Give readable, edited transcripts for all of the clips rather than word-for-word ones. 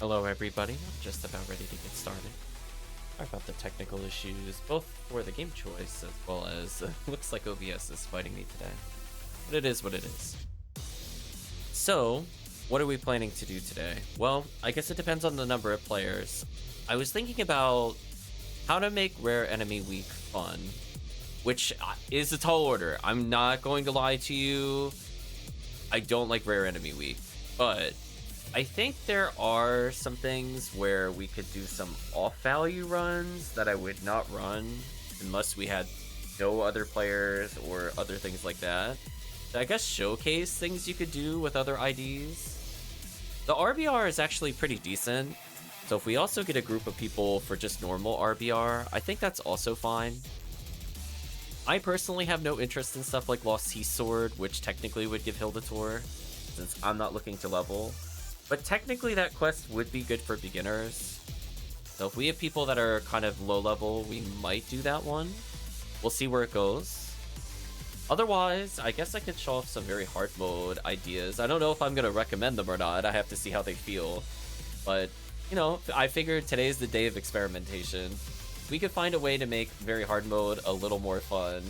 Hello everybody, I'm just about ready to get started. Sorry about the technical issues, both for the game choice as well as looks like OBS is fighting me today. But it is what it is. So, what are we planning to do today? Well, I guess it depends on the number of players. I was thinking about how to make Rare Enemy Week fun, which is a tall order. I'm not going to lie to you. I don't like Rare Enemy Week, but I think there are some things where we could do some off-value runs that I would not run unless we had no other players or other things like that. So I guess showcase things you could do with other IDs. The RBR is actually pretty decent, so if we also get a group of people for just normal RBR, I think that's also fine. I personally have no interest in stuff like Lost Sea Sword, which technically would give Hilda Tour, since I'm not looking to level. But technically that quest would be good for beginners. So if we have people that are kind of low level, we might do that one. We'll see where it goes. Otherwise, I guess I could show off some very hard mode ideas. I don't know if I'm going to recommend them or not. I have to see how they feel. But, you know, I figured today's the day of experimentation. We could find a way to make very hard mode a little more fun.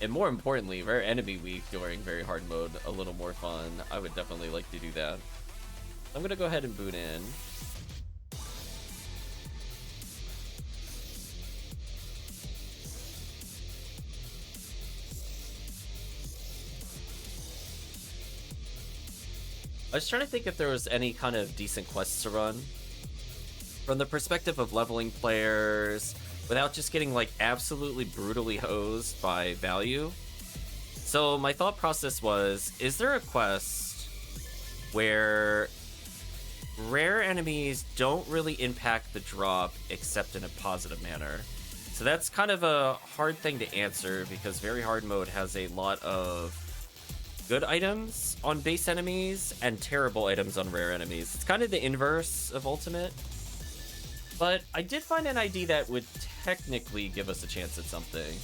And more importantly, Rare Enemy Week during very hard mode a little more fun. I would definitely like to do that. I'm gonna go ahead and boot in. I was trying to think if there was any kind of decent quests to run from the perspective of leveling players without just getting like absolutely brutally hosed by value. So my thought process was, is there a quest where rare enemies don't really impact the drop except in a positive manner? So that's kind of a hard thing to answer because very hard mode has a lot of good items on base enemies and terrible items on rare enemies. It's kind of the inverse of Ultimate. But I did find an ID that would technically give us a chance at something.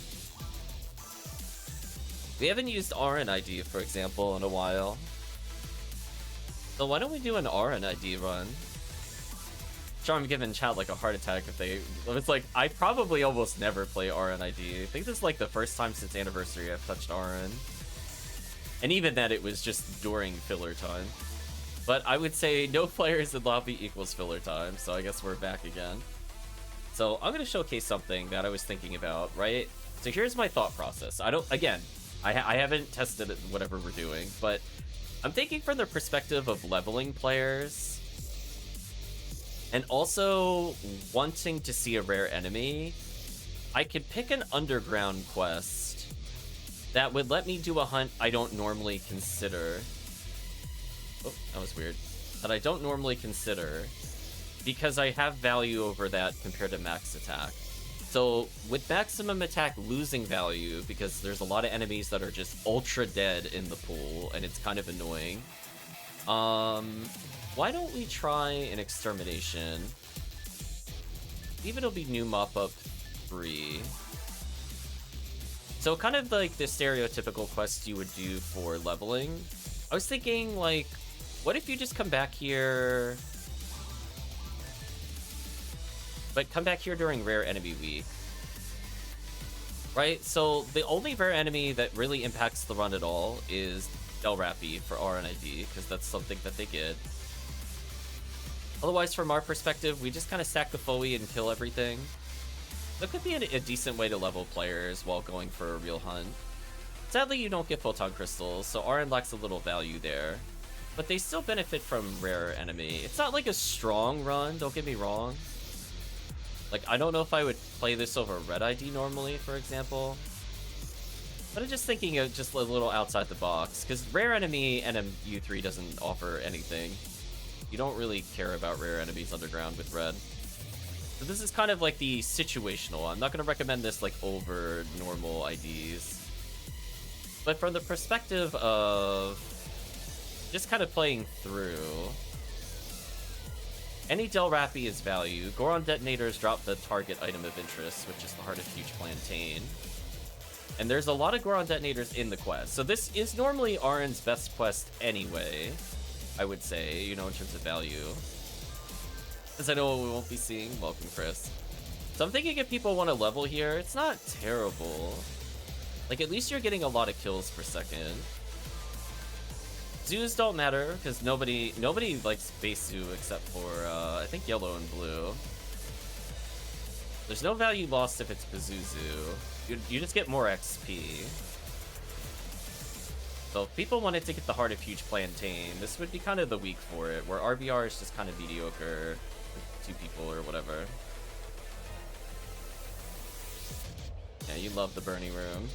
We haven't used RNID, for example, in a while. So why don't we do an RNID run? Sure, I'm giving chat like a heart attack if they... It's like, I probably almost never play RNID. I think this is like the first time since Anniversary I've touched RN. And even then, it was just during filler time. But I would say no players in lobby equals filler time, so I guess we're back again. So I'm going to showcase something that I was thinking about, right? So here's my thought process. I haven't tested whatever we're doing, but I'm thinking from the perspective of leveling players and also wanting to see a rare enemy. I could pick an underground quest that would let me do a hunt I don't normally consider. Oh, that was weird. That I don't normally consider because I have value over that compared to max attack. So with maximum attack losing value because there's a lot of enemies that are just ultra dead in the pool and it's kind of annoying. Why don't we try an Extermination? Even it'll be new mop-up 3. So kind of like the stereotypical quest you would do for leveling. I was thinking like, what if you just come back here, but come back here during Rare Enemy Week, right? So the only rare enemy that really impacts the run at all is Delrappy for RNID, because that's something that they get. Otherwise, from our perspective, we just kind of stack the Foey and kill everything. That could be a decent way to level players while going for a real hunt. Sadly, you don't get Photon Crystals, so RN lacks a little value there. But they still benefit from rare enemy. It's not like a strong run, don't get me wrong. Like, I don't know if I would play this over Red ID normally, for example. But I'm just thinking of just a little outside the box, because rare enemy NMU3 doesn't offer anything. You don't really care about rare enemies underground with Red. So this is kind of like the situational. I'm not going to recommend this like over normal IDs. But from the perspective of just kind of playing through, any Delrappy is value. Goron Detonators drop the target item of interest, which is the Heart of Huge Plantain. And there's a lot of Goron Detonators in the quest. So this is normally Arin's best quest anyway. I would say, you know, in terms of value. As I know we won't be seeing. Welcome, Chris. So I'm thinking if people want to level here, it's not terrible. Like, at least you're getting a lot of kills per second. Zoos don't matter, because nobody likes base zoo except for, I think yellow and blue. There's no value lost if it's Pazuzu. You just get more XP. So if people wanted to get the Heart of Huge Plantain, this would be kind of the week for it, where RBR is just kind of mediocre with 2 people or whatever. Yeah, you love the Bernie room.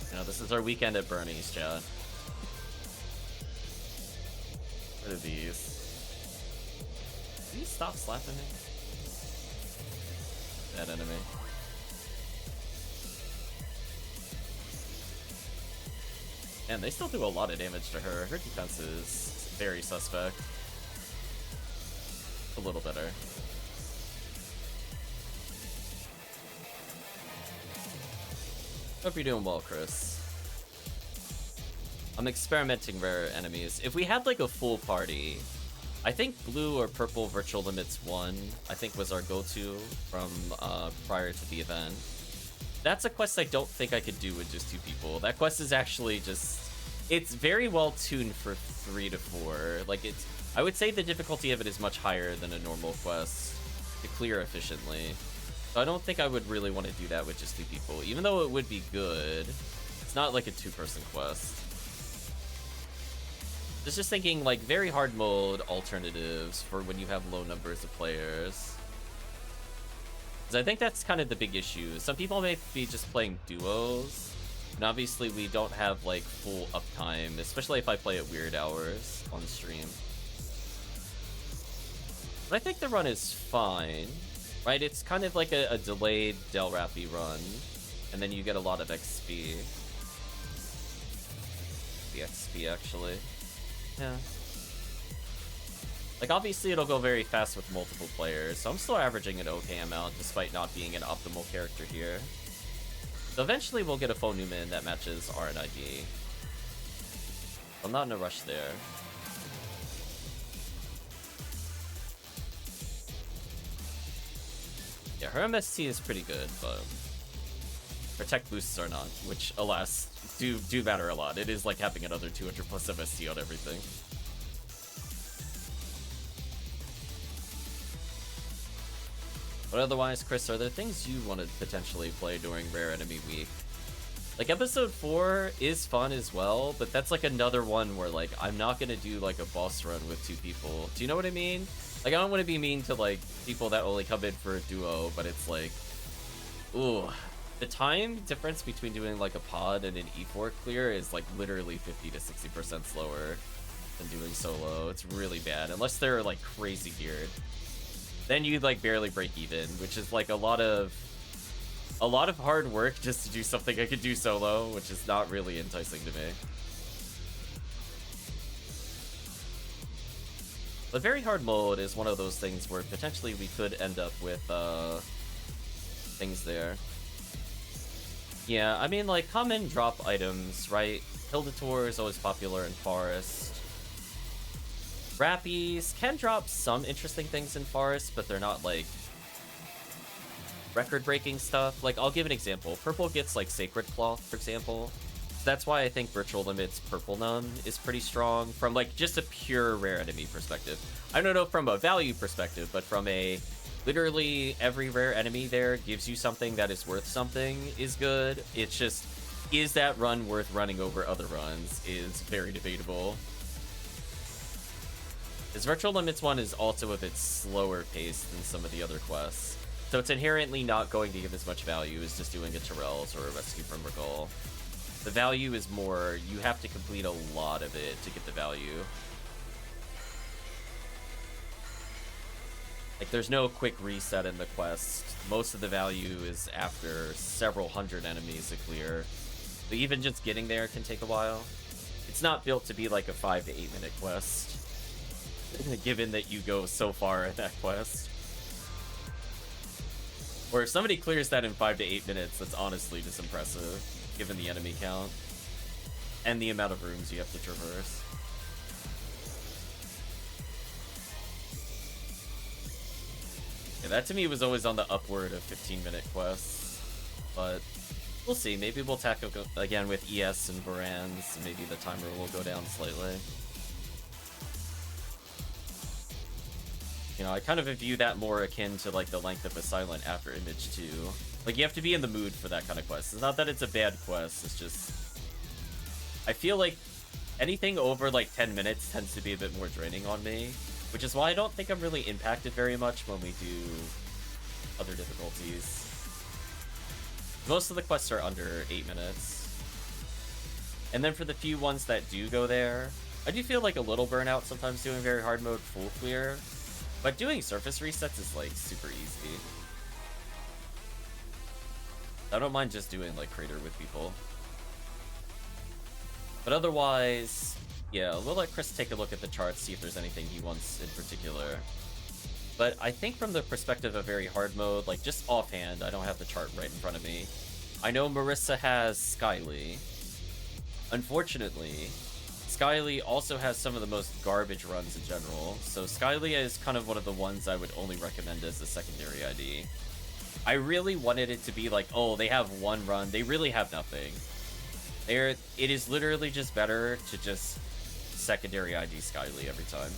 You know, this is our weekend at Bernie's, chat. What are these? Can you stop slapping me? That enemy. And they still do a lot of damage to her. Her defense is very suspect. A little better. Hope you're doing well, Chris. I'm experimenting rare enemies. If we had like a full party, I think blue or purple virtual limits 1, I think was our go-to from prior to the event. That's a quest I don't think I could do with just 2 people. That quest is actually just, it's very well tuned for 3 to 4. Like I would say the difficulty of it is much higher than a normal quest to clear efficiently. So I don't think I would really want to do that with just 2 people. Even though it would be good, it's not like a 2-person quest. Just thinking like very hard mode alternatives for when you have low numbers of players. Because I think that's kind of the big issue. Some people may be just playing duos, and obviously we don't have like full uptime, especially if I play at weird hours on stream. But I think the run is fine. Right, it's kind of like a delayed Del Rappy run, and then you get a lot of XP. The XP, actually. Yeah. Like, obviously it'll go very fast with multiple players, so I'm still averaging an okay amount, despite not being an optimal character here. So eventually we'll get a Faux Newman that matches RNID. I'm not in a rush there. Yeah, her MST is pretty good, but her tech boosts are not, which, alas, do matter a lot. It is like having another 200 plus MST on everything. But otherwise, Chris, are there things you want to potentially play during Rare Enemy Week? Like, episode 4 is fun as well, but that's like another one where, like, I'm not gonna do, like, a boss run with 2 people. Do you know what I mean? Like, I don't want to be mean to, like, people that only come in for a duo, but it's like, ooh, the time difference between doing, like, a pod and an E4 clear is, like, literally 50 to 60% slower than doing solo. It's really bad, unless they're, like, crazy geared. Then you, like, barely break even, which is, like, a lot of hard work just to do something I could do solo, which is not really enticing to me. But very hard mode is one of those things where potentially we could end up with things there. Yeah, I mean, like, come and drop items, right? Hildator is always popular in Forest. Rappies can drop some interesting things in Forest, but they're not, like, record-breaking stuff. Like, I'll give an example. Purple gets, like, Sacred Cloth, for example. That's why I think Virtual Limit's Purple Nun is pretty strong from, like, just a pure rare enemy perspective. I don't know from a value perspective, but from a literally every rare enemy there gives you something that is worth something is good. It's just, is that run worth running over other runs is very debatable. This Virtual Limits one is also a bit slower paced than some of the other quests. So it's inherently not going to give as much value as just doing a Tyrells or a Rescue from Regal. The value is more, you have to complete a lot of it to get the value. Like, there's no quick reset in the quest. Most of the value is after several hundred enemies to clear. But even just getting there can take a while. It's not built to be like a 5 to 8 minute quest, given that you go so far in that quest. Or if somebody clears that in 5 to 8 minutes, that's honestly just impressive, given the enemy count and the amount of rooms you have to traverse. Yeah, that to me was always on the upward of 15-minute quests, but we'll see. Maybe we'll tackle again with ES and Varans. Maybe the timer will go down slightly. You know, I kind of view that more akin to like the length of a silent after image too. Like, you have to be in the mood for that kind of quest. It's not that it's a bad quest, it's just I feel like anything over like 10 minutes tends to be a bit more draining on me, which is why I don't think I'm really impacted very much when we do other difficulties. Most of the quests are under 8 minutes. And then for the few ones that do go there, I do feel like a little burnout sometimes doing very hard mode full clear. But doing surface resets is, like, super easy. I don't mind just doing, like, Crater with people. But otherwise, yeah, we'll let Chris take a look at the charts, see if there's anything he wants in particular. But I think from the perspective of very hard mode, like, just offhand, I don't have the chart right in front of me. I know Marissa has Skyly. Unfortunately, Skyly also has some of the most garbage runs in general, so Skyly is kind of one of the ones I would only recommend as a secondary ID. I really wanted it to be like, oh, they have one run, they really have nothing. It is literally just better to just secondary ID Skyly every time.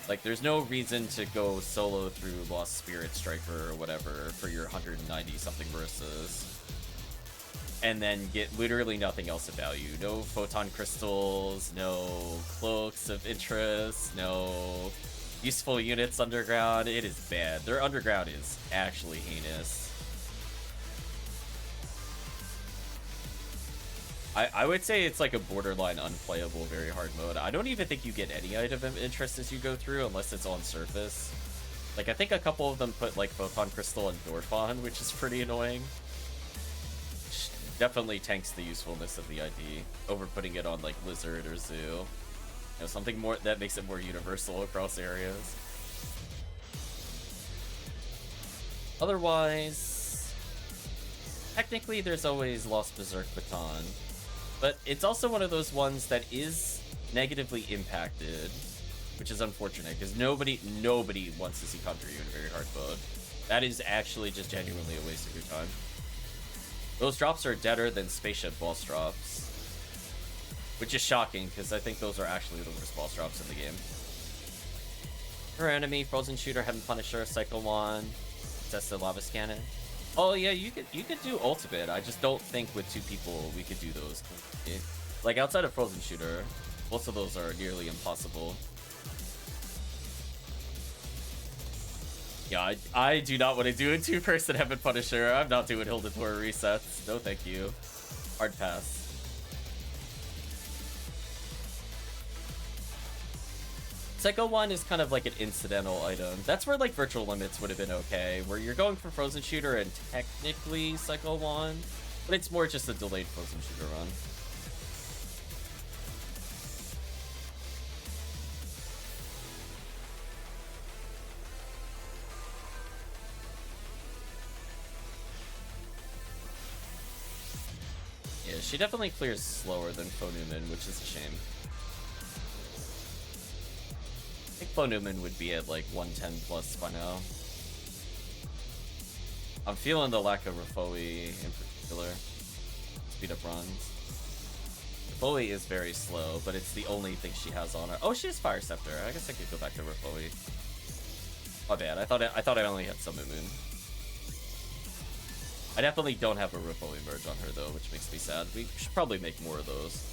Like, there's no reason to go solo through Lost Spirit Striker or whatever for your 190-something Marissa's. And then get literally nothing else of value. No photon crystals, no cloaks of interest, no useful units underground. It is bad. Their underground is actually heinous. I would say it's like a borderline unplayable very hard mode. I don't even think you get any item of interest as you go through unless it's on surface. Like, I think a couple of them put like photon crystal and Dorfon, which is pretty annoying. Definitely tanks the usefulness of the ID over putting it on like Lizard or Zoo. You know, something more that makes it more universal across areas. Otherwise, technically there's always Lost Berserk Baton, but it's also one of those ones that is negatively impacted, which is unfortunate because nobody wants to see Conjure you in very hard mode. That is actually just genuinely a waste of your time. Those drops are deader than spaceship boss drops, which is shocking because I think those are actually the worst boss drops in the game. Her enemy, Frozen Shooter, Heaven Punisher, Cycle 1, Tested Lava Scannon. Oh yeah, you could do Ultimate. I just don't think with 2 people we could do those. Like, outside of Frozen Shooter, most of those are nearly impossible. Yeah, I do not want to do a 2-person Heaven Punisher. I'm not doing Hilda Tor resets. No thank you. Hard pass. Psycho 1 is kind of like an incidental item. That's where like Virtual Limits would have been okay, where you're going for Frozen Shooter and technically Psycho 1, but it's more just a delayed Frozen Shooter run. Yeah, she definitely clears slower than Fo Newman, which is a shame. I think Fo Newman would be at like 110 plus by now. I'm feeling the lack of Rafoi in particular. Speed up runs. Rafoi is very slow, but it's the only thing she has on her. Oh, she has Fire Scepter. I guess I could go back to Rafoi. My bad. I thought I only had Summit Moon. I definitely don't have a Rafoi merge on her though, which makes me sad. We should probably make more of those.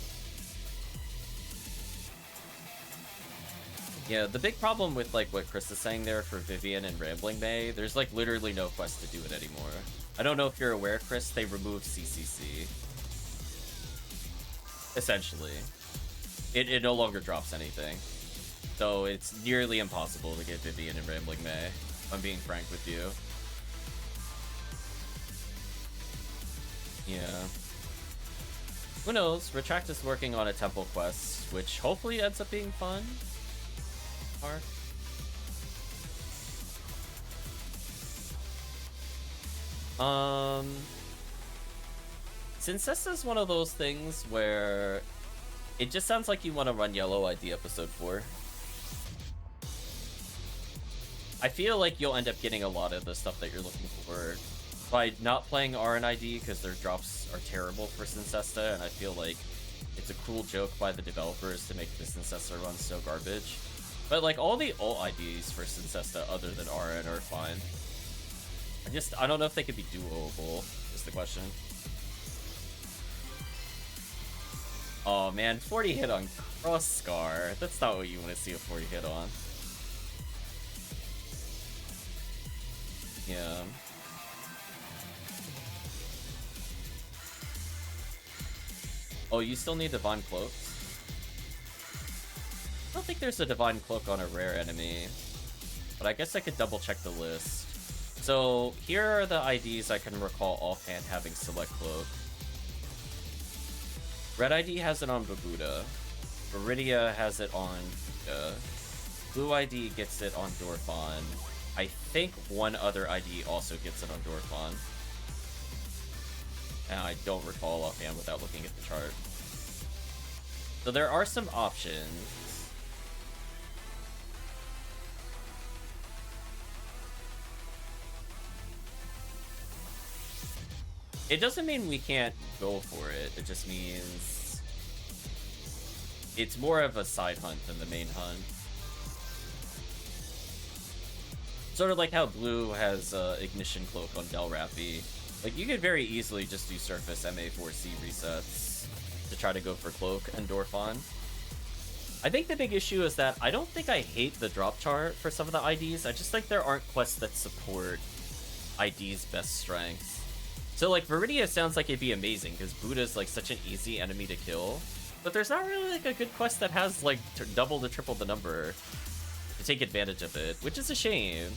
Yeah, the big problem with like what Chris is saying there for Vivian and Rambling May, there's like literally no quest to do it anymore. I don't know if you're aware, Chris, they removed CCC. Essentially. It no longer drops anything. So it's nearly impossible to get Vivian and Rambling May, if I'm being frank with you. Yeah. Who knows? Retract is working on a temple quest, which hopefully ends up being fun. Since is one of those things where it just sounds like you want to run Yellow ID episode 4. I feel like you'll end up getting a lot of the stuff that you're looking for by not playing RNID because their drops are terrible for Cincesta, and I feel like it's a cool joke by the developers to make the Cincesta run so garbage. But like all the ult IDs for Cincesta other than RN are fine. I don't know if they could be duoable, is the question. Oh man, 40 hit on Cross Scar. That's not what you want to see a 40 hit on. Yeah. Oh, you still need Divine Cloaks? I don't think there's a Divine Cloak on a rare enemy, but I guess I could double check the list. So here are the IDs I can recall offhand having Select Cloak. Red ID has it on Babuda. Viridia has it on Blue ID gets it on Dorfon. I think one other ID also gets it on Dorfon. And I don't recall offhand without looking at the chart. So there are some options. It doesn't mean we can't go for it. It just means it's more of a side hunt than the main hunt. Sort of like how Blue has Ignition Cloak on Del Rappy. Like, you could very easily just do Surface MA4C resets to try to go for Cloak and Dorfon. I think the big issue is that I don't think I hate the drop chart for some of the IDs. I just think there aren't quests that support ID's best strengths. So, like, Viridia sounds like it'd be amazing, because Buddha's, like, such an easy enemy to kill. But there's not really, like, a good quest that has, like, double to triple the number to take advantage of it, which is a shame.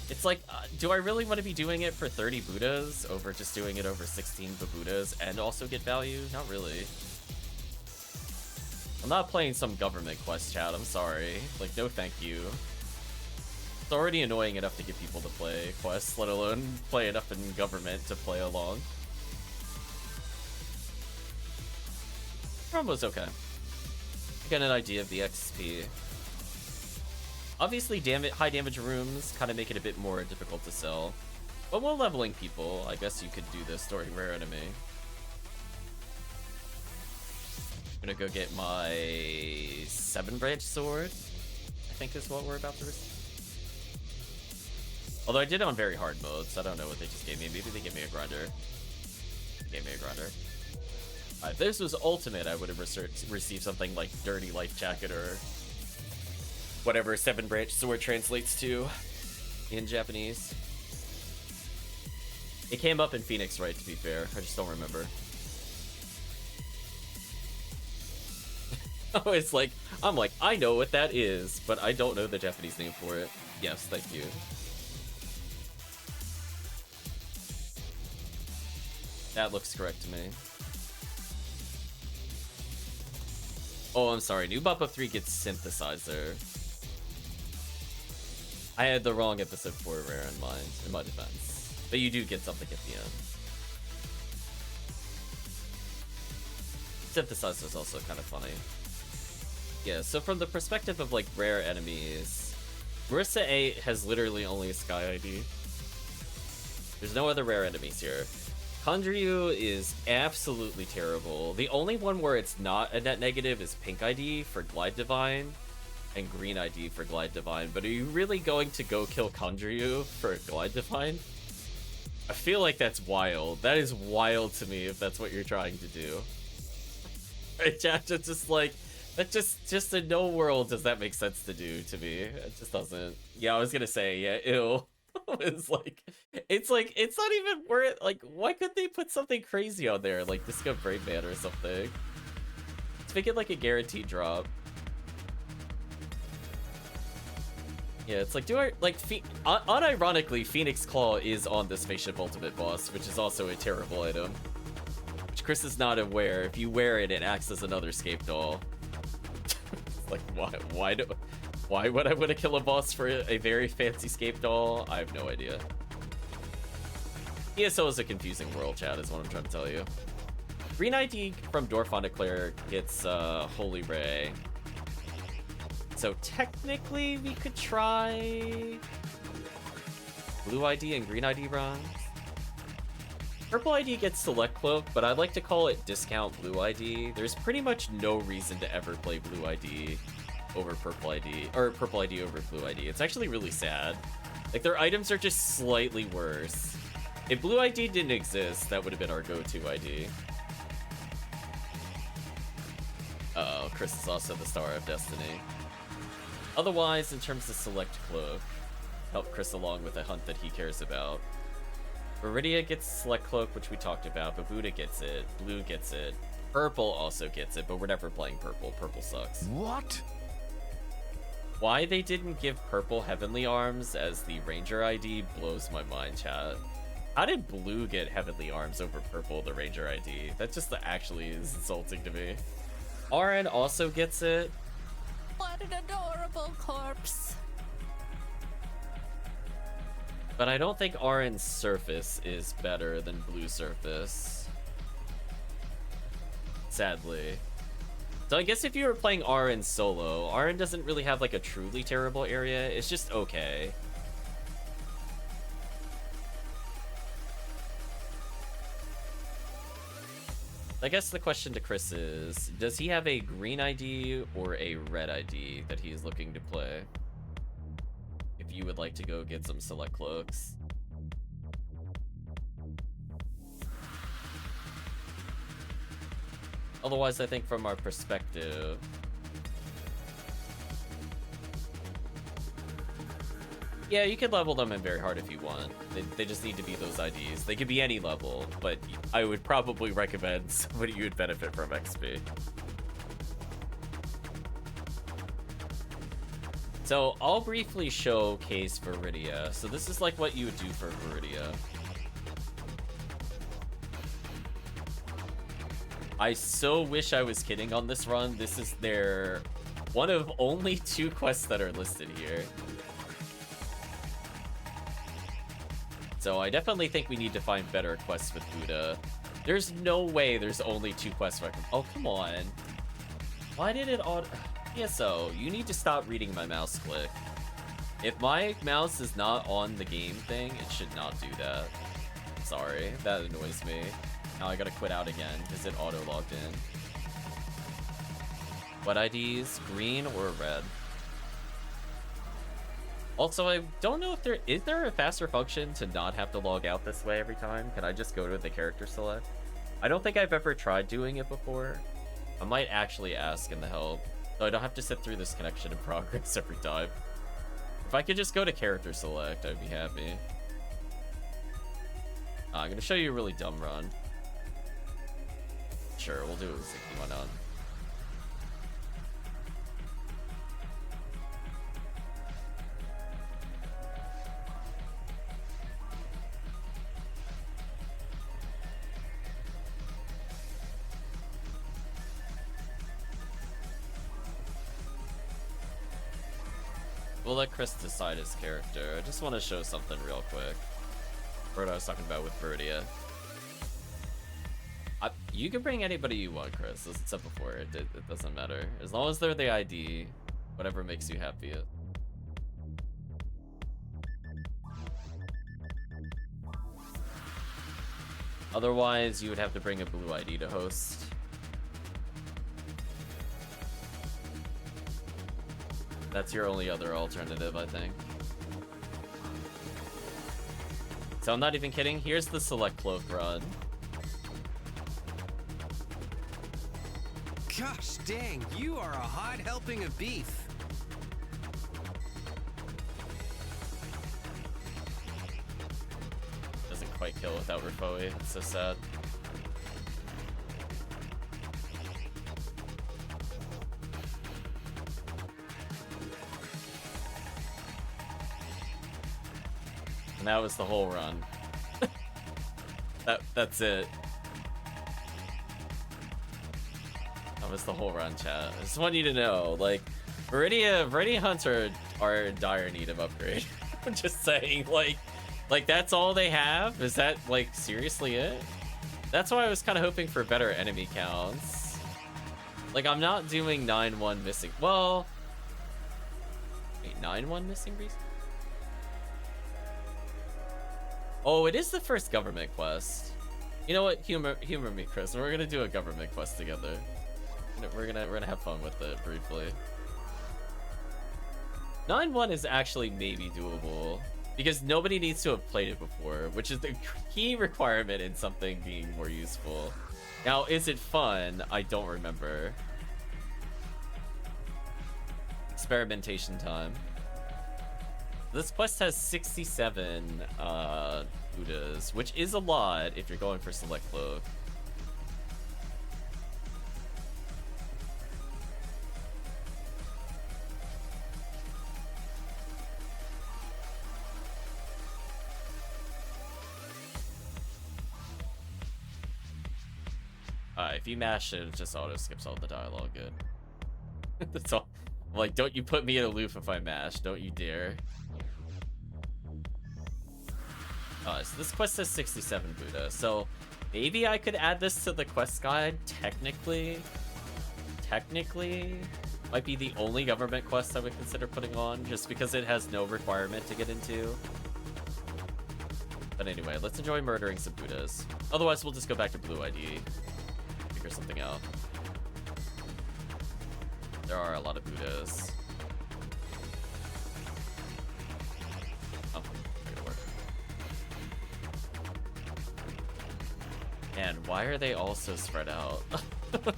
It's like, do I really want to be doing it for 30 Buddhas over just doing it over 16 Babudas and also get value? Not really. I'm not playing some government quest, chat, I'm sorry. Like, no thank you. It's already annoying enough to get people to play quests, let alone play enough in government to play along. Rumbo's okay. Get an idea of the XP. Obviously, high damage rooms kind of make it a bit more difficult to sell. But while leveling people, I guess you could do this during rare enemy. I'm gonna go get my 7-branch sword, I think is what we're about to receive. Although I did it on very hard mode, so I don't know what they just gave me. Maybe they gave me a grinder. They gave me a grinder. If this was ultimate, I would have received something like Dirty Life Jacket or whatever 7-branch sword translates to in Japanese. It came up in Phoenix, right, to be fair. I just don't remember. Oh, it's like, I'm like, I know what that is, but I don't know the Japanese name for it. Yes, thank you. That looks correct to me. Oh, I'm sorry. New Bop Up 3 gets Synthesizer. I had the wrong episode 4 rare in mind, in my defense. But you do get something at the end. Synthesizer is also kind of funny. Yeah, so from the perspective of, like, rare enemies, Marissa 8 has literally only a Sky ID. There's no other rare enemies here. Kandryu is absolutely terrible. The only one where it's not a net negative is Pink ID for Glide Divine and Green ID for Glide Divine. But are you really going to go kill Kandryu for Glide Divine? I feel like that's wild. That is wild to me if that's what you're trying to do. Right, chat? It's just like, that just in no world does that make sense to do to me. It just doesn't. Yeah, I was gonna say, yeah, ew. It's like, it's not even worth it. Like, why couldn't they put something crazy on there, like Disco Brave Man or something? Let's make it like a guaranteed drop. Yeah, it's like, do I like unironically, Phoenix Claw is on the Spaceship Ultimate boss, which is also a terrible item, which Chris is not aware. If you wear it, it acts as another scape doll. It's like, Why would I win a kill a boss for a very fancy scape doll? I have no idea. PSO is a confusing world, chat, is what I'm trying to tell you. Green ID from Dorfondeclair gets Holy Ray. So technically we could try Blue ID and Green ID runs. Purple ID gets Select Cloak, but I'd like to call it Discount Blue ID. There's pretty much no reason to ever play Blue ID over Purple ID, or Purple ID over Blue ID. It's actually really sad. Like, their items are just slightly worse. If Blue ID didn't exist, that would have been our go-to ID. Uh-oh, Chris is also the Star of Destiny. Otherwise, in terms of Select Cloak, help Chris along with a hunt that he cares about. Viridia gets Select Cloak, which we talked about, but Buddha gets it, Blue gets it, Purple also gets it, but we're never playing Purple. Purple sucks. What? Why they didn't give Purple Heavenly Arms as the Ranger ID blows my mind, chat. How did Blue get Heavenly Arms over Purple, the Ranger ID? That just actually is insulting to me. RN also gets it. What an adorable corpse. But I don't think RN's Surface is better than Blue Surface. Sadly. So I guess if you were playing RN solo, RN doesn't really have like a truly terrible area. It's just okay. I guess the question to Chris is, does he have a green ID or a red ID that he's looking to play? If you would like to go get some Select Cloaks. Otherwise, I think from our perspective, yeah, you could level them in very hard if you want. They just need to be those IDs. They could be any level, but I would probably recommend somebody you would benefit from XP. So I'll briefly showcase Viridia. So this is like what you would do for Viridia. I so wish I was kidding on this run. This is their one of only 2 quests that are listed here. So I definitely think we need to find better quests with Buddha. There's no way there's only 2 quests. Oh, come on. Why did it auto... PSO, you need to stop reading my mouse click. If my mouse is not on the game thing, it should not do that. Sorry, that annoys me. Now I gotta quit out again because it auto-logged in. What IDs? Green or red? Also, I don't know if is there a faster function to not have to log out this way every time? Can I just go to the character select? I don't think I've ever tried doing it before. I might actually ask in the help, so I don't have to sit through this connection in progress every time. If I could just go to character select, I'd be happy. I'm gonna show you a really dumb run. Sure, we'll do it with 61 on. We'll let Chris decide his character. I just want to show something real quick. What I was talking about with Viridia. You can bring anybody you want, Chris. As I said before, it doesn't matter. As long as they're the ID, whatever makes you happy. Otherwise, you would have to bring a blue ID to host. That's your only other alternative, I think. So I'm not even kidding. Here's the Select Cloak run. Gosh dang, you are a hot helping of beef. Doesn't quite kill without Rifoe. It's so sad. And that was the whole run. That's it. That was the whole run, chat. I just want you to know, like, MarcoHnt are in dire need of upgrade. I'm just saying, like that's all they have? Is that like seriously it? That's why I was kind of hoping for better enemy counts. Like I'm not doing 9-1 missing. Well, wait, 9-1 missing beast? Oh, it is the first government quest. You know what? Humor me, Chris. We're gonna do a government quest together. We're gonna have fun with it briefly. 9-1 is actually maybe doable because nobody needs to have played it before, which is the key requirement in something being more useful. Now, is it fun? I don't remember. Experimentation time. This quest has 67 Buddhas, which is a lot if you're going for select cloak. If you mash it, it just auto skips all the dialogue. Good. That's all. Like, don't you put me in a loop if I mash. Don't you dare. So this quest says 67 Buddha. So maybe I could add this to the quest guide. Technically, might be the only government quest I would consider putting on, just because it has no requirement to get into. But anyway, let's enjoy murdering some Buddhas. Otherwise, we'll just go back to Blue ID. Figure something out. There are a lot of Buddhas. Oh, not gonna work. And why are they all so spread out?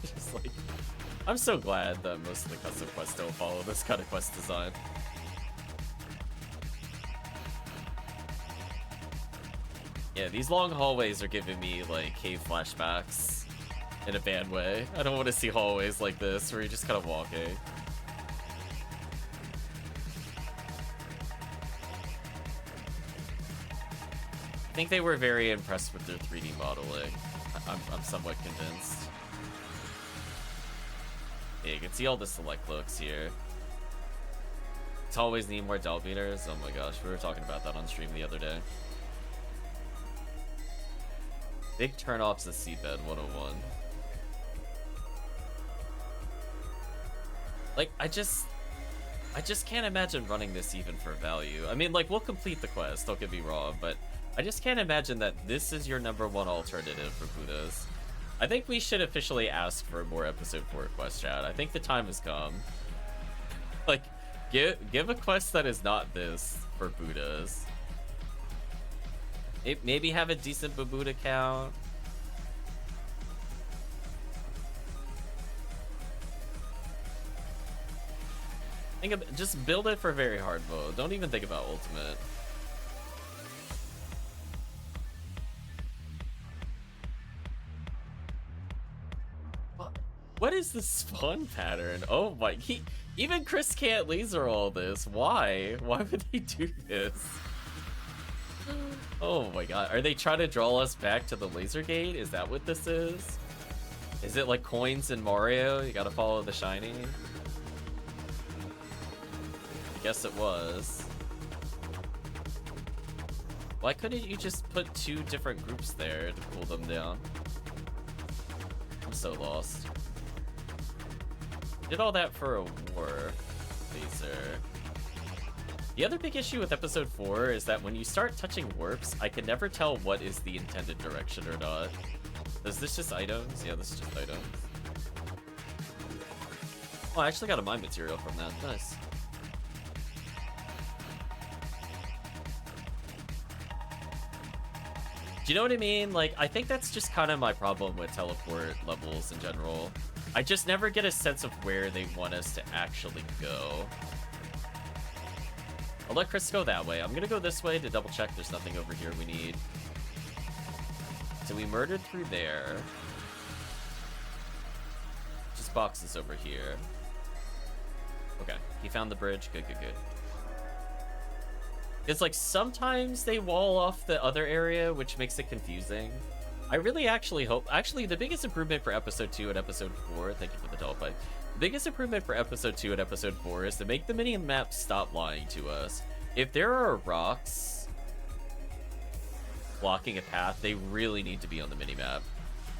Just like, I'm so glad that most of the custom quests don't follow this kind of quest design. Yeah, these long hallways are giving me like cave flashbacks. In a bad way. I don't want to see hallways like this where you're just kind of walking. I think they were very impressed with their 3D modeling. I'm somewhat convinced. Yeah, you can see all the select looks here. It's always need more delta meters. Oh my gosh, we were talking about that on stream the other day. Big turnoffs of Seabed 101. Like, I just can't imagine running this even for value. I mean, like, we'll complete the quest, don't get me wrong, but I just can't imagine that this is your #1 alternative for Buddhas. I think we should officially ask for more episode 4 quest, chat. I think the time has come. Like, give a quest that is not this for Buddhas. Maybe have a decent Buddha count. Just build it for very hard mode. Don't even think about ultimate. What is the spawn pattern? Oh my, even Chris can't laser all this. Why? Why would they do this? Oh my god, are they trying to draw us back to the laser gate? Is that what this is? Is it like coins in Mario? You gotta follow the shiny? Guess it was. Why couldn't you just put 2 different groups there to cool them down? I'm so lost. Did all that for a war laser. The other big issue with episode 4 is that when you start touching warps, I can never tell what is the intended direction or not. Is this just items? Yeah, this is just items. Oh, I actually got a mine material from that. Nice. Do you know what I mean? Like, I think that's just kind of my problem with teleport levels in general. I just never get a sense of where they want us to actually go. I'll let Chris go that way. I'm gonna go this way to double check there's nothing over here we need. So we murdered through there. Just boxes over here. Okay, he found the bridge. Good, good, good. It's like sometimes they wall off the other area, which makes it confusing. I really actually hope... Actually, the biggest improvement for episode 2 and episode 4... Thank you for the doll pipe. The biggest improvement for episode 2 and episode 4 is to make the mini map stop lying to us. If there are rocks blocking a path, they really need to be on the mini map.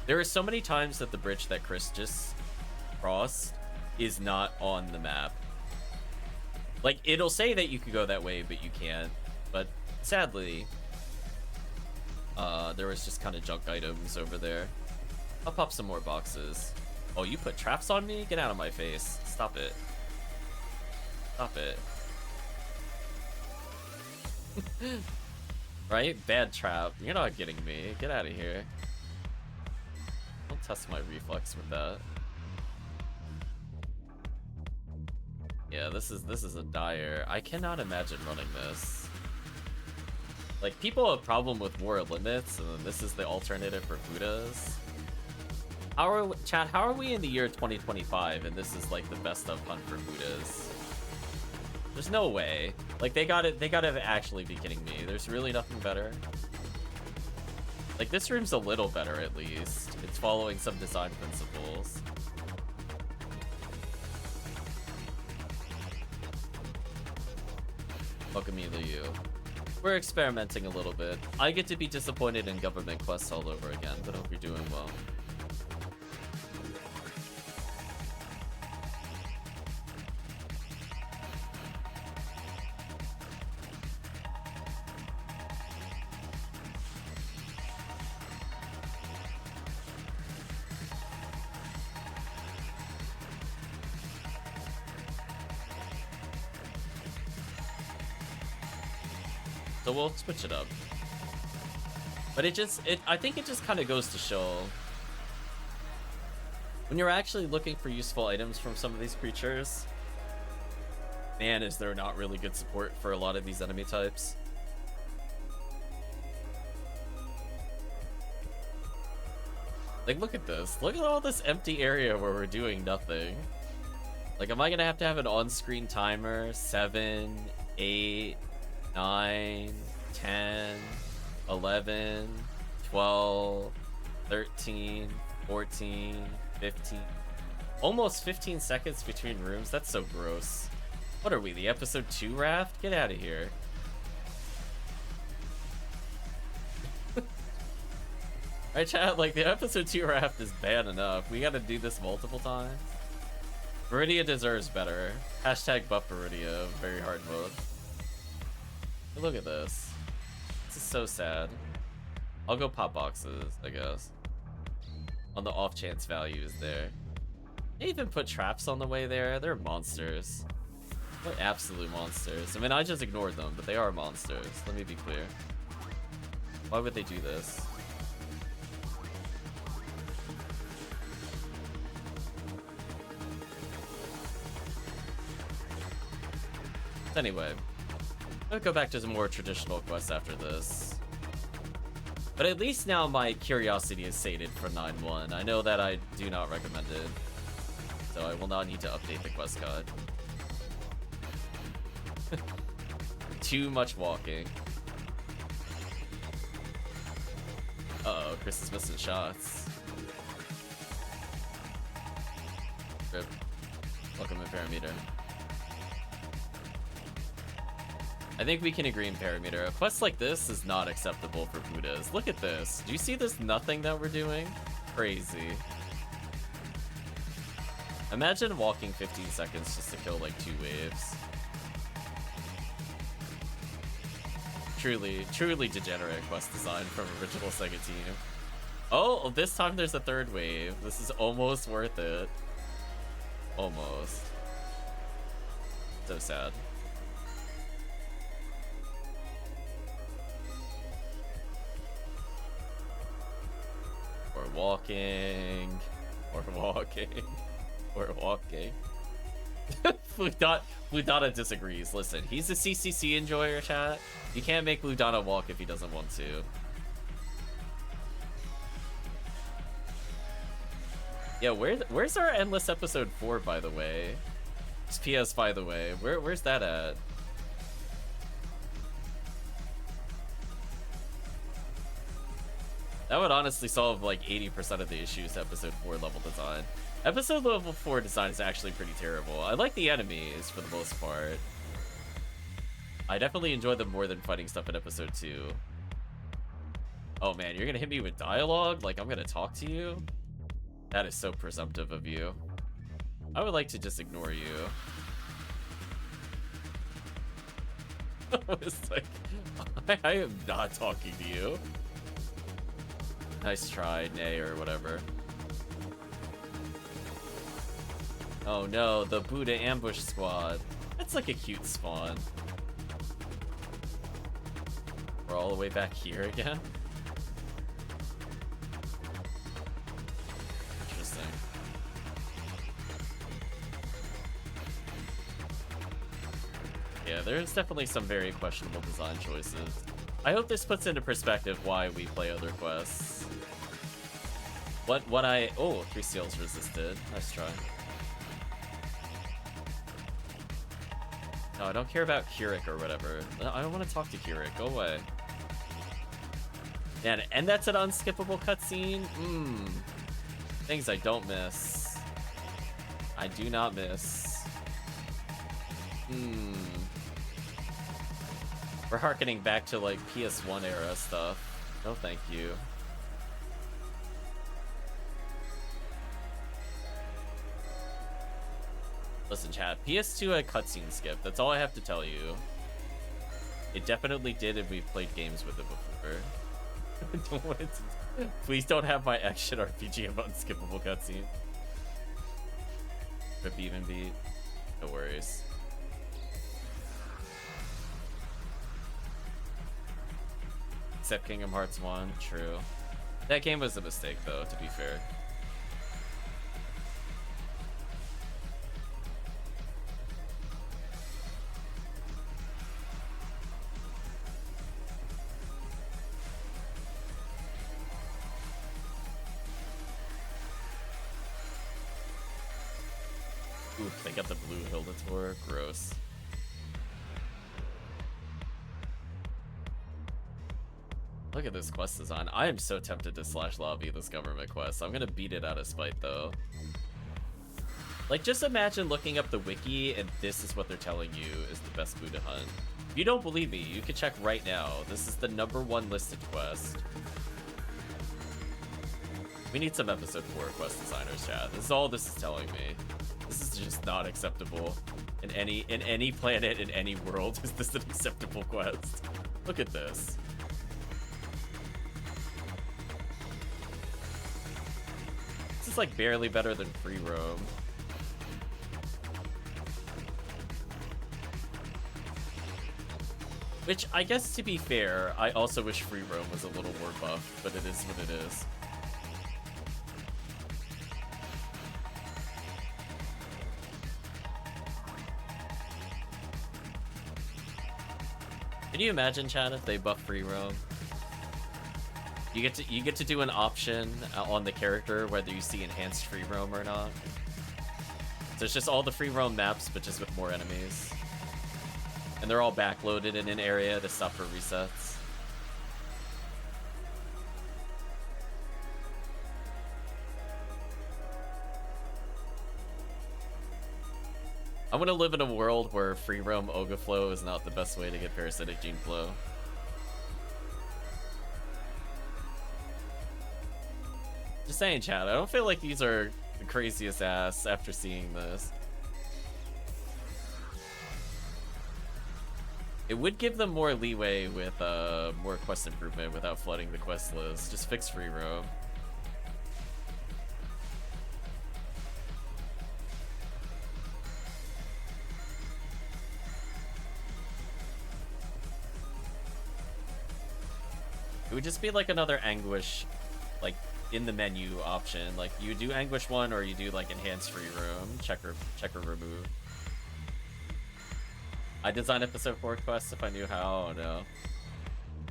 There are so many times that the bridge that Chris just crossed is not on the map. Like, it'll say that you could go that way, but you can't. But sadly, there was just kind of junk items over there. I'll pop some more boxes. Oh, you put traps on me? Get out of my face. Stop it. Stop it. Right? Bad trap. You're not getting me. Get out of here. Don't test my reflex with that. Yeah, this is a dire. I cannot imagine running this. Like, people have a problem with war limits, and then this is the alternative for Fudas. Chat, how are we in the year 2025 and this is like the best of hunt for Fudas? There's no way. Like, they gotta actually be kidding me. There's really nothing better. Like, this room's a little better at least. It's following some design principles. Welcome me, Liu. We're experimenting a little bit. I get to be disappointed in government quests all over again, but I hope you're doing well. So we'll switch it up. But I think it just kind of goes to show when you're actually looking for useful items from some of these creatures, man, is there not really good support for a lot of these enemy types. Like, look at this. Look at all this empty area where we're doing nothing. Like, am I gonna have to have an on-screen timer? 7, 8, 9, 10, 11, 12, 13, 14, 15. Almost 15 seconds between rooms? That's so gross. What are we, the episode 2 raft? Get out of here. Right, chat? Like, the episode 2 raft is bad enough. We gotta do this multiple times. Viridia deserves better. Hashtag buff Viridia. Very hard mode. Look at this. This is so sad. I'll go pop boxes, I guess. On the off chance value is there. They even put traps on the way there. They're monsters. What absolute monsters. I mean, I just ignored them, but they are monsters. Let me be clear. Why would they do this? Anyway. I'll go back to some more traditional quests after this. But at least now my curiosity is sated for 9.1. I know that I do not recommend it, so I will not need to update the quest guide. Too much walking. Uh-oh, Chris is missing shots. Rip. Welcome to Parameter. I think we can agree in Parameter. A quest like this is not acceptable for Buddhas. Look at this. Do you see this nothing that we're doing? Crazy. Imagine walking 15 seconds just to kill like 2 waves. Truly degenerate quest design from original Sega team. Oh, this time there's a 3rd wave. This is almost worth it. Almost. So sad. We're walking. We're walking. We're walking. Bludana disagrees. Listen, he's a CCC enjoyer, chat. You can't make Bludana walk if he doesn't want to. Yeah, where's our endless episode 4, by the way? It's PS, by the way. Where's that at? That would honestly solve like 80% of the issues to episode 4 level design. Episode level 4 design is actually pretty terrible. I like the enemies for the most part. I definitely enjoy them more than fighting stuff in episode 2. Oh man, you're gonna hit me with dialogue? Like I'm gonna talk to you? That is so presumptive of you. I would like to just ignore you. It's like, I am not talking to you. Nice try, nay, or whatever. Oh no, the Buddha ambush squad. That's like a cute spawn. We're all the way back here again? Interesting. Yeah, there's definitely some very questionable design choices. I hope this puts into perspective why we play other quests. Oh, 3 seals resisted. Nice try. No, I don't care about Keurig or whatever. I don't want to talk to Keurig. Go away. Man, and that's an unskippable cutscene? Things I don't miss. I do not miss. We're harkening back to like PS1 era stuff. No thank you. Listen, chat, PS2 had cutscene skip. That's all I have to tell you. It definitely did if we've played games with it before. Please don't have my action RPG about unskippable cutscene. Rip even beat. No worries. Except Kingdom Hearts 1, true. That game was a mistake though, to be fair. Oof, they got the blue Hildator. Gross. Look at this quest design. I am so tempted to slash lobby this government quest. I'm gonna beat it out of spite though. Like, just imagine looking up the wiki and this is what they're telling you is the best Buddha hunt. If you don't believe me, you can check right now. This is the #1 listed quest. We need some episode 4 quest designers, chat. This is all this is telling me. This is just not acceptable. In any planet, in any world, is this an acceptable quest? Look at this. This is like barely better than free roam. Which, I guess to be fair, I also wish free roam was a little more buff, but it is what it is. Can you imagine, Chad, if they buff free roam? You get to do an option on the character whether you see enhanced free roam or not. So it's just all the free roam maps, but just with more enemies. And they're all backloaded in an area to stop for resets. I want to live in a world where free roam Oga flow is not the best way to get parasitic gene flow. Just saying, chat, I don't feel like these are the craziest ass after seeing this. It would give them more leeway with more quest improvement without flooding the quest list. Just fix free roam. It would just be like another Anguish, like, in the menu option. Like, you do Anguish 1 or you do, like, enhanced free roam, check or remove. I design episode 4 quests if I knew how. Oh no.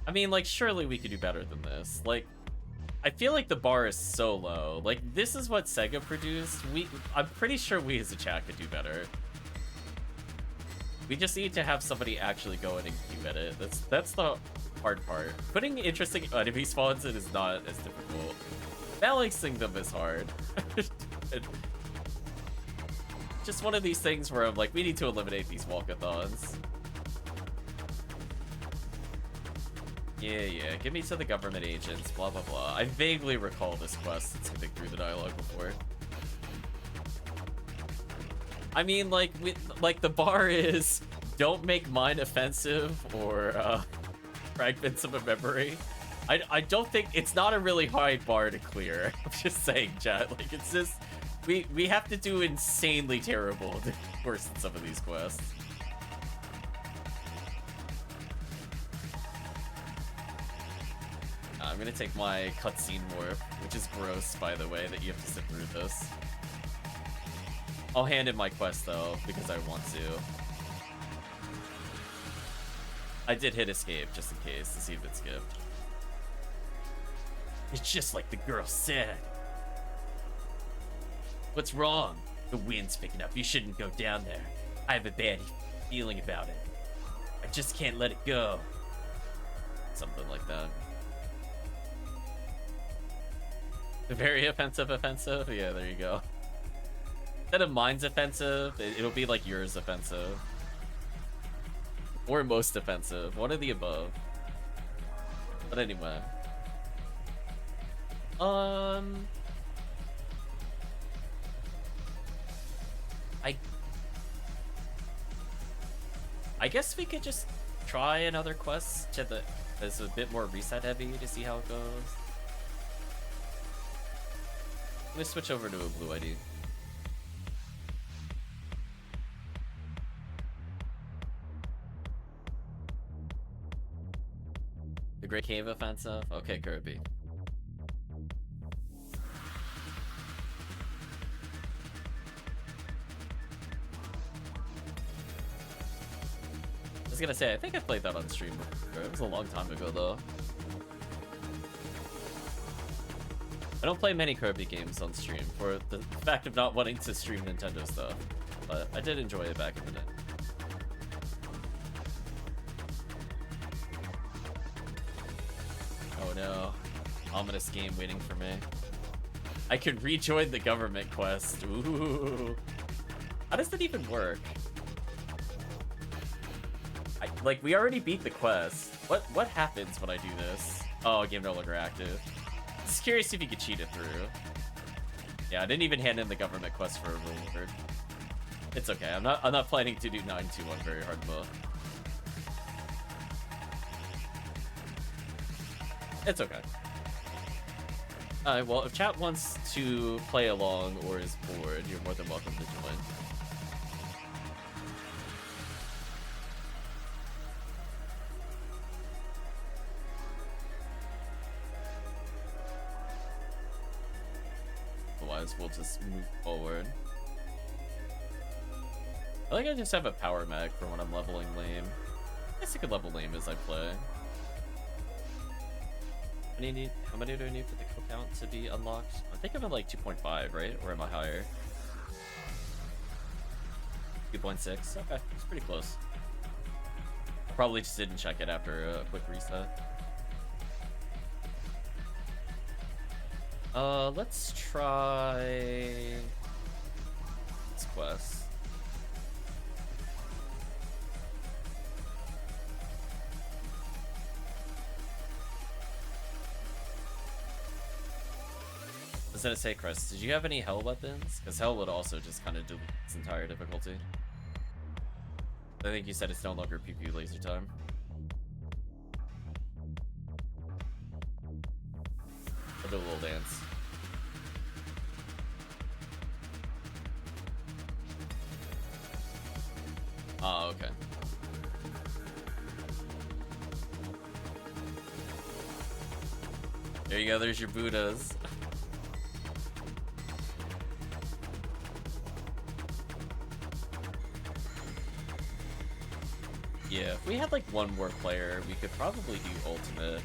I mean, like, surely we could do better than this. Like, I feel like the bar is so low. Like, this is what Sega produced. I'm pretty sure we as a chat could do better. We just need to have somebody actually go in and keep at it. That's the hard part. Putting interesting enemy spawns in is not as difficult. Balancing them is hard. Just one of these things where I'm like, we need to eliminate these walkathons. Yeah, give me to the government agents, blah, blah, blah. I vaguely recall this quest, skipping through the dialogue before. I mean, like, the bar is, don't make mine offensive or fragments of a memory. I don't think, it's not a really high bar to clear. I'm just saying, chat, like, it's just, we have to do insanely terrible to worsen some of these quests. I'm gonna take my cutscene warp, which is gross, by the way, that you have to sit through this. I'll hand in my quest, though, because I want to. I did hit escape, just in case, to see if it skipped. It's just like the girl said. What's wrong? The wind's picking up. You shouldn't go down there. I have a bad feeling about it. I just can't let it go. Something like that. Very offensive. Yeah, there you go. Instead of mine's offensive, it'll be like yours offensive. Or most offensive. One of the above. But anyway. I guess we could just try another quest that's a bit more reset heavy to see how it goes. Let me switch over to a blue ID. The Great Cave Offensive? Okay, Kirby. I was gonna say, I think I played that on stream before. It was a long time ago, though. I don't play many Kirby games on stream for the fact of not wanting to stream Nintendo stuff, but I did enjoy it back in the day. Oh no, ominous game waiting for me. I could rejoin the government quest. Ooh, how does that even work? Like, we already beat the quest. What happens when I do this? Oh, game no longer active. Just curious if you could cheat it through. Yeah, I didn't even hand in the government quest for a reward. It's okay. I'm not planning to do 921 very hard mode. It's okay. Alright, well, if chat wants to play along or is bored, you're more than welcome to join. Otherwise, we'll just move forward. I think I just have a power mag for when I'm leveling lame. I guess I could level lame as I play. How many do I need for the kill count to be unlocked? I think I'm at like 2.5, right? Or am I higher? 2.6? Okay, it's pretty close. I probably just didn't check it after a quick reset. Let's try this quest. I was gonna say, Chris, did you have any hell weapons? Because hell would also just kind of delete its entire difficulty. I think you said it's no longer PP laser time. I'll do a little dance. Oh, okay. There you go, there's your Buddhas. Yeah, if we had like one more player, we could probably do ultimate.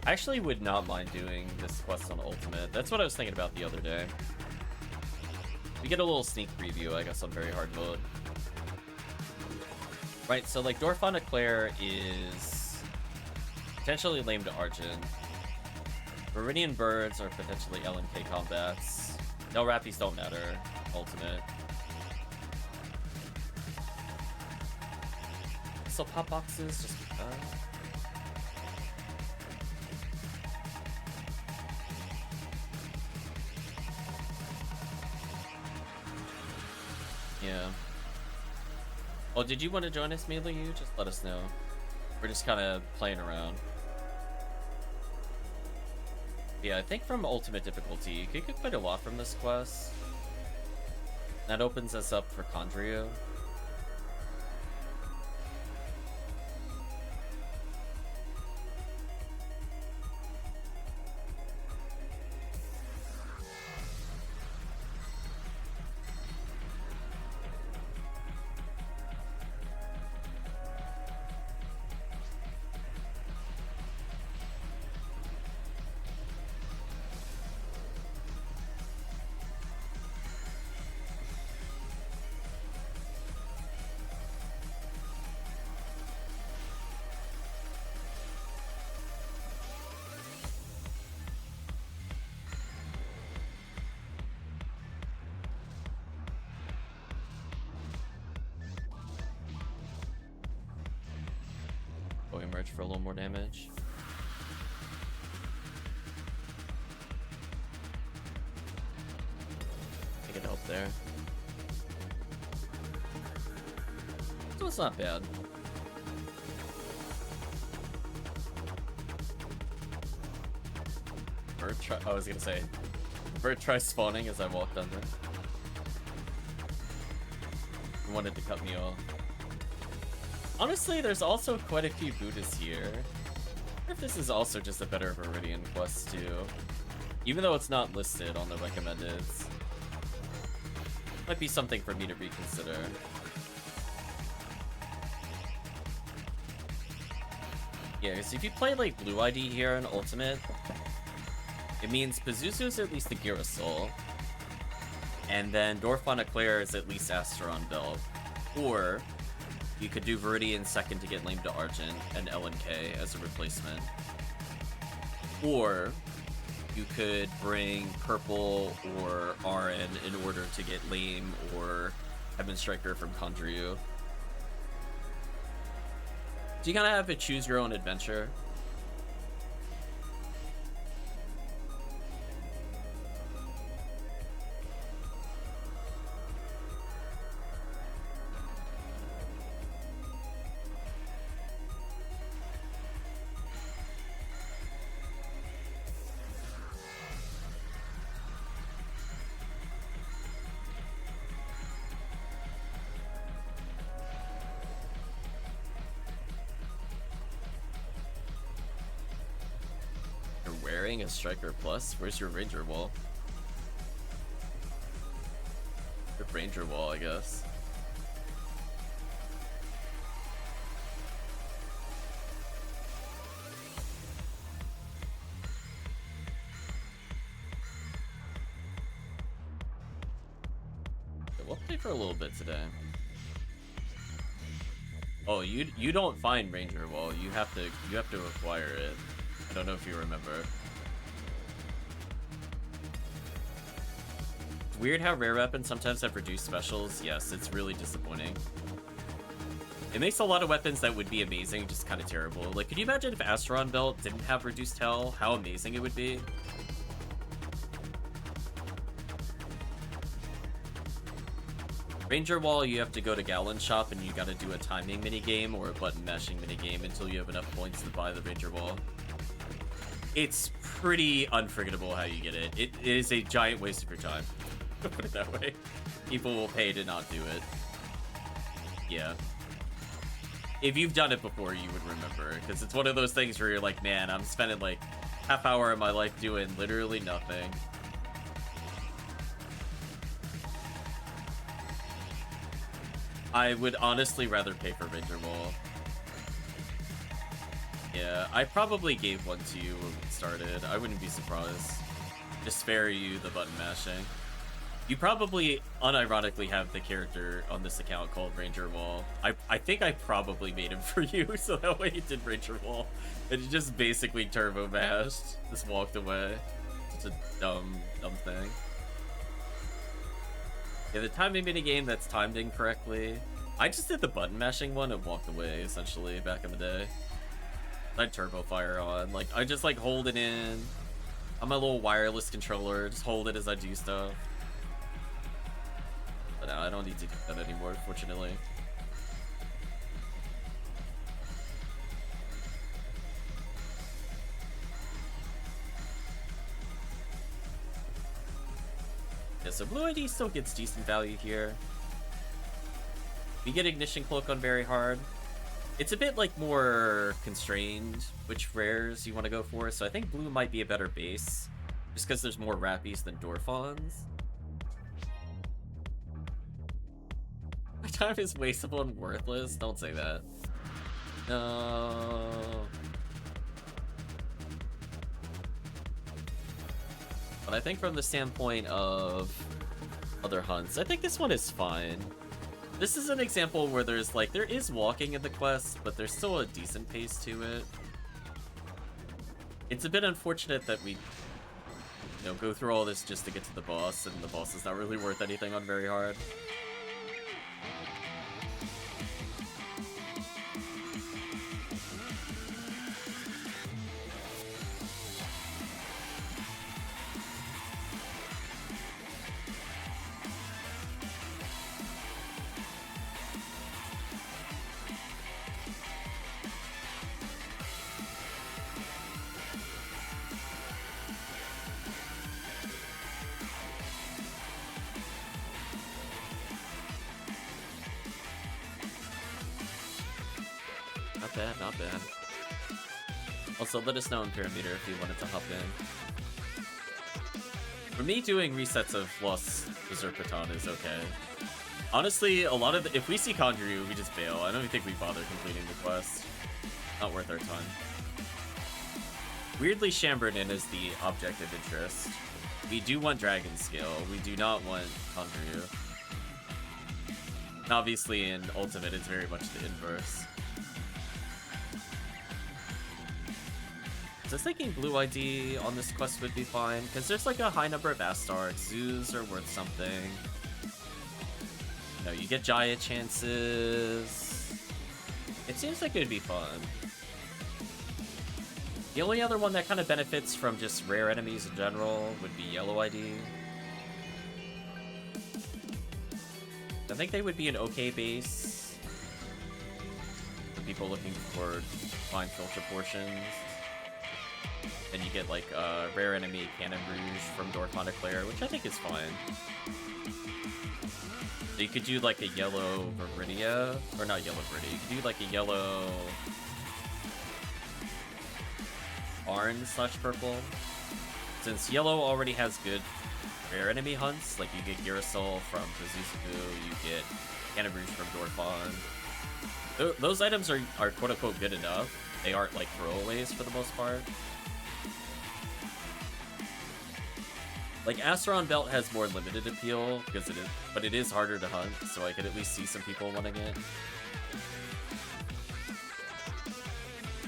I actually would not mind doing this quest on ultimate. That's what I was thinking about the other day. We get a little sneak preview, I guess, on very hard mode. Right, so like Dorfana Claire is Potentially lame to Argent. Viridian Birds or potentially LNK combats. No Rappies don't matter. Ultimate. So pop boxes just because. Yeah. Oh, did you want to join us, Milieu? Just let us know. We're just kind of playing around. Yeah, I think from Ultimate difficulty, you could get quite a lot from this quest. That opens us up for Condrio. Emerge for a little more damage. I think it helped there. So it's not bad. I was gonna say, bird tries spawning as I walked under. He wanted to cut me off. Honestly, there's also quite a few Buddhas here. I wonder if this is also just a better Viridian quest too. Even though it's not listed on the recommended. Might be something for me to reconsider. Yeah, because if you play like Blue ID here in Ultimate, it means Pazuzu's at least the Gira Soul. And then Dorfana Claire is at least Asteron Belt. Or you could do Viridian second to get lame to Argent and LNK as a replacement. Or you could bring Purple or RN in order to get lame or Heaven Striker from Condryu. So you kind of have to choose your own adventure. A Striker Plus? Where's your Ranger Wall? Your Ranger Wall, I guess. We'll play for a little bit today. Oh, you don't find Ranger Wall. You have to acquire it. I don't know if you remember. Weird how rare weapons sometimes have reduced specials. Yes, it's really disappointing. It makes a lot of weapons that would be amazing just kind of terrible. Like, could you imagine if Asteron Belt didn't have reduced hell? How amazing it would be. Ranger Wall, you have to go to Gallon Shop and you gotta do a timing minigame or a button mashing minigame until you have enough points to buy the Ranger Wall. It's pretty unforgettable how you get it. It is a giant waste of your time. Put it that way. People will pay to not do it. Yeah. If you've done it before, you would remember. Because it's one of those things where you're like, man, I'm spending like half hour of my life doing literally nothing. I would honestly rather pay for Ranger Wall. Yeah, I probably gave one to you when we started. I wouldn't be surprised. Just spare you the button mashing. You probably unironically have the character on this account called Ranger Wall. I think I probably made him for you, so that way he did Ranger Wall. And he just basically turbo mashed, just walked away. It's a dumb thing. Yeah, the timing minigame that's timed incorrectly. I just did the button mashing one and walked away, essentially, back in the day. I had turbo fire on. Like, I just, like, hold it in. I'm a little wireless controller, just hold it as I do stuff. But no, I don't need to do that anymore, fortunately. Yeah, so Blue ID still gets decent value here. We get Ignition Cloak on very hard. It's a bit like more constrained which rares you want to go for, so I think blue might be a better base, just because there's more Rappies than Dorfons. My time is wasteful and worthless. Don't say that. No. But I think from the standpoint of other hunts, I think this one is fine. This is an example where there's like, there is walking in the quest, but there's still a decent pace to it. It's a bit unfortunate that we, go through all this just to get to the boss, and the boss is not really worth anything on very hard. Not bad. Also, let us know in Parameter if you wanted to hop in. For me, doing resets of Lost Berserk Baton is okay. Honestly, a lot of if we see Conjuru, we just bail. I don't even think we bother completing the quest. Not worth our time. Weirdly, Shambrenin is the object of interest. We do want Dragon Skill. We do not want Conjuru. And obviously, in Ultimate, it's very much the inverse. I was thinking blue ID on this quest would be fine, because there's like a high number of Astartes. Zoos are worth something. You get Jaya chances. It seems like it would be fun. The only other one that kind of benefits from just rare enemies in general would be yellow ID. I think they would be an okay base for people looking for fine filter portions. And you get like a rare enemy Cannon Rouge from Dorfon Eclair, which I think is fine. So you could do like a yellow Viridia, or not yellow Viridia, you could do like a yellow orange/purple. Since yellow already has good rare enemy hunts, like you get Girasol from Kazuzuku, you get Cannon Rouge from Dorfon. Those items are quote-unquote good enough. They aren't like throwaways for the most part. Like, Asteron Belt has more limited appeal, because it is harder to hunt, so I could at least see some people wanting it.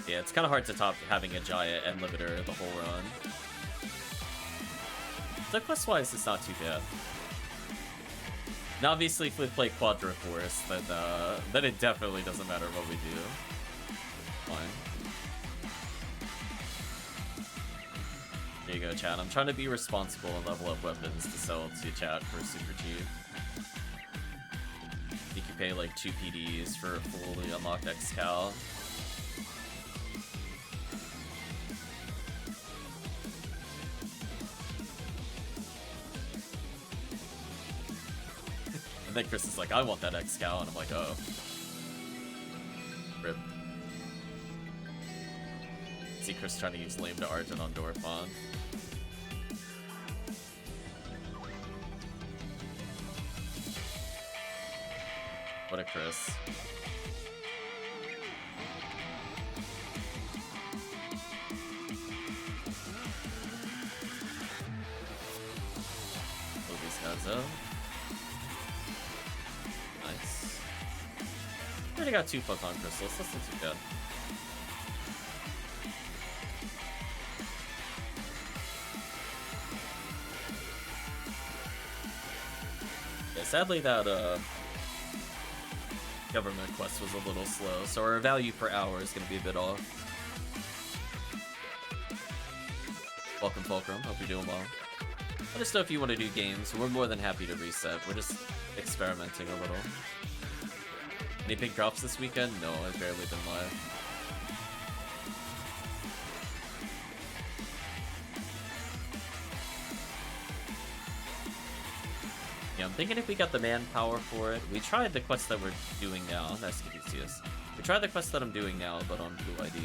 Yeah, it's kind of hard to top having a Jaya and Limiter the whole run. So quest-wise, it's not too bad. Now, obviously, if we play Quadra Force, then it definitely doesn't matter what we do. Fine. There you go, chat. I'm trying to be responsible and level up weapons to sell to chat for super cheap. You can pay like 2 PDs for a fully unlocked X-Cal. And then Chris is like, I want that X-Cal, and I'm like, oh. Rip. See Chris trying to use Lame to Argent on Dorfon. What a Chris. Oh, these guys. Rizzo. Nice. Already got 2 photon crystals. That's not too good. Yeah, sadly that government quest was a little slow, so our value per hour is gonna be a bit off. Welcome, Fulcrum. Hope you're doing well. Let us know if you want to do games. We're more than happy to reset. We're just experimenting a little. Any big drops this weekend? No, I've barely been live. Yeah, I'm thinking if we got the manpower for it. We tried the quest that we're doing now. Nice to see us. We tried the quest that I'm doing now, but on Blue ID.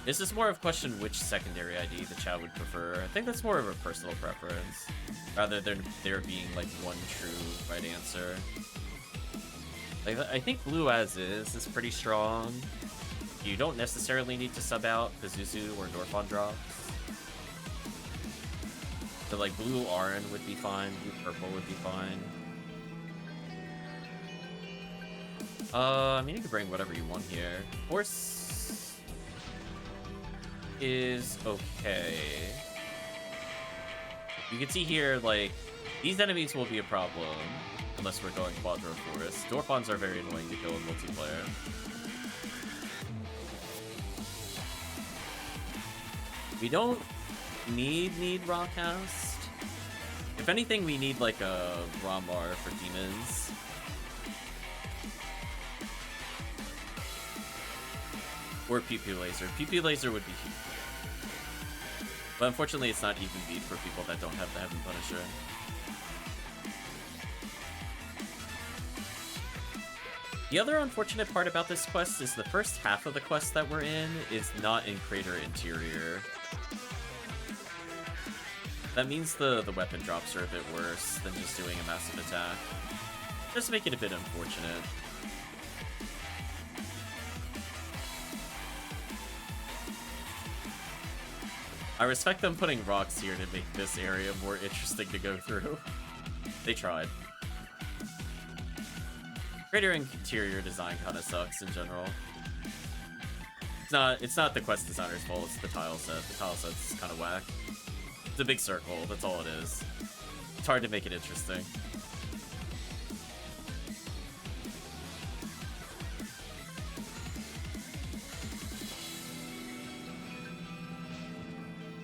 This is more of a question which secondary ID the chat would prefer. I think that's more of a personal preference, rather than there being like one true right answer. Like, I think blue as is pretty strong. You don't necessarily need to sub out Pazuzu or Dorfon drops. So like blue Aran would be fine, blue purple would be fine. I mean, you can bring whatever you want here. Horse is okay. You can see here, like, these enemies will be a problem unless we're going Quadro Forest. Dorfons are very annoying to kill in multiplayer. We don't need Rockcast. If anything, we need like a Ramar for demons. Or Pew Pew Laser. Pew Pew Laser would be huge. But unfortunately, it's not even beat for people that don't have the Heaven Punisher. The other unfortunate part about this quest is the first half of the quest that we're in is not in Crater Interior. That means the weapon drops are a bit worse than just doing a massive attack. Just make it a bit unfortunate. I respect them putting rocks here to make this area more interesting to go through. They tried. Crater Interior design kind of sucks in general. It's not the quest designer's fault, it's the tile set. The tile set's kind of whack. It's a big circle, that's all it is. It's hard to make it interesting.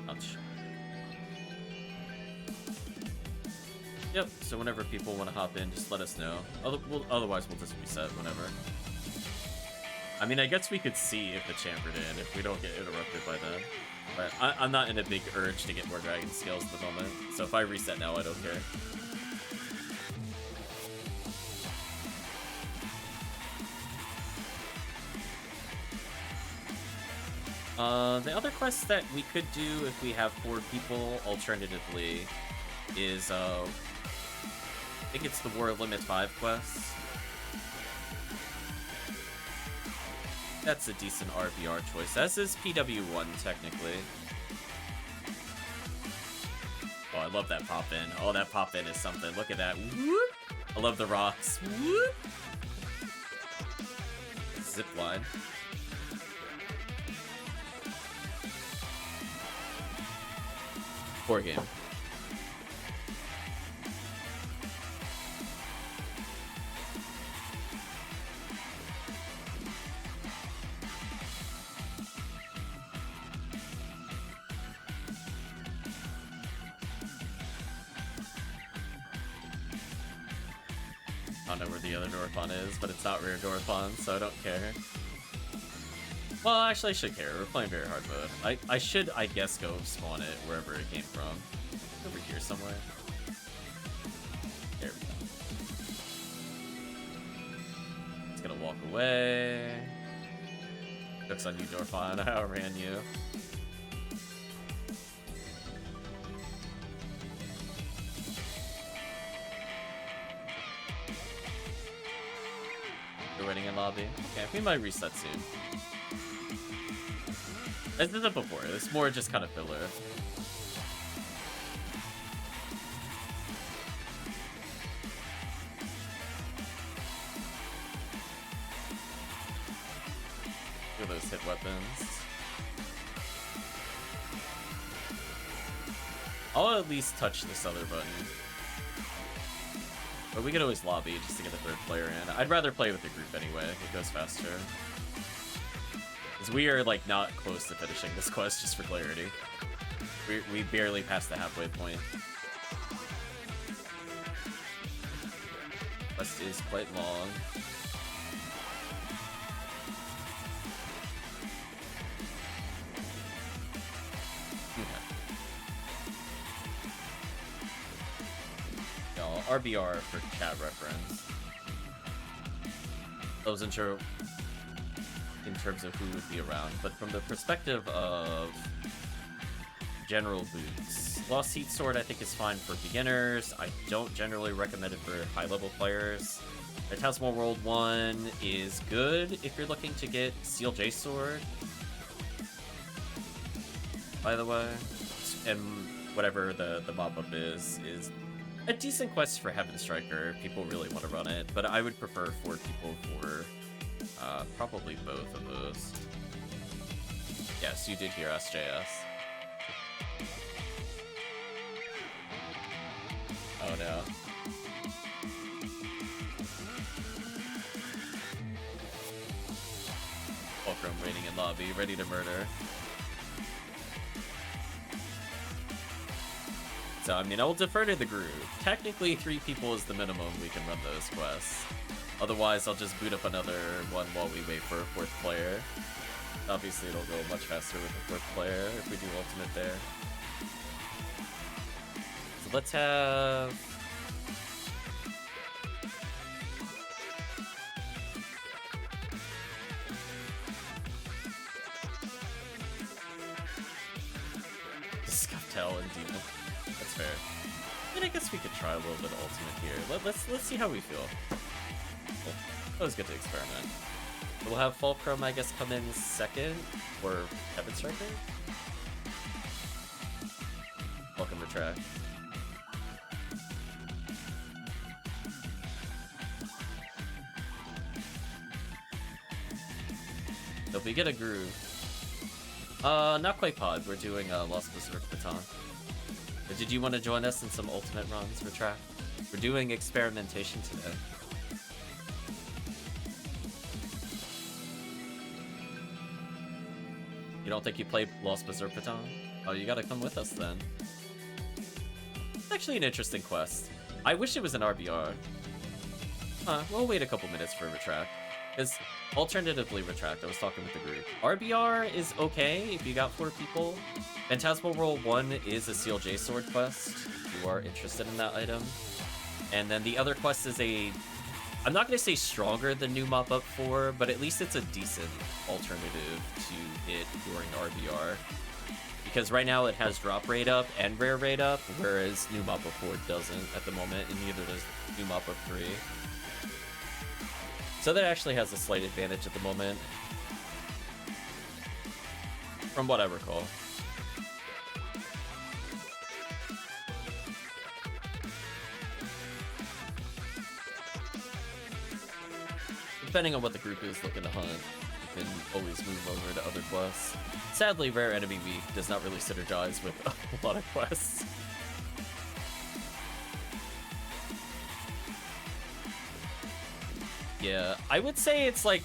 Ouch. Yep, so whenever people want to hop in, just let us know. Otherwise, we'll just reset whenever. I mean, I guess we could see if the chamfered in, if we don't get interrupted by then. But I'm not in a big urge to get more dragon scales at the moment, so if I reset now, I don't care. The other quest that we could do if we have 4 people, alternatively, is, I think it's the War Limit 5 quest. That's a decent RBR choice, as is PW1, technically. Oh, I love that pop-in. Oh, that pop-in is something. Look at that. Whoop! I love the rocks. Whoop! Zipline. Poor game. I don't know where the other Dorfon is, but it's not rear Dorfon, so I don't care. Well, actually, I should care. We're playing very hard mode. I should, I guess, go spawn it wherever it came from. Over here somewhere. There we go. It's gonna walk away. Joke's on you, Dorfon. I outran you. You're waiting in lobby? Okay, we might reset soon. As did it before, it's more just kind of filler. I'll at least touch this other button. But we could always lobby just to get a third player in. I'd rather play with the group anyway. It goes faster. Because we are, like, not close to finishing this quest, just for clarity. We barely passed the halfway point. Quest is quite long. RBR for chat reference. I wasn't sure in terms of who would be around, but from the perspective of general boots, Lost Heat Sword I think is fine for beginners. I don't generally recommend it for high-level players. Phantasmal World 1 is good if you're looking to get Seal J Sword, by the way. And whatever the mop-up is a decent quest for Heaven Striker if people really want to run it, but I would prefer 4 people for probably both of those. Yes, you did hear SJS. Oh no. Fulcrum waiting in lobby, ready to murder. So, I mean, I will defer to the group. Technically, 3 people is the minimum we can run those quests. Otherwise, I'll just boot up another one while we wait for a 4th player. Obviously, it'll go much faster with the 4th player if we do ultimate there. So let's have... Scufftail and Demon. That's fair. I mean, I guess we could try a little bit of ultimate here. Let's see how we feel. Cool. Always good to experiment. We'll have Fulcrum, I guess, come in second, or Heaven Striker? Welcome to track. So if we get a groove. Not quite pod. We're doing Lost Berserk Baton. But did you want to join us in some ultimate runs for track? We're doing experimentation today. You don't think you played Lost Berserk Baton? Oh, you gotta come with us then. It's actually an interesting quest. I wish it was an RBR. We'll wait a couple minutes for Retract. Because alternatively, Retract, I was talking with the group. RBR is okay if you got 4 people. Phantasmal World 1 is a Seal J Sword quest, if you are interested in that item. And then the other quest is a... I'm not going to say stronger than New Mop Up 4, but at least it's a decent alternative to it during RBR. Because right now it has drop rate up and rare rate up, whereas New Mop Up 4 doesn't at the moment, and neither does New Mop Up 3. So that actually has a slight advantage at the moment, from what I recall. Depending on what the group is looking to hunt, you can always move over to other quests. Sadly, Rare Enemy Week does not really synergize with a lot of quests. Yeah, I would say it's like,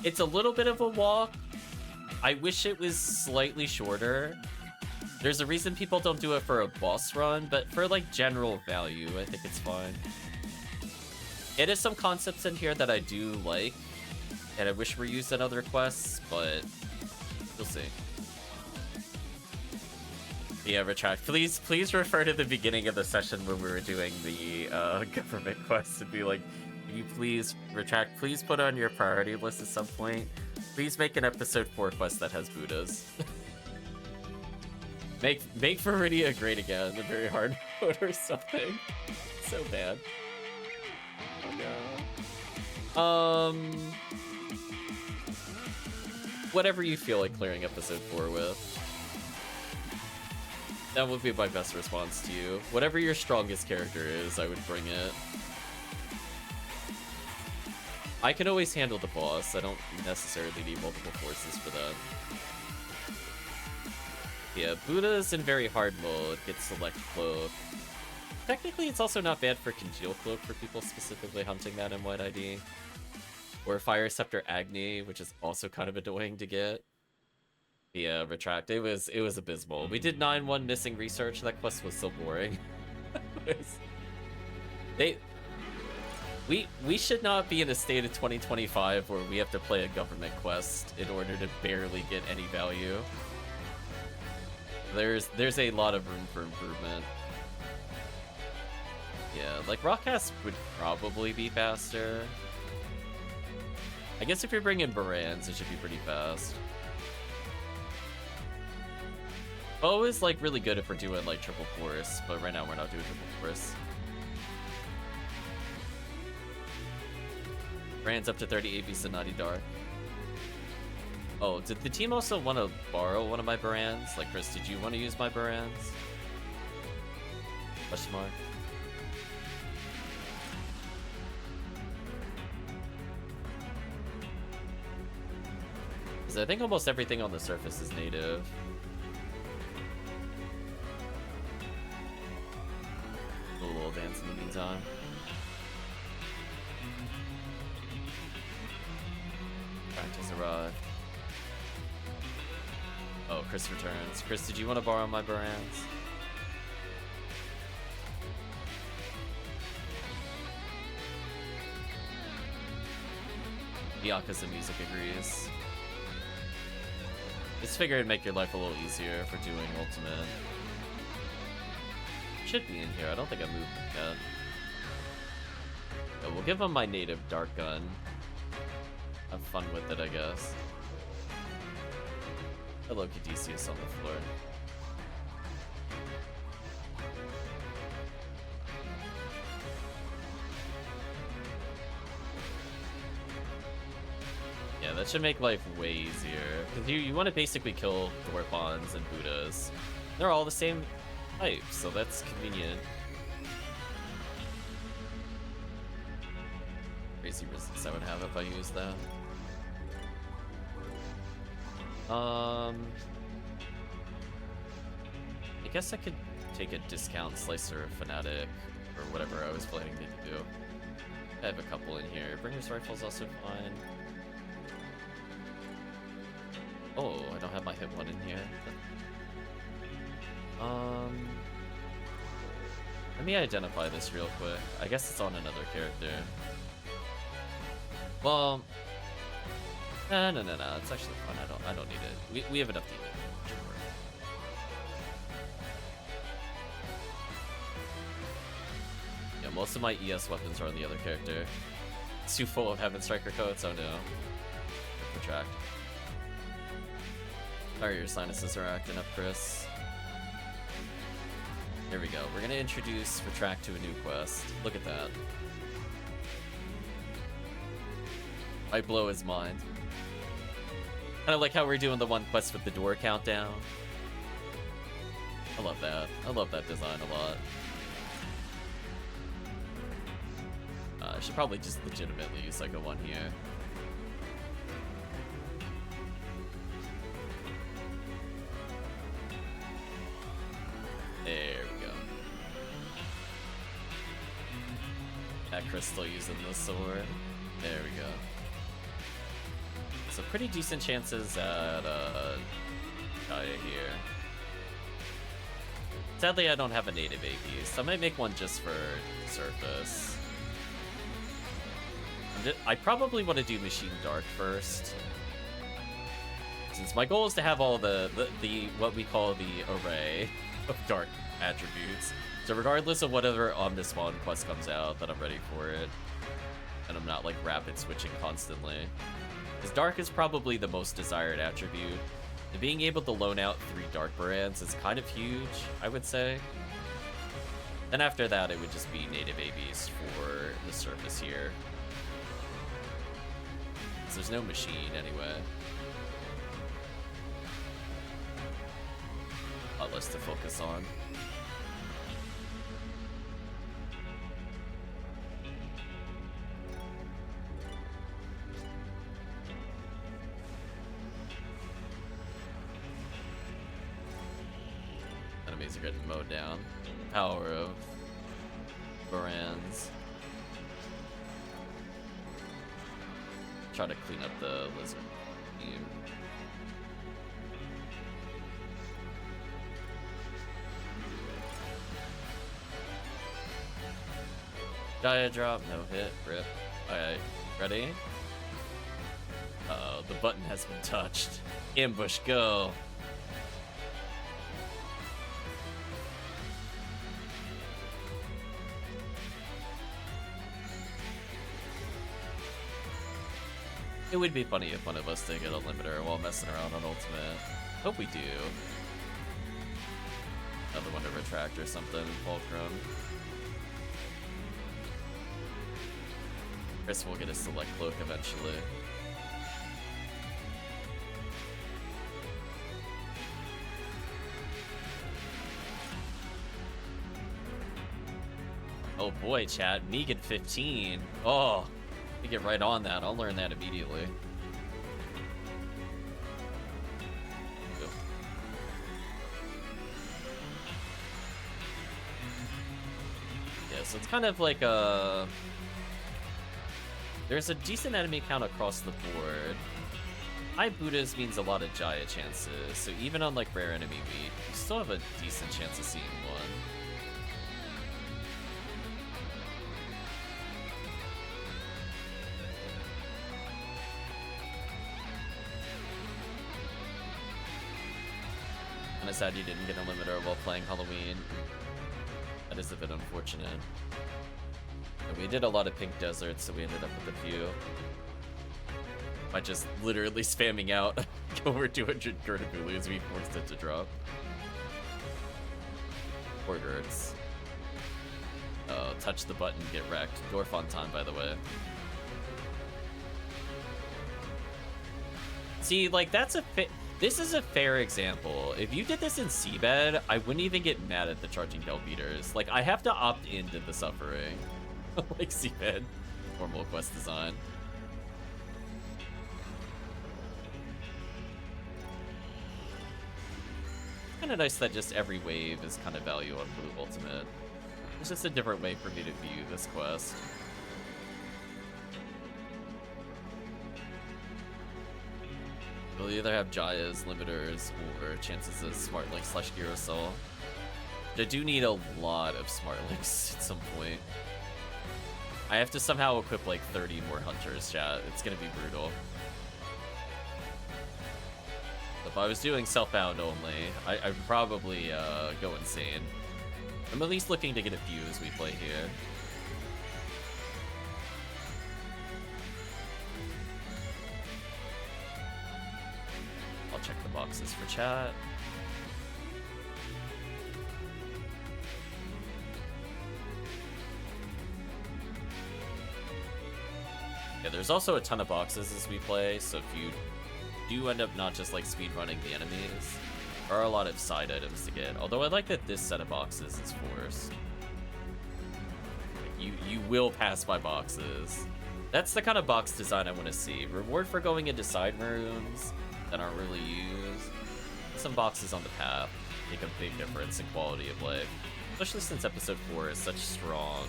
it's a little bit of a walk. I wish it was slightly shorter. There's a reason people don't do it for a boss run, but for like general value, I think it's fine. It is some concepts in here that I do like, and I wish were used in other quests, but we'll see. Yeah, Retract, please refer to the beginning of the session when we were doing the government quests and be like, can you please, Retract, please put on your priority list at some point. Please make an episode 4 quest that has Buddhas. make Viridia great again, a very hard mode or something. So bad. Oh no. Whatever you feel like clearing episode 4 with. That would be my best response to you. Whatever your strongest character is, I would bring it. I can always handle the boss. I don't necessarily need multiple forces for that. Yeah, Buddha's in very hard mode. Get select cloak. Technically, it's also not bad for congeal cloak for people specifically hunting that in White ID. Or Fire Scepter Agni, which is also kind of annoying to get. Yeah, retract. It was abysmal. We did 9-1 missing research. That quest was so boring. We should not be in a state of 2025 where we have to play a government quest in order to barely get any value. There's a lot of room for improvement. Yeah, like Rockcast would probably be faster. I guess if you're bringing Barans, it should be pretty fast. Bow is like really good if we're doing like triple force, but right now we're not doing triple force. Brand's up to 30 AB Sonati Dark. Oh, did the team also want to borrow one of my Barans? Like, Chris, did you want to use my Barans? Question mark. Because I think almost everything on the surface is native. A little dance in the meantime. Practice arrived. Oh, Chris returns. Chris, did you want to borrow my Barans? Yakuza music agrees. Just figure it'd make your life a little easier for doing ultimate. Should be in here. I don't think I moved it yet. Yeah, we'll give him my native dark gun. Have fun with it, I guess. Hello, Caduceus on the floor. Yeah, that should make life way easier. Because you want to basically kill Dwarfons and Buddhas. They're all the same type, so that's convenient. Crazy resistance I would have if I used that. I guess I could take a discount Slicer Fanatic or whatever I was planning to do. I have a couple in here. Bringer's Rifle's also fine. Oh, I don't have my hit one in here. Let me identify this real quick. I guess it's on another character. Well, no. It's actually fine. I don't need it. We have enough to eat it. Should work. Yeah, most of my ES weapons are on the other character. It's too full of Heaven Striker coats. Oh no. Retract. Sorry, your sinuses are acting up, Chris. There we go. We're gonna introduce Retract to a new quest. Look at that. Might blow his mind. Kind of like how we're doing the one quest with the door countdown. I love that. I love that design a lot. I should probably just legitimately use like a one here. There we go. That Crystal using the sword. There we go. So pretty decent chances at Kaya here. Sadly, I don't have a native AP, so I might make one just for surface. I probably want to do Machine Dark first, since my goal is to have all the what we call the array of dark attributes. So regardless of whatever Omnispawn quest comes out, that I'm ready for it, and I'm not like rapid switching constantly. Because Dark is probably the most desired attribute, and being able to loan out 3 Dark Barans is kind of huge, I would say. Then after that, it would just be native ABs for the surface here. Because there's no machine anyway. A lot less to focus on. enemies are getting mowed down. The power of Barans. Try to clean up the lizard team. Dia drop, no hit, rip. Alright, ready? Uh-oh, the button has been touched. Ambush, go! It would be funny if one of us did get a limiter while messing around on Ultimate. Hope we do. Another one to retract or something, Fulcrum. Chris will get a select cloak eventually. Oh boy, chat. Megan 15. Oh, we get right on that. I'll learn that immediately. Go. Yeah, so it's kind of like a... There's a decent enemy count across the board. High Buddhas means a lot of Jaya chances, so even on like rare enemy week, you still have a decent chance of seeing one. Kinda sad you didn't get a limiter while playing Halloween. That is a bit unfortunate. And we did a lot of pink deserts, so we ended up with a few. By just literally spamming out over 200 Gertigulus, we forced it to drop. Poor Gertz. Oh, touch the button, get wrecked. Dorfontan, by the way. See, like, that's a this is a fair example. If you did this in Seabed, I wouldn't even get mad at the charging Del beaters. Like, I have to opt into the suffering. Like Seabed. Formal quest design. It's kind of nice that just every wave is kind of value on Blue Ultimate. It's just a different way for me to view this quest. We'll either have Jaya's, limiters, or chances of Smartlink / Girosol. I do need a lot of Smartlinks at some point. I have to somehow equip like 30 more hunters, chat. It's gonna be brutal. If I was doing Selfbound only, I'd probably go insane. I'm at least looking to get a few as we play here. I'll check the boxes for chat. Yeah, there's also a ton of boxes as we play, so if you do end up not just like speedrunning the enemies, there are a lot of side items to get. Although I like that this set of boxes is forced. Like, you will pass by boxes. That's the kind of box design I want to see. Reward for going into side rooms that aren't really used. Some boxes on the path make a big difference in quality of life, especially since episode 4 is such strong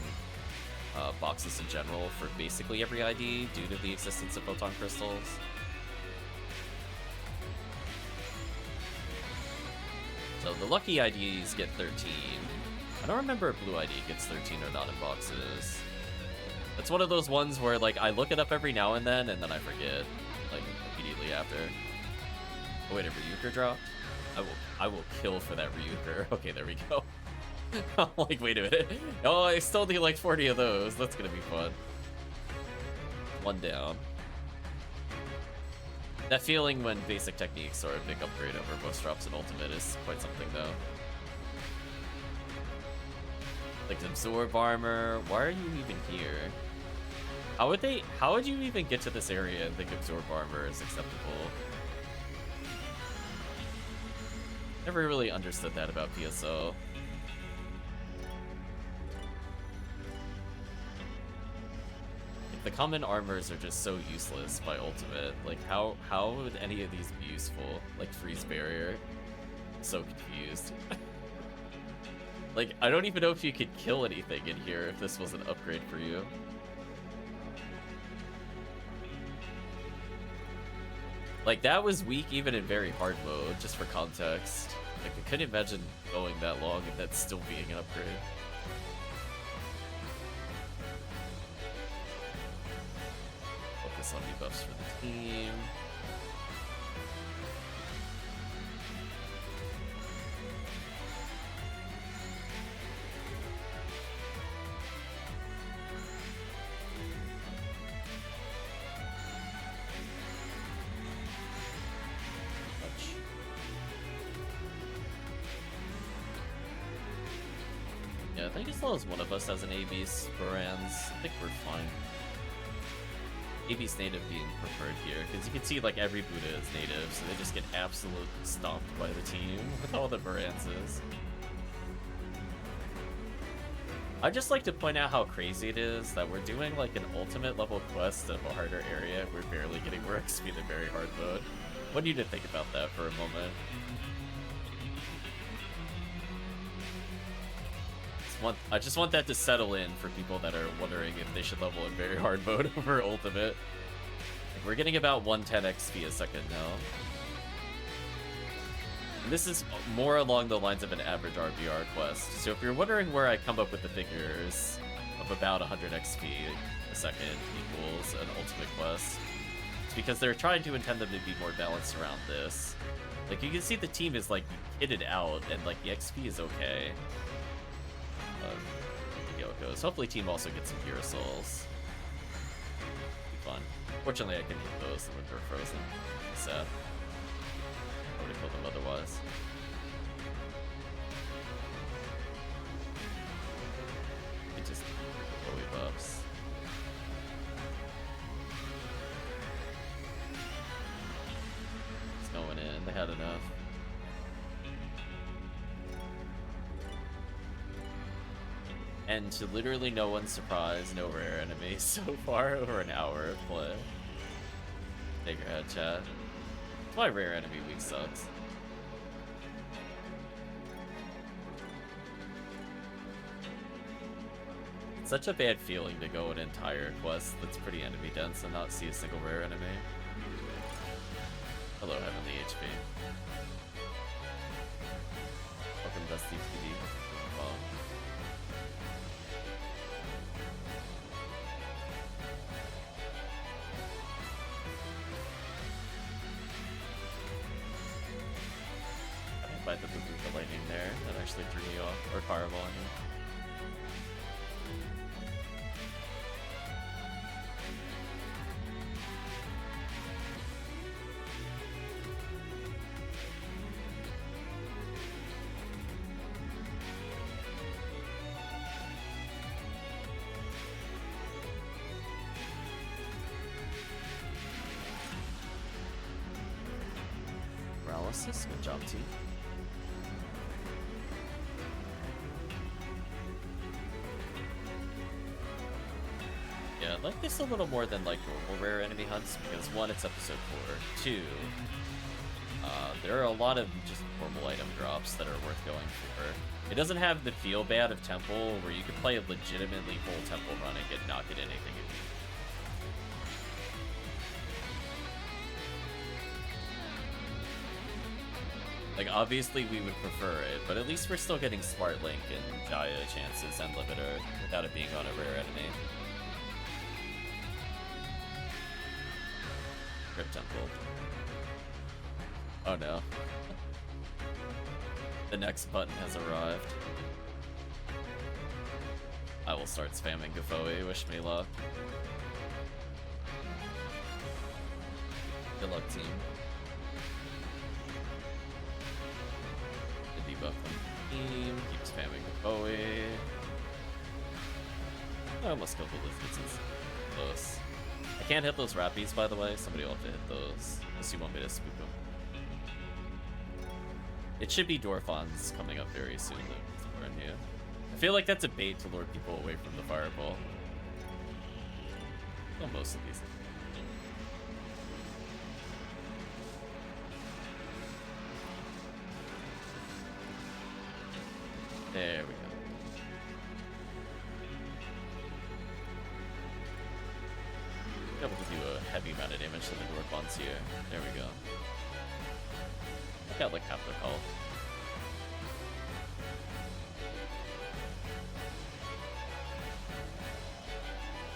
boxes in general for basically every ID due to the existence of photon crystals. So the lucky IDs get 13. I don't remember if blue ID gets 13 or not in boxes. It's one of those ones where like I look it up every now and then I forget, like immediately after. Oh wait, a Ryuker drop? I will kill for that Ryuker. Okay, there we go. I'm like, wait a minute. Oh, I still need like 40 of those. That's gonna be fun. One down. That feeling when basic techniques are a big upgrade over most drops in Ultimate is quite something though. Like absorb armor. Why are you even here? How would you even get to this area and think absorb armor is acceptable? Never really understood that about PSO. The common armors are just so useless by Ultimate. Like, how would any of these be useful? Like, freeze barrier? So confused. Like, I don't even know if you could kill anything in here if this was an upgrade for you. Like, that was weak even in very hard mode, just for context. Like, I couldn't imagine going that long and that still being an upgrade. Focus on debuffs for the team. Yeah, I think as long as one of us has an AB's brands, I think we're fine. AB's native being preferred here, because you can see like every Buddha is native, so they just get absolutely stomped by the team with all the Baranzas. I just like to point out how crazy it is that we're doing like an ultimate level quest of a harder area. We're barely getting more XP in the very hard mode. What do you think about that for a moment? I just want that to settle in for people that are wondering if they should level in very hard mode over ultimate. Like, we're getting about 110 XP a second now. And this is more along the lines of an average RBR quest. So if you're wondering where I come up with the figures of about 100 XP a second equals an ultimate quest, it's because they're trying to intend them to be more balanced around this. Like, you can see the team is like kitted out and like the XP is okay. See how it goes. Hopefully team also gets some Hero Souls. Be fun. Fortunately I can hit those when they're frozen. Sad. I would have killed them otherwise. It just Chloe buffs. It's going in. They had enough. And to literally no one's surprise, no rare enemies so far over an hour of play. Take your head, chat. That's why rare enemy week sucks. It's such a bad feeling to go an entire quest that's pretty enemy dense and not see a single rare enemy. Hello, Heavenly HP. Welcome, Dusty TV. Well, by the Bubuka lightning there, that actually threw me off, or fireball, I mean. Paralysis, good job, team. Yeah, I like this a little more than like normal rare enemy hunts because one, it's episode 4. 2, there are a lot of just normal item drops that are worth going for. It doesn't have the feel bad of Temple where you can play a legitimately full Temple run and not get anything. Like, obviously we would prefer it, but at least we're still getting Smart Link and Jaya chances and Limiter without it being on a rare enemy. Crypt Temple. Oh no. The next button has arrived. I will start spamming Gafoe, wish me luck. Good luck, team. The debuff from the team, keep spamming Gafoe. I almost killed the Lizards. Close. I can't hit those Rappies, by the way. Somebody will have to hit those, unless you want me to spook them. It should be Dorphons coming up very soon, though, somewhere in here. I feel like that's a bait to lure people away from the Fireball. Well, most of these. There we go. Be able to do a heavy amount of damage to the Dwarfons here. There we go. I got like half the call.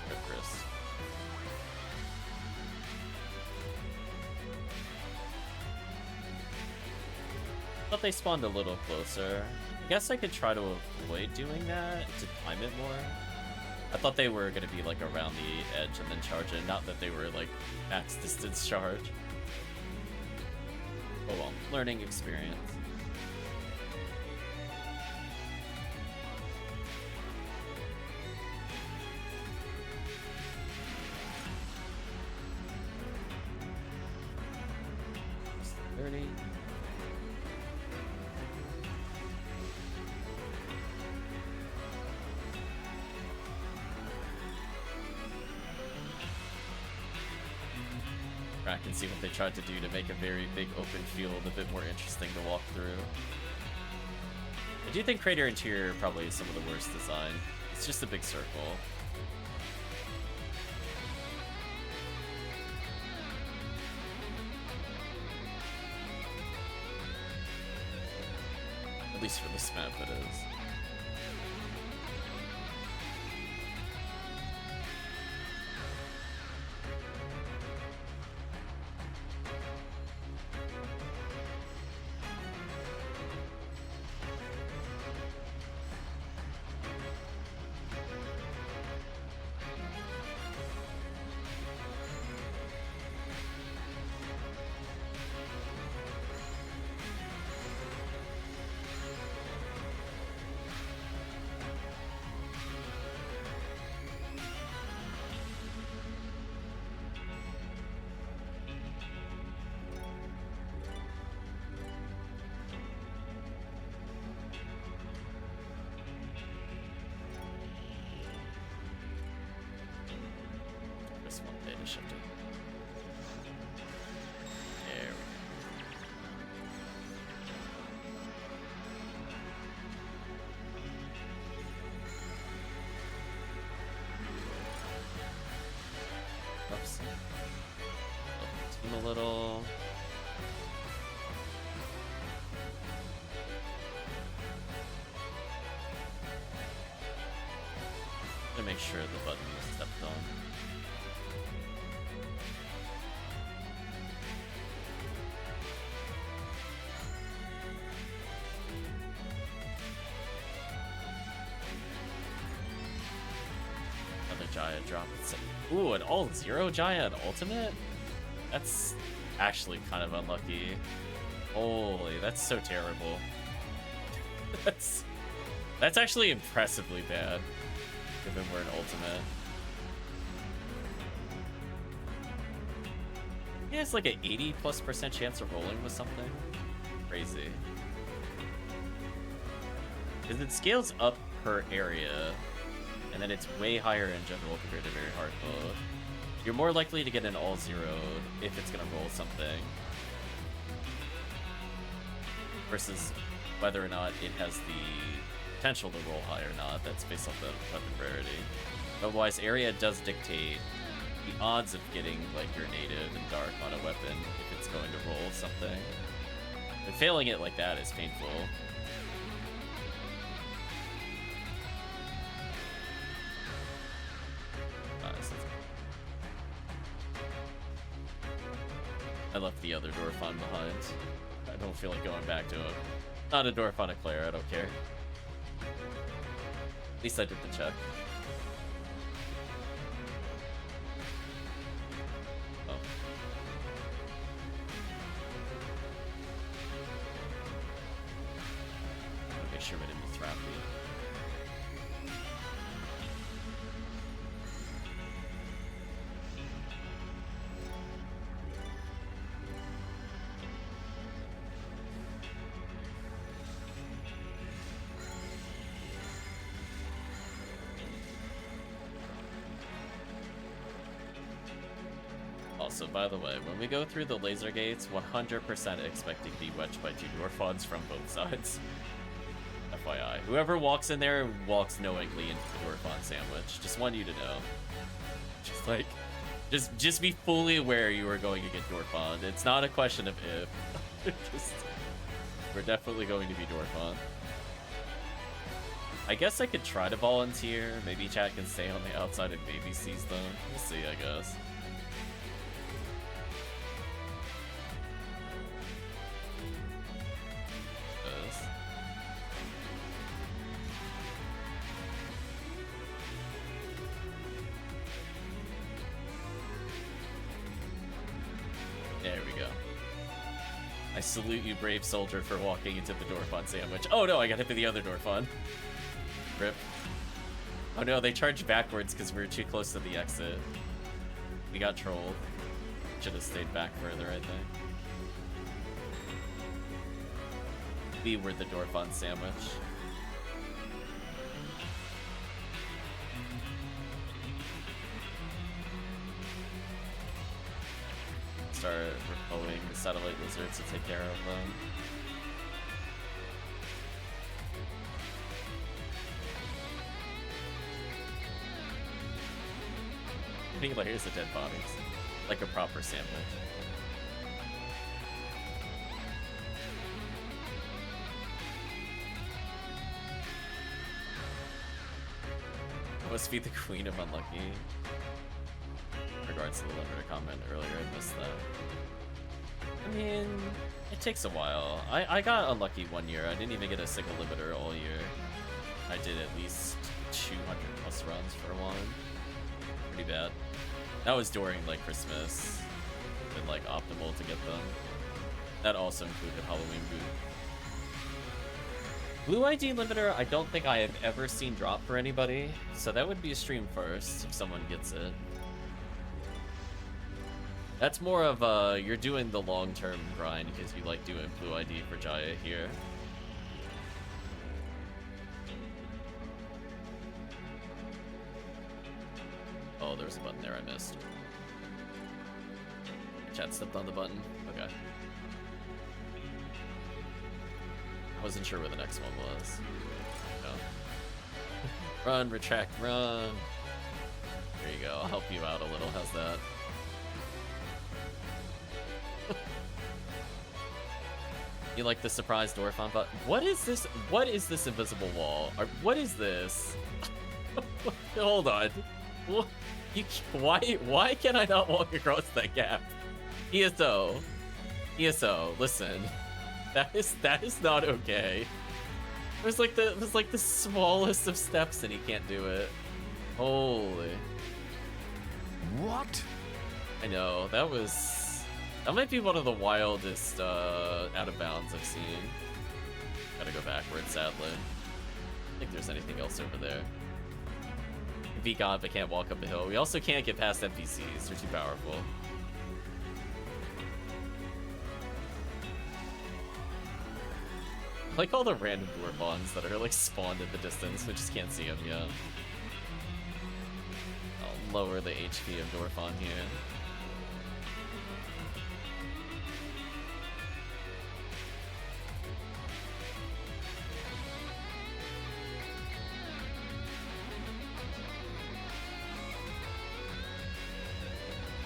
Good Chris. Thought they spawned a little closer. I guess I could try to avoid doing that to time it more. I thought they were going to be like around the edge and then charge it, not that they were like max distance charge. Oh well, learning experience. Just 30. Track and see what they tried to do to make a very big open field a bit more interesting to walk through. I do think Crater Interior probably is some of the worst design. It's just a big circle. At least for this map it is. Shifted. There we go. Oops. Team a little. To make sure the button is stepped on. Jaya drop. Ooh, an all zero Jaya ultimate? That's actually kind of unlucky. Holy, that's so terrible. that's actually impressively bad, given we're an ultimate. He has like an 80+% chance of rolling with something. Crazy. Because it scales up per area. And then it's way higher in general compared to very hard mode. You're more likely to get an all zero if it's gonna roll something. Versus whether or not it has the potential to roll high or not. That's based on the weapon rarity. Otherwise, area does dictate the odds of getting like your native and dark on a weapon if it's going to roll something. And failing it like that is painful. I left the other Dorfon behind. I don't feel like going back to him. Not a Dorfon Eclair, I don't care. At least I did the check. Oh. Make sure we didn't miss Rafi. Also, by the way, when we go through the laser gates, 100% expecting to be wedged by 2 Dwarfons from both sides. FYI. Whoever walks in there walks knowingly into the Dwarfon sandwich. Just want you to know. Just like, Just be fully aware you are going to get Dorfond. It's not a question of if. We're definitely going to be Dorfond. I guess I could try to volunteer. Maybe chat can stay on the outside and maybe seize them. We'll see, I guess. There we go. I salute you, brave soldier, for walking into the Dorfond sandwich. Oh no, I got hit by the other Dorfond. Rip. Oh no, they charged backwards because we were too close to the exit. We got trolled. Should have stayed back further, I think. We were the Dorfond sandwich. Start repelling the satellite lizards to take care of them. Many layers of dead bodies, like a proper sandwich. I must be the queen of unlucky. In regards to the limiter comment earlier, I missed that. I mean, it takes a while. I got unlucky one year. I didn't even get a single limiter all year. I did at least 200 plus runs for one. Pretty bad. That was during like Christmas. Been like optimal to get them. That also included Halloween boot. Blue ID limiter, I don't think I have ever seen drop for anybody, so that would be a stream first if someone gets it. That's more of you're doing the long-term grind because you like doing Blue ID for Jaya here. Oh, there's a button there I missed. Chat stepped on the button. Okay. I wasn't sure where the next one was. No. Run, retract, run. There you go. I'll help you out a little. How's that? You like the surprise Dorfond button? What is this? What is this invisible wall? What is this? Hold on. Why can I not walk across that gap? PSO, listen. That is not okay. It was like the smallest of steps and he can't do it. Holy. What? I know, that might be one of the wildest out of bounds I've seen. Gotta go backwards, sadly. I don't think there's anything else over there. Be gone if I can't walk up a hill. We also can't get past NPCs, they're too powerful. I like all the random Dorfonds that are like spawned in the distance, we just can't see them yet. I'll lower the HP of Dorfond here.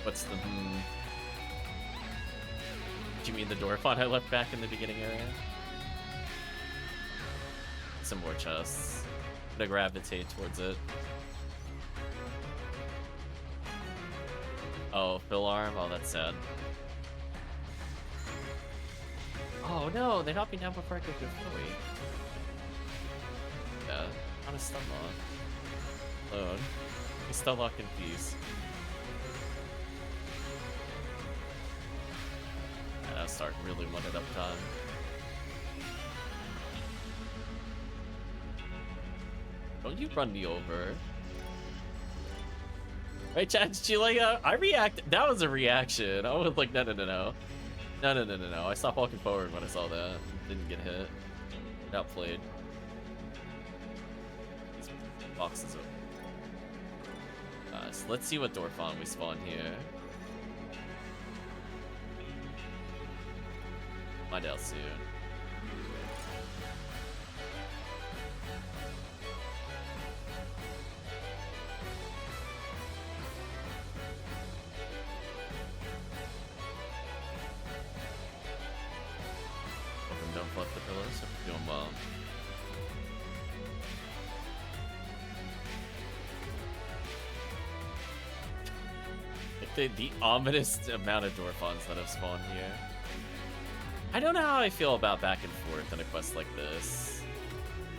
What's the Do you mean the Dorfond I left back in the beginning area? Some more chests. I'm gonna gravitate towards it. Oh, Phil arm? Oh, that's sad. Oh no, they knocked me down before I could go Philly. Yeah, on a stun lock. Load. We stun lock in peace. Yeah, start really wanted up time. Don't you run me over. Right, chat, did you like, I react, that was a reaction. I was like, no. I stopped walking forward when I saw that. Didn't get hit. Outplayed. These boxes are... so let's see what Dorfond we spawn here. Find out soon. Caterpillars. Hope you're doing well. The ominous amount of Dorphons that have spawned here. I don't know how I feel about back and forth in a quest like this.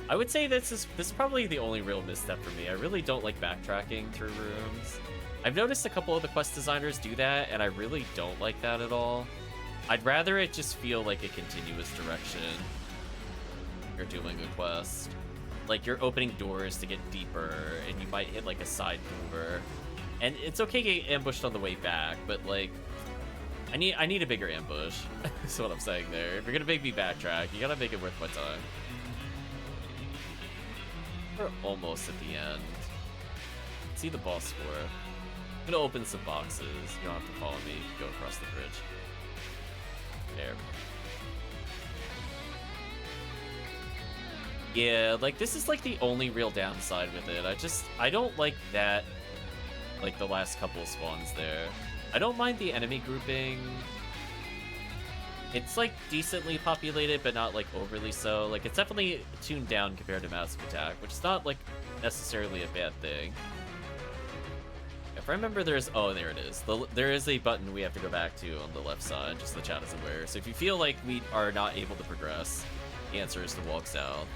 I would say this is probably the only real misstep for me. I really don't like backtracking through rooms. I've noticed a couple of the quest designers do that, and I really don't like that at all. I'd rather it just feel like a continuous direction. You're doing a quest. Like, you're opening doors to get deeper, and you might hit, like, a side door. And it's okay to get ambushed on the way back, but, like, I need a bigger ambush. That's what I'm saying there. If you're gonna make me backtrack, you gotta make it worth my time. We're almost at the end. See the boss score. I'm gonna open some boxes. You don't have to follow me. Go across the bridge. There. Yeah, like, this is, like, the only real downside with it. I don't like that, like, the last couple spawns there. I don't mind the enemy grouping. It's, like, decently populated, but not, like, overly so. Like, it's definitely tuned down compared to Massive Attack, which is not, like, necessarily a bad thing. If I remember, oh, there it is. There is a button we have to go back to on the left side, just so the chat is aware. So if you feel like we are not able to progress, the answer is to walk south.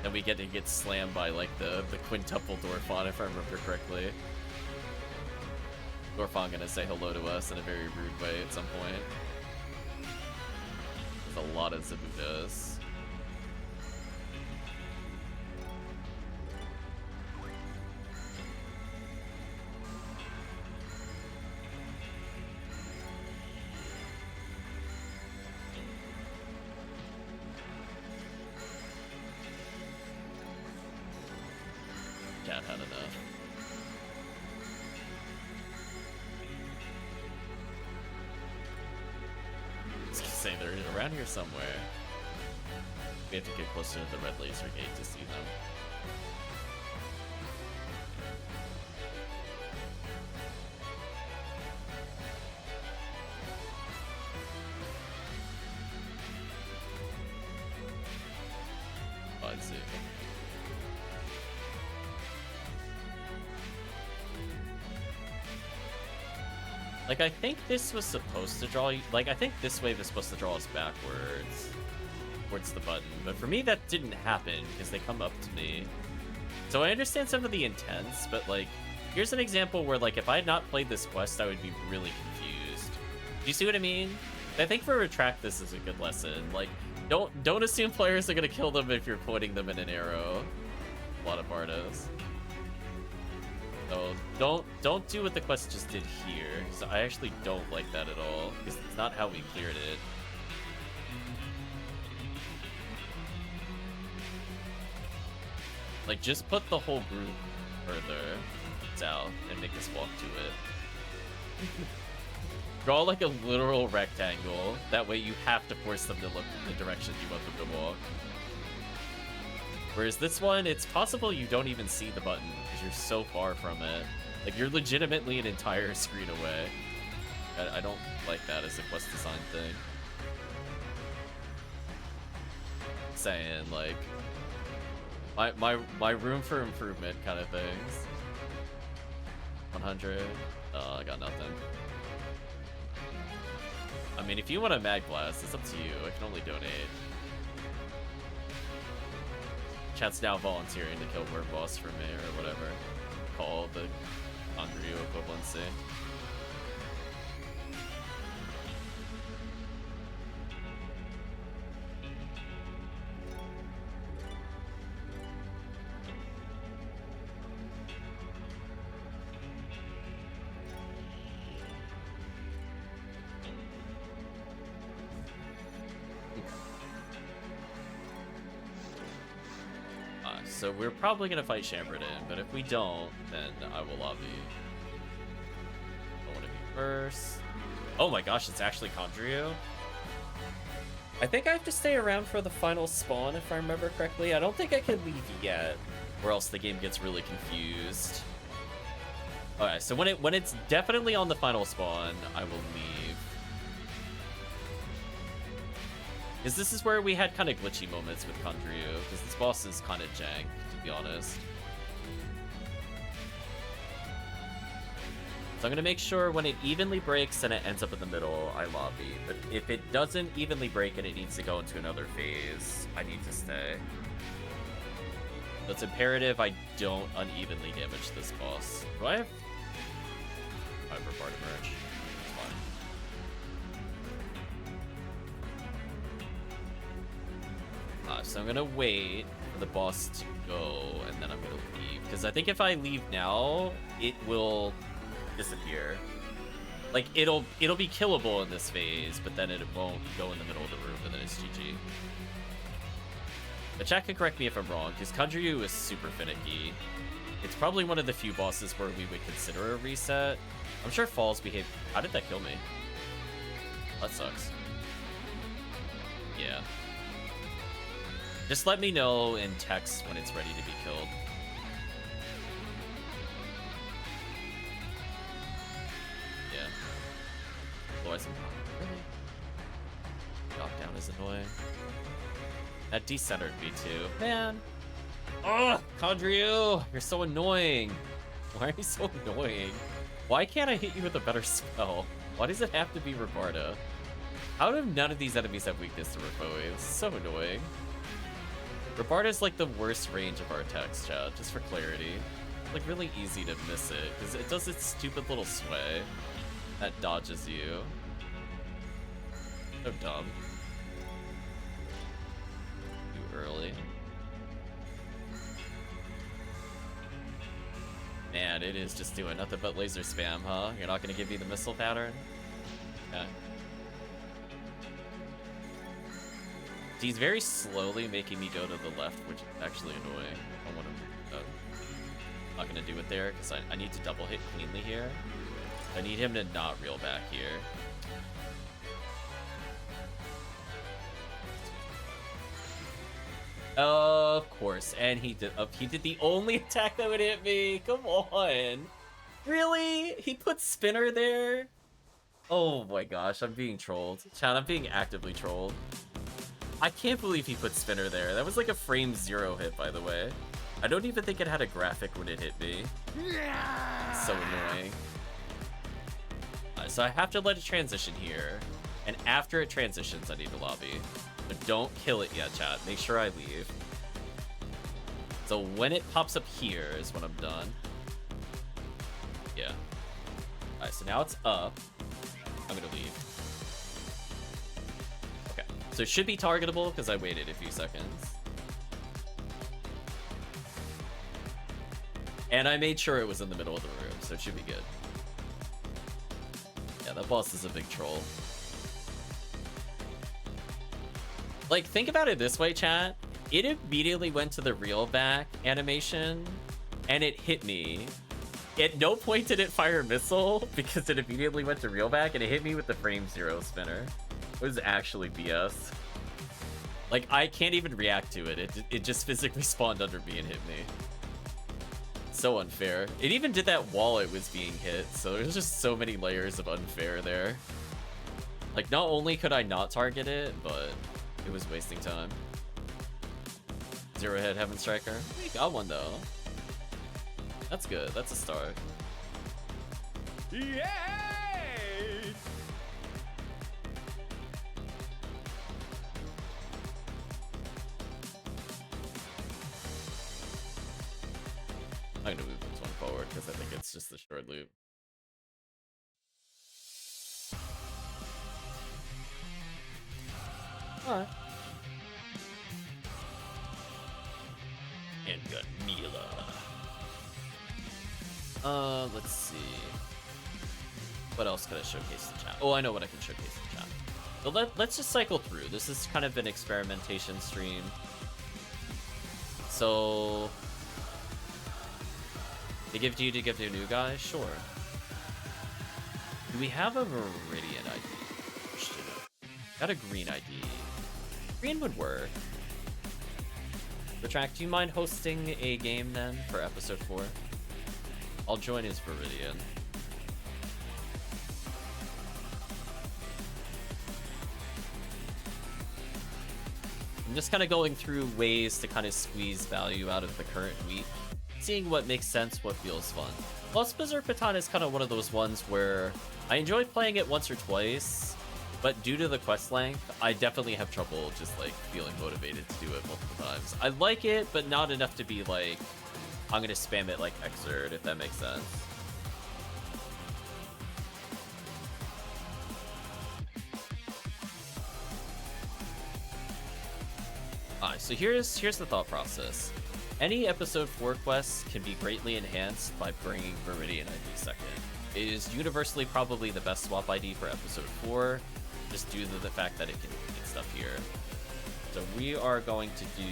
Then we get to get slammed by, like, the quintuple Dorphon, if I remember correctly. Dorphon gonna say hello to us in a very rude way at some point. There's a lot of Zabudas. Cat had enough. I was gonna say they're around here somewhere. We have to get closer to the red laser gate to see them. Oh, I'd see. Like, I think this was supposed to draw you, like, I think this wave is supposed to draw us backwards towards the button, but for me that didn't happen because they come up to me. So I understand some of the intents, but, like, here's an example where, like, if I had not played this quest, I would be really confused. Do you see what I mean? I think for Retract, this is a good lesson. Like, don't assume players are gonna kill them if you're pointing them in an arrow. A lot of Bardos. So don't do what the quest just did here. So I actually don't like that at all, because it's not how we cleared it. Like, just put the whole group further south and make us walk to it. Draw like a literal rectangle. That way you have to force them to look in the direction you want them to walk. Whereas this one, it's possible you don't even see the button because you're so far from it. Like, you're legitimately an entire screen away. I don't like that as a quest design thing. Saying, like, my room for improvement kind of things. 100. Oh, I got nothing. I mean, if you want a mag blast, it's up to you. I can only donate. Chat's now volunteering to kill Word Boss for me, or whatever. Call the Andrew equivalency. So we're probably gonna fight Shambridon, but if we don't, then I will lobby. I want to be first. Oh my gosh, it's actually Condrio. I think I have to stay around for the final spawn, if I remember correctly. I don't think I can leave yet, or else the game gets really confused. Okay, so when it's definitely on the final spawn, I will leave. Because this is where we had kind of glitchy moments with Kandryu, because this boss is kind of jank, to be honest. So I'm going to make sure when it evenly breaks and it ends up in the middle, I lobby. But if it doesn't evenly break and it needs to go into another phase, I need to stay. So it's imperative I don't unevenly damage this boss. Do I have... I have Rebarda merch. It's fine. So I'm gonna wait for the boss to go, and then I'm gonna leave. Because I think if I leave now, it will disappear. Like, it'll be killable in this phase, but then it won't go in the middle of the room, and then it's GG. But chat can correct me if I'm wrong, because Kandryu is super finicky. It's probably one of the few bosses where we would consider a reset. I'm sure Falls behave... How did that kill me? That sucks. Yeah. Just let me know in text when it's ready to be killed. Yeah. Otherwise, knockdown is annoying. That decentered me too. Man. Ugh, Kandryu, you're so annoying. Why are you so annoying? Why can't I hit you with a better spell? Why does it have to be Rebarda? How do none of these enemies have weakness to Refoe? It's so annoying. Rebarda is like the worst range of our attacks, chat, just for clarity. Like, really easy to miss it, because it does its stupid little sway that dodges you. So dumb. Too early. Man, it is just doing nothing but laser spam, huh? You're not gonna give me the missile pattern? Okay. He's very slowly making me go to the left, which is actually annoying. I want to... I'm not gonna do it there, because I need to double hit cleanly here. I need him to not reel back here. Of course, and he did the only attack that would hit me. Come on. Really? He put Spinner there? Oh my gosh, I'm being trolled. Chat, I'm being actively trolled. I can't believe he put Spinner there. That was like a frame 0 hit, by the way. I don't even think it had a graphic when it hit me. So annoying. So I have to let it transition here. And after it transitions, I need to lobby. But don't kill it yet, chat. Make sure I leave. So when it pops up here is when I'm done. Yeah. Alright, so now it's up. I'm gonna leave. Okay. So it should be targetable because I waited a few seconds. And I made sure it was in the middle of the room, so it should be good. Yeah, that boss is a big troll. Like, think about it this way, chat. It immediately went to the reel back animation, and it hit me. At no point did it fire a missile, because it immediately went to reel back, and it hit me with the frame 0 spinner. It was actually BS. Like, I can't even react to it. It just physically spawned under me and hit me. So unfair. It even did that while it was being hit, so there's just so many layers of unfair there. Like, not only could I not target it, but it was wasting time. 0 hit Heaven Striker. We got one though. That's good. That's a start. Yay! I'm gonna move this one forward because I think it's just a short loop. Alright. And got Mila. Let's see. What else could I showcase in chat? Oh, I know what I can showcase in chat. So let's just cycle through. This is kind of an experimentation stream. So... They give to you to give to a new guy? Sure. Do we have a Meridian ID? Got a green ID. Green would work. Retract, do you mind hosting a game then for episode 4? I'll join as Viridian. I'm just kind of going through ways to kind of squeeze value out of the current week, seeing what makes sense, what feels fun. Plus, Berserk Baton is kind of one of those ones where I enjoy playing it once or twice, but due to the quest length, I definitely have trouble just like feeling motivated to do it multiple times. I like it, but not enough to be like, I'm gonna spam it like Xrd, if that makes sense. Alright, so here's the thought process. Any episode 4 quests can be greatly enhanced by bringing Meridian ID second. It is universally probably the best swap ID for episode 4, just due to the fact that it can get stuff here. So we are going to do,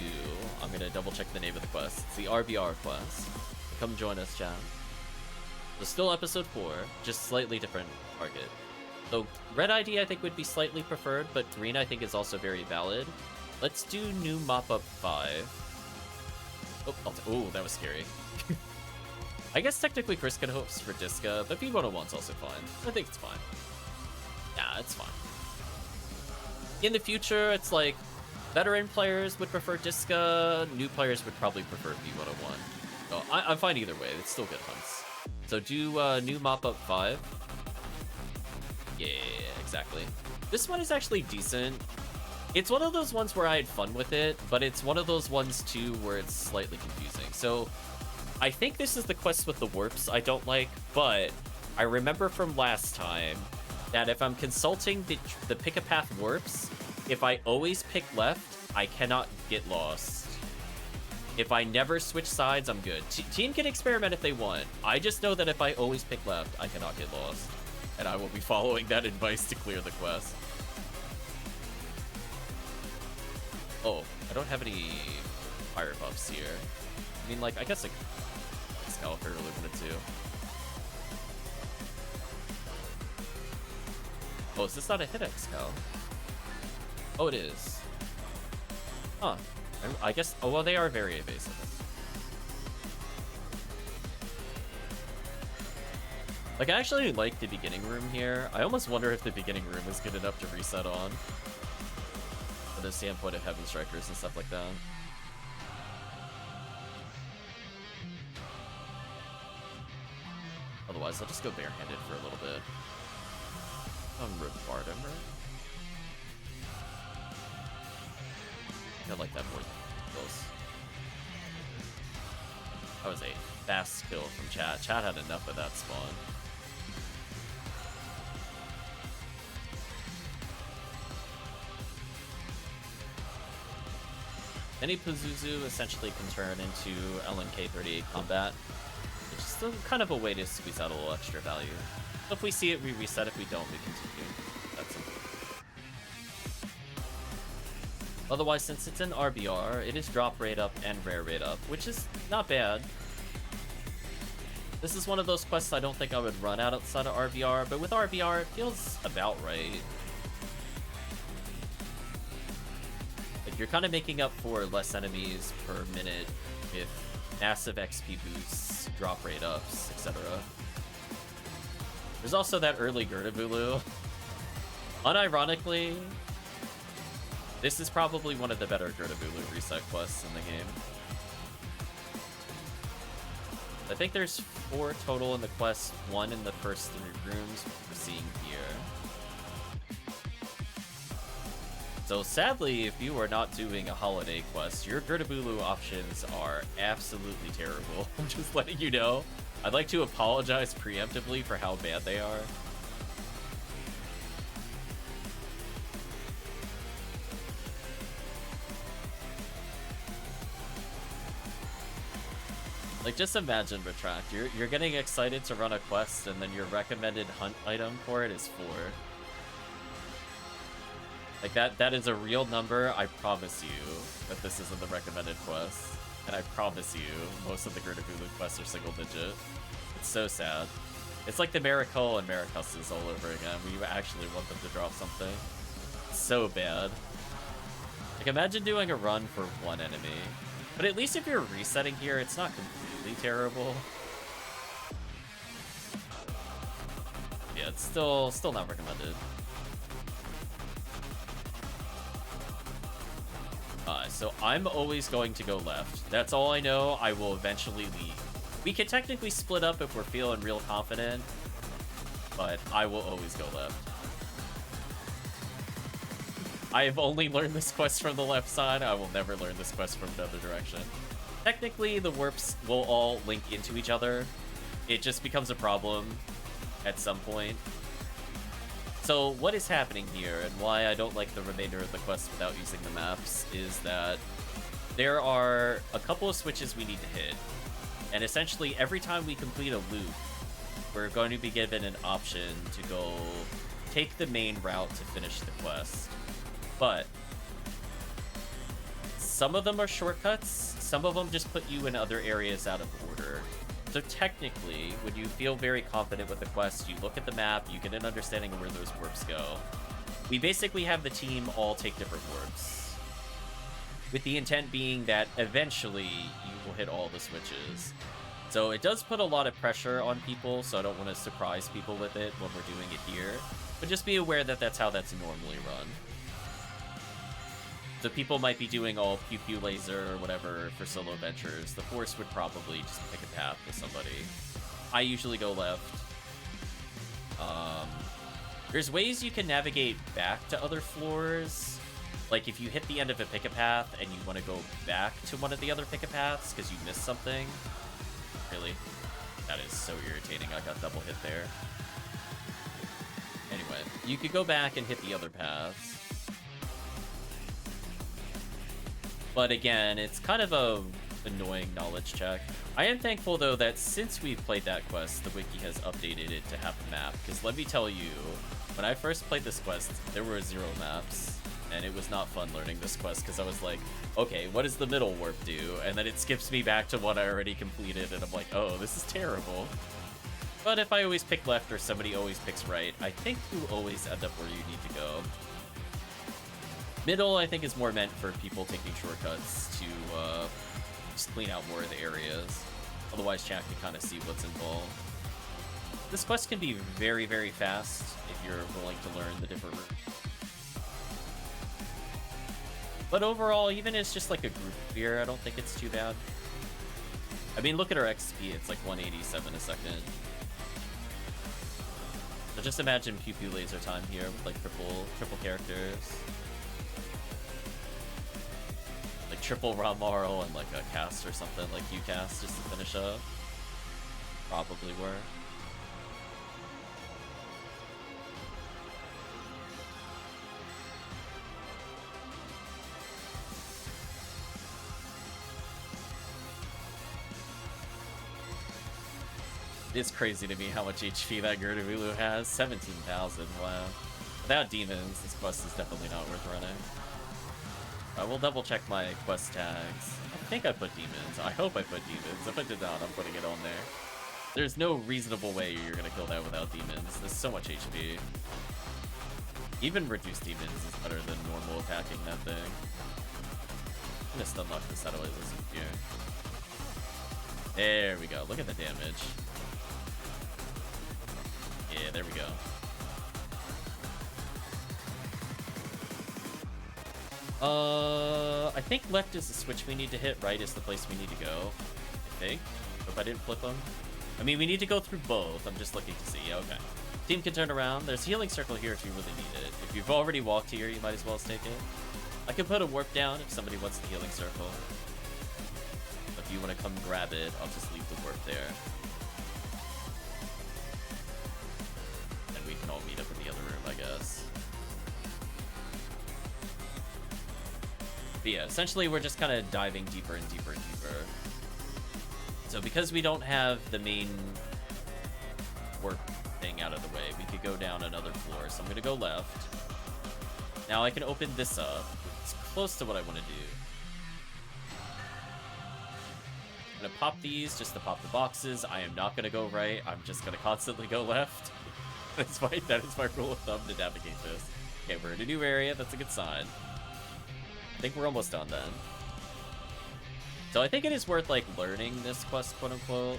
I'm gonna double check the name of the quest. It's the RBR quest. Come join us, chat. So still episode 4, just slightly different target. So red ID I think would be slightly preferred, but green I think is also very valid. Let's do new mop-up 5. Oh, that was scary. I guess technically Chris can host for Disca, but P101's also fine. I think it's fine. Yeah, it's fine. In the future, it's like veteran players would prefer Disca, new players would probably prefer P101. So I'm fine either way. It's still good hunts. So do new mop-up 5. Yeah, exactly. This one is actually decent. It's one of those ones where I had fun with it, but it's one of those ones too where it's slightly confusing. So I think this is the quest with the warps I don't like, but I remember from last time that if I'm consulting the pick-a-path warps, if I always pick left, I cannot get lost. If I never switch sides, I'm good. Team can experiment if they want. I just know that if I always pick left, I cannot get lost. And I will be following that advice to clear the quest. Oh, I don't have any fire buffs here. I mean, like, I guess, like, Scout if I really wanted to. Oh, is this not a hit X-Cal? Oh, it is. Huh. I guess, oh, well, they are very evasive. Like, I actually like the beginning room here. I almost wonder if the beginning room is good enough to reset on. The standpoint of Heaven Strikers and stuff like that. Otherwise, I'll just go barehanded for a little bit. Revardimer. I like that more kills. That was a fast kill from chat. Chat had enough of that spawn. Any Pazuzu essentially can turn into LNK38 combat, which is still kind of a way to squeeze out a little extra value. So if we see it, we reset. If we don't, we continue. That's simple. Otherwise, since it's an RBR, it is drop rate up and rare rate up, which is not bad. This is one of those quests I don't think I would run out outside of RBR, but with RBR, it feels about right. You're kind of making up for less enemies per minute with massive XP boosts, drop rate ups, etc. There's also that early Girdabulu. Unironically, this is probably one of the better Girdabulu reset quests in the game. I think there's 4 total in the quest, 1 in the first 3 rooms we're seeing here. So sadly, if you are not doing a holiday quest, your Girdabulu options are absolutely terrible. I'm just letting you know. I'd like to apologize preemptively for how bad they are. Like, just imagine, Retract, you're getting excited to run a quest and then your recommended hunt item for it is 4. Like, that is a real number. I promise you that this isn't the recommended quest. And I promise you, most of the Girdabulu quests are single digit. It's so sad. It's like the Miracle and Maricusses all over again, where you actually want them to drop something. It's so bad. Like, imagine doing a run for 1 enemy. But at least if you're resetting here, it's not completely terrible. Yeah, it's still not recommended. So I'm always going to go left. That's all I know. I will eventually leave. We can technically split up if we're feeling real confident, but I will always go left. I've only learned this quest from the left side. I will never learn this quest from the other direction. Technically, the warps will all link into each other. It just becomes a problem at some point. So what is happening here, and why I don't like the remainder of the quest without using the maps, is that there are a couple of switches we need to hit. And essentially, every time we complete a loop, we're going to be given an option to go take the main route to finish the quest. But some of them are shortcuts, some of them just put you in other areas out of order. So technically, when you feel very confident with the quest, you look at the map, you get an understanding of where those warps go. We basically have the team all take different warps, with the intent being that eventually you will hit all the switches. So it does put a lot of pressure on people, so I don't want to surprise people with it when we're doing it here. But just be aware that that's how that's normally run. So people might be doing all pew-pew laser or whatever for solo ventures. The Force would probably just pick a path with somebody. I usually go left. There's ways you can navigate back to other floors. Like if you hit the end of a pick-a-path and you want to go back to one of the other pick-a-paths because you missed something. Really? That is so irritating. I got double hit there. Anyway, you could go back and hit the other paths. But again, it's kind of a annoying knowledge check. I am thankful, though, that since we've played that quest, the wiki has updated it to have a map. Because let me tell you, when I first played this quest, there were 0 maps. And it was not fun learning this quest because I was like, okay, what does the middle warp do? And then it skips me back to what I already completed, and I'm like, oh, this is terrible. But if I always pick left or somebody always picks right, I think you always end up where you need to go. Middle, I think, is more meant for people taking shortcuts to just clean out more of the areas. Otherwise, chat can kind of see what's involved. This quest can be very, very fast if you're willing to learn the different routes. But overall, even as just like a group sphere, I don't think it's too bad. I mean, look at our XP, it's like 187 a second. So just imagine pew-pew laser time here with like triple characters. Like triple Ramaro and like a cast or something, like U-cast just to finish up. Probably were. It's crazy to me how much HP that Gerdavulu has. 17,000, wow. Without demons, this quest is definitely not worth running. I will double check my quest tags. I think I put demons. I hope I put demons. If I did not, I'm putting it on there. There's no reasonable way you're gonna kill that without demons. There's so much HP. Even reduced demons is better than normal attacking that thing. I'm gonna stun lock the satellite listen here. There we go. Look at the damage. Yeah, there we go. I think left is the switch we need to hit, right is the place we need to go. I think. If I didn't flip them. I mean, we need to go through both. I'm just looking to see. Yeah, okay. Team can turn around. There's a healing circle here if you really need it. If you've already walked here, you might as well take it. I can put a warp down if somebody wants the healing circle. If you want to come grab it, I'll just leave the warp there. We can all meet up in the other room, I guess. But yeah, essentially we're just kind of diving deeper and deeper and deeper. So because we don't have the main work thing out of the way, we could go down another floor. So I'm going to go left. Now I can open this up. It's close to what I want to do. I'm going to pop these just to pop the boxes. I am not going to go right. I'm just going to constantly go left. That is my rule of thumb to navigate this. Okay, we're in a new area. That's a good sign. I think we're almost done then. So I think it is worth like learning this quest, quote unquote.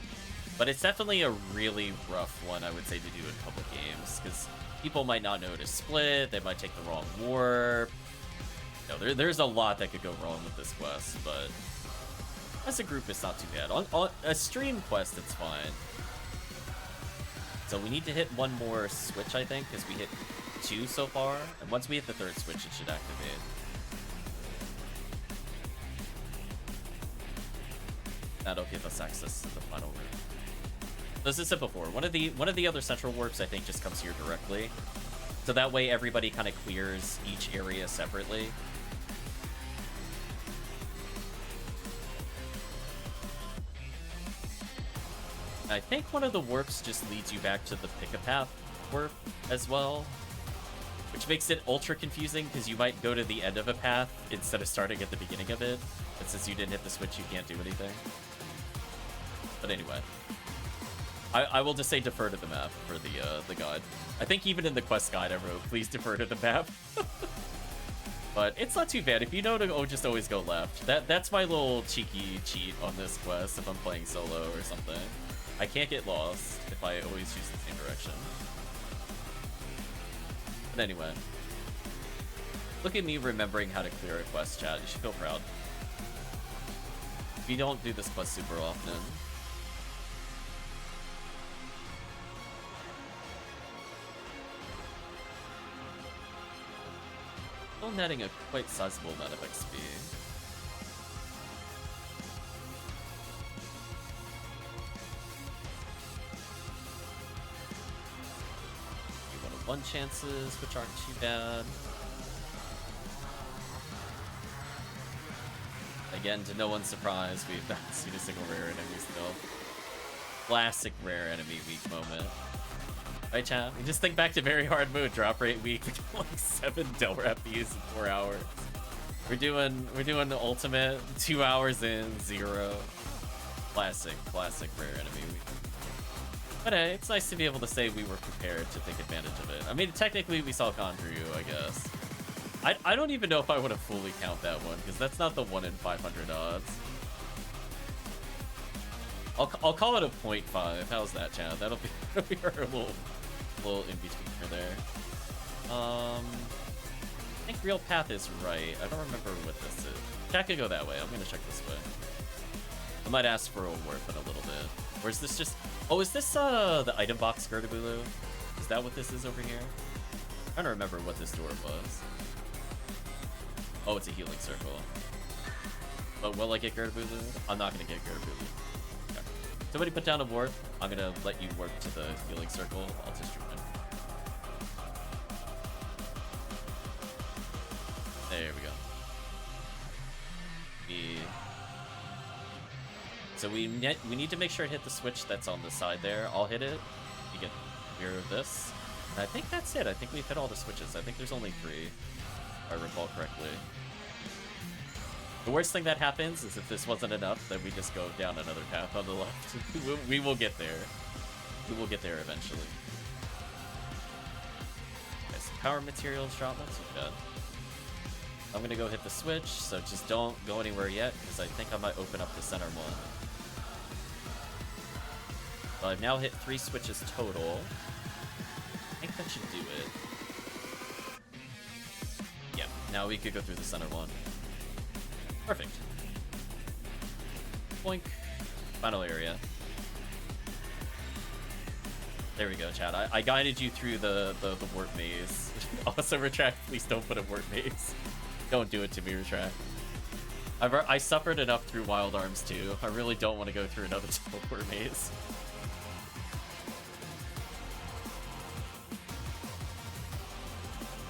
But it's definitely a really rough one, I would say, to do in public games, because people might not know to split. They might take the wrong warp. No, there's a lot that could go wrong with this quest, but as a group, it's not too bad. On a stream quest, it's fine. So we need to hit one more switch, I think, because we hit 2 so far. And once we hit the 3rd switch, it should activate. That'll give us access to the final room. As I said before, one of the other central warps, I think, just comes here directly. So that way everybody kind of clears each area separately. I think one of the warps just leads you back to the pick-a-path warp as well, which makes it ultra confusing because you might go to the end of a path instead of starting at the beginning of it. But since you didn't hit the switch, you can't do anything. But anyway, I will just say defer to the map for the guide. I think even in the quest guide I wrote, please defer to the map. But it's not too bad if you know to just always go left. That's my little cheeky cheat on this quest if I'm playing solo or something. I can't get lost if I always use the same direction. But anyway, look at me remembering how to clear a quest, chat. You should feel proud. We don't do this quest super often. Still netting a quite sizable amount of XP. One chances, which aren't too bad. Again, to no one's surprise, we've not seen a single rare enemy still. Classic rare enemy week moment. Right, chat? We just think back to very hard mode, drop rate week, like 7 Del Rappies in 4 hours. We're doing the ultimate, 2 hours in, 0. Classic rare enemy week. But hey, it's nice to be able to say we were prepared to take advantage of it. I mean, technically we saw Conjure, I guess. I don't even know if I want to fully count that one, because that's not the 1 in 500 odds. I'll call it a 0.5. How's that, chat? That'll be our little in-betweener there. I think Real Path is right. I don't remember what this is. Chat could go that way. I'm gonna check this way. I might ask for a warp in a little bit. Or is this just... Oh, is this the item box Gertabulu? Is that what this is over here? I'm trying to remember what this door was. Oh, it's a healing circle. But will I get Gertabulu? I'm not gonna get Gertabulu. Okay. Somebody put down a warp. I'm gonna let you warp to the healing circle. I'll just join. There we go. So we need to make sure to hit the switch that's on the side there. I'll hit it to get clear of this. And I think that's it. I think we've hit all the switches. I think there's only 3, if I recall correctly. The worst thing that happens is if this wasn't enough, then we just go down another path on the left. We will get there. We will get there eventually. Okay, some power materials drop, not too bad. I'm gonna go hit the switch, so just don't go anywhere yet, because I think I might open up the center one. So I've now hit 3 switches total. I think that should do it. Yeah, now we could go through the center one. Perfect. Boink. Final area. There we go, chat. I guided you through the warp maze. Also, Retract, please don't put a warp maze. Don't do it to me, Retract. I suffered enough through Wild Arms too. I really don't want to go through another teleport maze.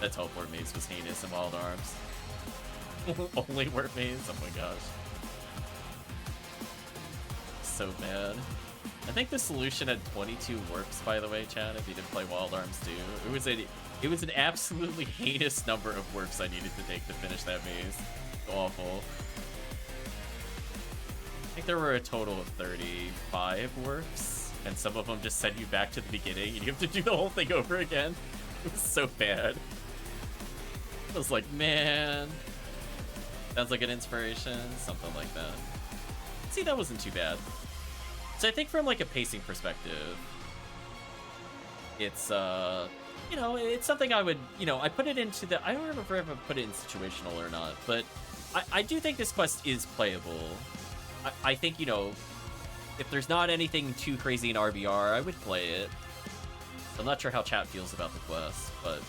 That teleport maze was heinous in Wild Arms. Only warp maze? Oh my gosh. So bad. I think the solution had 22 warps, by the way, chat, if you didn't play Wild Arms 2. It was an absolutely heinous number of warps I needed to take to finish that maze. Awful. I think there were a total of 35 warps, and some of them just send you back to the beginning, and you have to do the whole thing over again. It was so bad. I was like, man. Sounds like an inspiration, something like that. See, that wasn't too bad. So I think from like a pacing perspective, it's you know, it's something I would, you know, I put it into the, I don't remember if I put it in situational or not, but I do think this quest is playable. I think, you know, if there's not anything too crazy in RBR, I would play it. I'm not sure how chat feels about the quest, but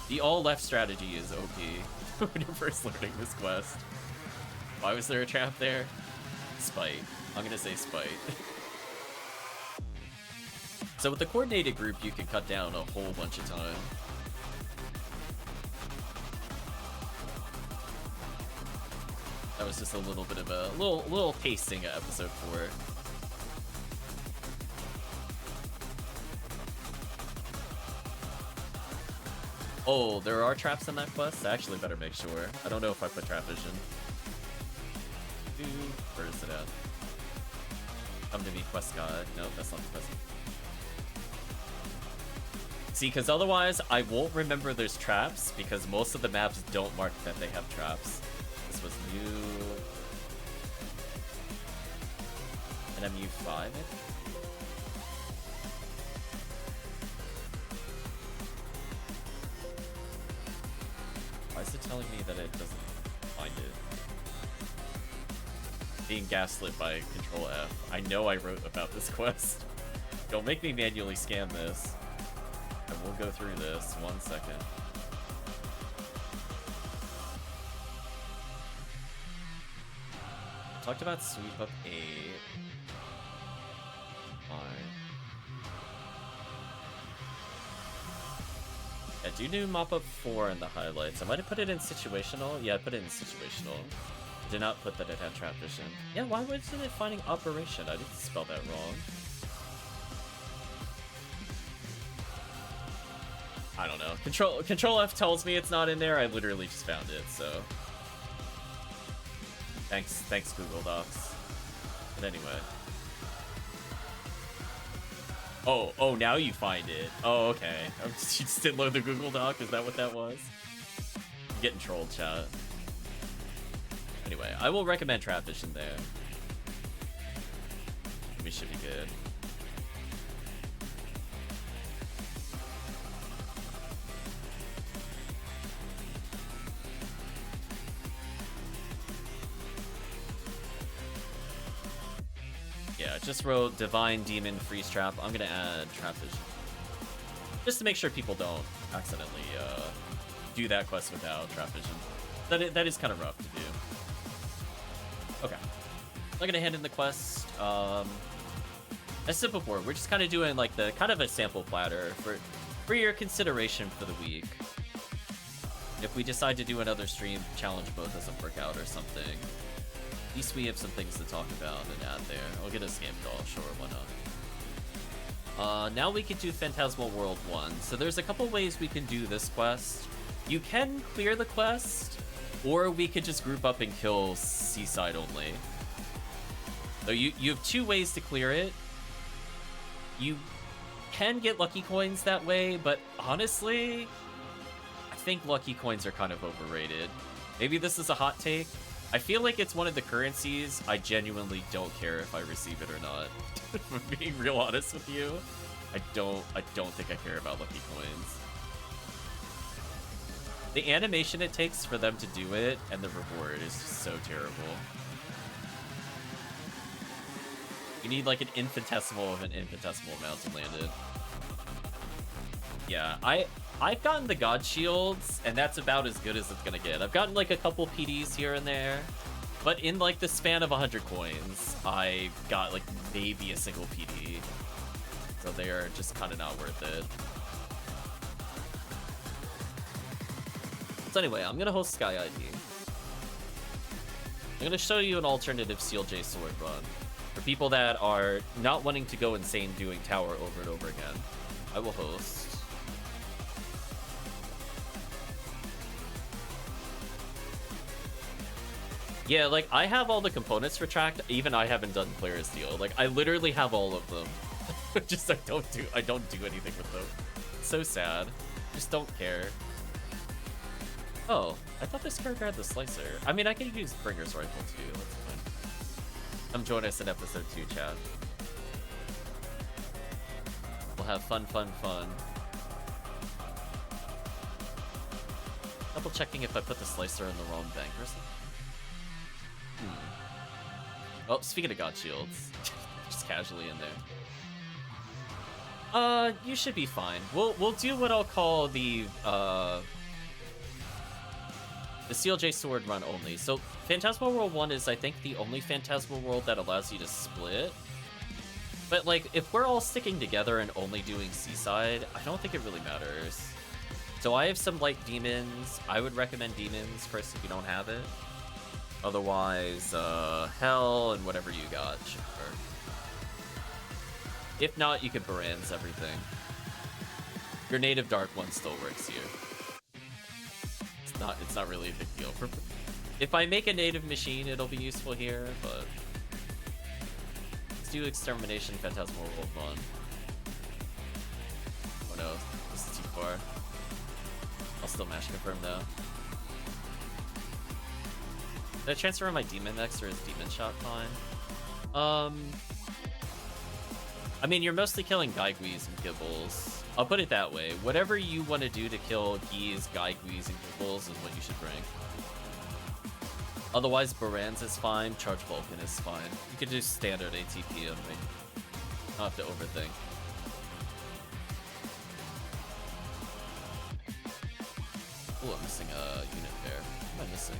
the all left strategy is OP when you're first learning this quest. Why was there a trap there? Spite. I'm gonna say spite. So with the coordinated group, you can cut down a whole bunch of time. That was just a little bit of a little tasting of episode 4. Oh, there are traps in that quest? I actually better make sure. I don't know if I put trap vision. Where is it at? Come to me, quest guide. No, that's not the quest. See, because otherwise I won't remember there's traps because most of the maps don't mark that they have traps. This was new. NMU5, I think? Why is it telling me that it doesn't find it? Being gaslit by Control F. I know I wrote about this quest. Don't make me manually scan this. I will go through this. 1 second. I talked about sweep up 8. Fine. Yeah, do new mop up 4 in the highlights. I might have put it in situational. Yeah, I put it in situational. I did not put that it had trap vision. Yeah, why wasn't it finding operation? I didn't spell that wrong. I don't know. Control F tells me it's not in there. I literally just found it, so thanks Google Docs. But anyway. Oh, now you find it. Oh, okay. You just didn't load the Google Doc? Is that what that was? I'm getting trolled, chat. Anyway, I will recommend trap vision there. We should be good. Yeah, just wrote Divine Demon Freeze Trap. I'm gonna add Trap Vision. Just to make sure people don't accidentally do that quest without Trap Vision. That is kind of rough to do. Okay. I'm gonna hand in the quest. As I said before, we're just kind of doing like the kind of a sample platter for your consideration for the week. If we decide to do another stream, challenge both doesn't work out or something. At least we have some things to talk about and add there. I'll get a scam call, sure, why not? Now we can do Phantasmal World 1. So there's a couple ways we can do this quest. You can clear the quest, or we could just group up and kill Seaside only. So you have 2 ways to clear it. You can get lucky coins that way, but honestly, I think lucky coins are kind of overrated. Maybe this is a hot take. I feel like it's one of the currencies I genuinely don't care if I receive it or not. If I'm being real honest with you, I don't think I care about lucky coins. The animation it takes for them to do it and the reward is just so terrible. You need like an infinitesimal of an infinitesimal amount to land it. Yeah, I've gotten the God Shields, and that's about as good as it's gonna get. I've gotten like a couple PDs here and there, but in like the span of 100 coins, I got like maybe a single PD. So they are just kind of not worth it. So anyway, I'm gonna host Sky ID. I'm gonna show you an alternative CLJ sword run for people that are not wanting to go insane doing tower over and over again. I will host. Yeah, like, I have all the components for tracked, even I haven't done Clara's deal. Like, I literally have all of them. Just, I don't do anything with them. So sad. Just don't care. Oh, I thought this character had the slicer. I mean, I can use Bringer's Rifle, too. That's fine. Come join us in episode 2, chat. We'll have fun. Double checking if I put the slicer in the wrong bank or something. Oh, speaking of God Shields, just casually in there. You should be fine. We'll do what I'll call the CLJ Sword run only. So Phantasmal World 1 is, I think, the only Phantasmal World that allows you to split. But, like, if we're all sticking together and only doing Seaside, I don't think it really matters. So I have some light demons. I would recommend demons, Chris, if you don't have it. Otherwise, Hell and whatever you got should work. If not, you could Baran's everything. Your native Dark one still works here. It's not really a big deal. If I make a native machine, it'll be useful here, but let's do Extermination Phantasmal World 1. Oh no, this is too far. I'll still mash confirm though. Did I transfer on my demon next, or is demon shot fine? I mean, you're mostly killing Gaiguis and Gibbles. I'll put it that way. Whatever you want to do to kill Geese, Gaiguis, and Gibbles is what you should bring. Otherwise, Baran's is fine. Charge Vulcan is fine. You could do standard ATP and like, not have to overthink. Ooh, I'm missing a unit there. What am I missing?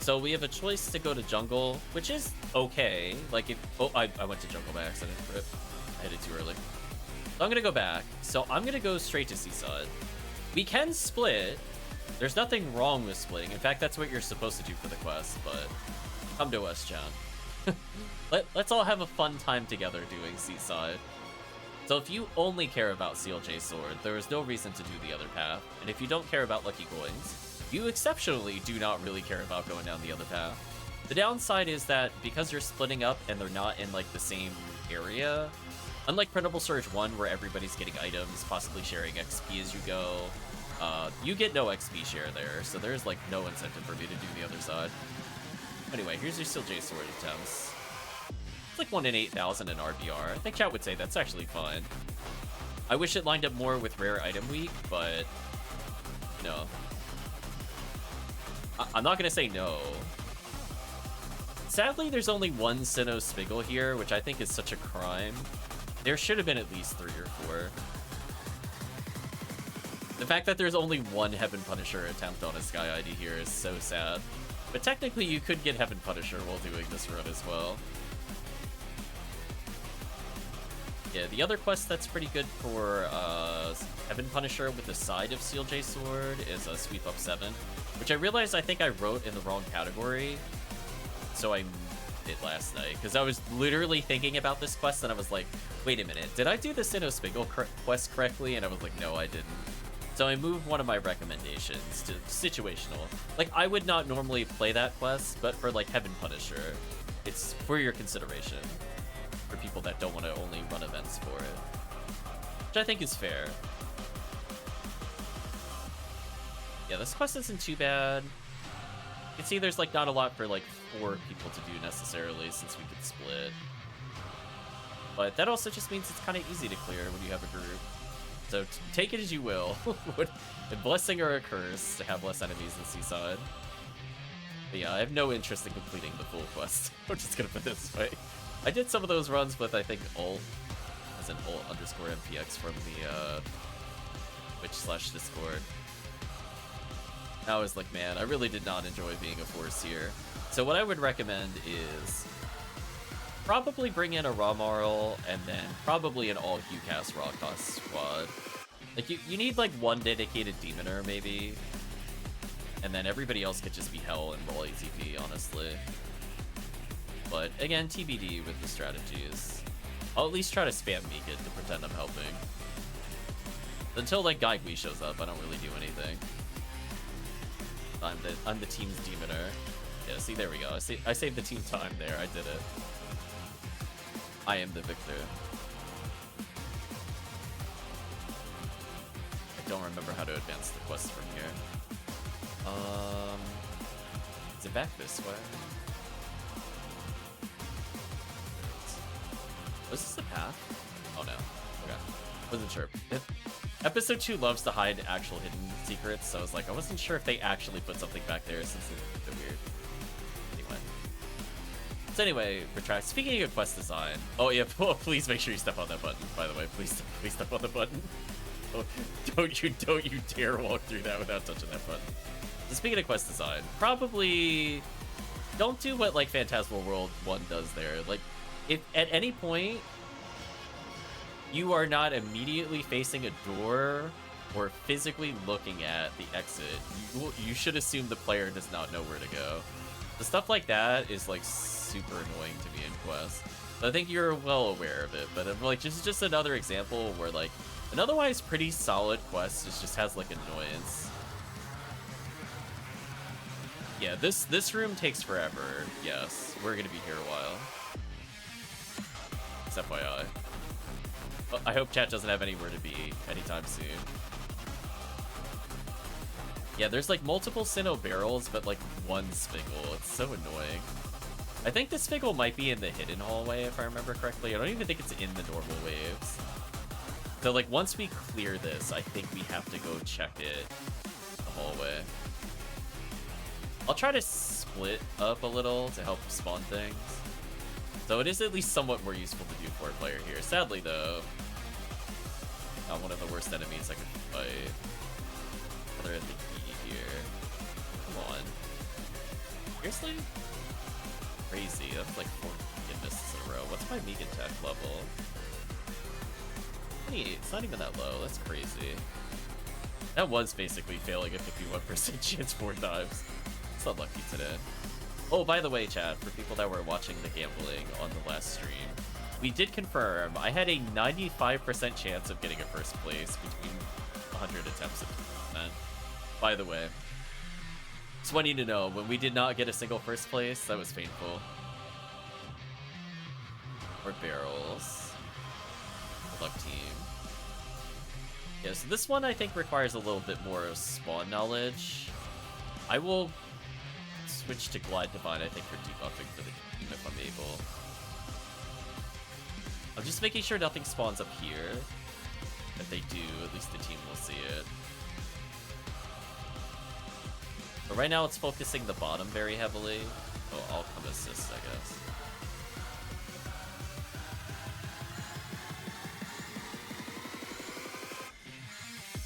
So we have a choice to go to jungle, which is okay. Like if I went to jungle by accident. Rip. I hit it too early. So I'm gonna go back. So I'm gonna go straight to Seaside. We can split. There's nothing wrong with splitting. In fact, that's what you're supposed to do for the quest, but come to us, John. Let's all have a fun time together doing Seaside. So if you only care about CLJ Sword, there is no reason to do the other path. And if you don't care about Lucky Coins, you exceptionally do not really care about going down the other path. The downside is that because you're splitting up and they're not in like the same area, unlike Printable Surge 1 where everybody's getting items, possibly sharing XP as you go, you get no XP share there, so there's like no incentive for me to do the other side. Anyway, here's your CLJ Sword attempts. It's like 1 in 8,000 in RBR. I think chat would say that's actually fine. I wish it lined up more with Rare Item Week, but, you know, I'm not gonna say no. Sadly, there's only one Sinnoh Spiggle here, which I think is such a crime. There should have been at least 3 or 4. The fact that there's only one Heaven Punisher attempt on a Sky ID here is so sad. But technically, you could get Heaven Punisher while doing this run as well. Yeah, the other quest that's pretty good for Heaven Punisher with the side of CLJ Sword is Sweep Up 7, which I realized I think I wrote in the wrong category, so I moved it last night, because I was literally thinking about this quest and I was like, wait a minute, did I do the Sinnoh Spiggle quest correctly? And I was like, no, I didn't. So I moved one of my recommendations to situational. Like, I would not normally play that quest, but for like Heaven Punisher, it's for your consideration. For people that don't want to only run events for it. Which I think is fair. Yeah, this quest isn't too bad. You can see there's like not a lot for like 4 people to do necessarily, since we could split. But that also just means it's kind of easy to clear when you have a group. So take it as you will. A blessing or a curse to have less enemies in Seaside. But yeah, I have no interest in completing the full quest. I'm just gonna put it this way. I did some of those runs with, I think, ult, as in ult_MPX from the Twitch/Discord. I was like, man, I really did not enjoy being a force here. So what I would recommend is probably bring in a Ramarl and then probably an all HuCast Rawcast squad. Like, you need like 1 dedicated Demoner maybe, and then everybody else could just be Hell and roll ATP, honestly. But again, TBD with the strategies. I'll at least try to spam Meek it to pretend I'm helping. Until like Gaigui shows up, I don't really do anything. I'm the team's Demoner. Yeah, see, there we go. I saved the team time there. I did it. I am the victor. I don't remember how to advance the quest from here. Is it back this way? Was this the path? Oh no. Okay. Wasn't sure. Episode 2 loves to hide actual hidden secrets, so I was like, I wasn't sure if they actually put something back there since it's a bit weird. Anyway. So anyway, retract. Speaking of quest design, oh yeah, please make sure you step on that button. By the way, please step on the button. Don't you dare walk through that without touching that button. So speaking of quest design, probably don't do what like Phantasmal World 1 does there. Like, if at any point you are not immediately facing a door or physically looking at the exit, you should assume the player does not know where to go. The stuff like that is like super annoying to me in quests. I think you're well aware of it, but like just another example where like an otherwise pretty solid quest just has like annoyance. Yeah, this room takes forever. Yes, we're gonna be here a while. Just FYI. I hope chat doesn't have anywhere to be anytime soon. Yeah, there's like multiple Sinnoh barrels, but like one Spiggle. It's so annoying. I think the Spiggle might be in the hidden hallway, if I remember correctly. I don't even think it's in the normal waves. So like once we clear this, I think we have to go check it the hallway. I'll try to split up a little to help spawn things. So it is at least somewhat more useful to do for a player here. Sadly though, not one of the worst enemies I could fight. Other at the key here. Come on. Seriously? Crazy. That's like 4 misses in a row. What's my Megan Tech level? It's not even that low. That's crazy. That was basically failing a 51% chance 4 times. It's unlucky today. Oh, by the way, chat, for people that were watching the gambling on the last stream, we did confirm I had a 95% chance of getting a first place between 100 attempts at 50%. By the way, just want you to know, when we did not get a single first place, that was painful. Or barrels. Good luck, team. Yeah, so this one I think requires a little bit more spawn knowledge. I will switch to Glide Divine, I think, for debuffing for the team if I'm able. I'm just making sure nothing spawns up here. If they do, at least the team will see it. But right now it's focusing the bottom very heavily. Oh, I'll come assist, I guess.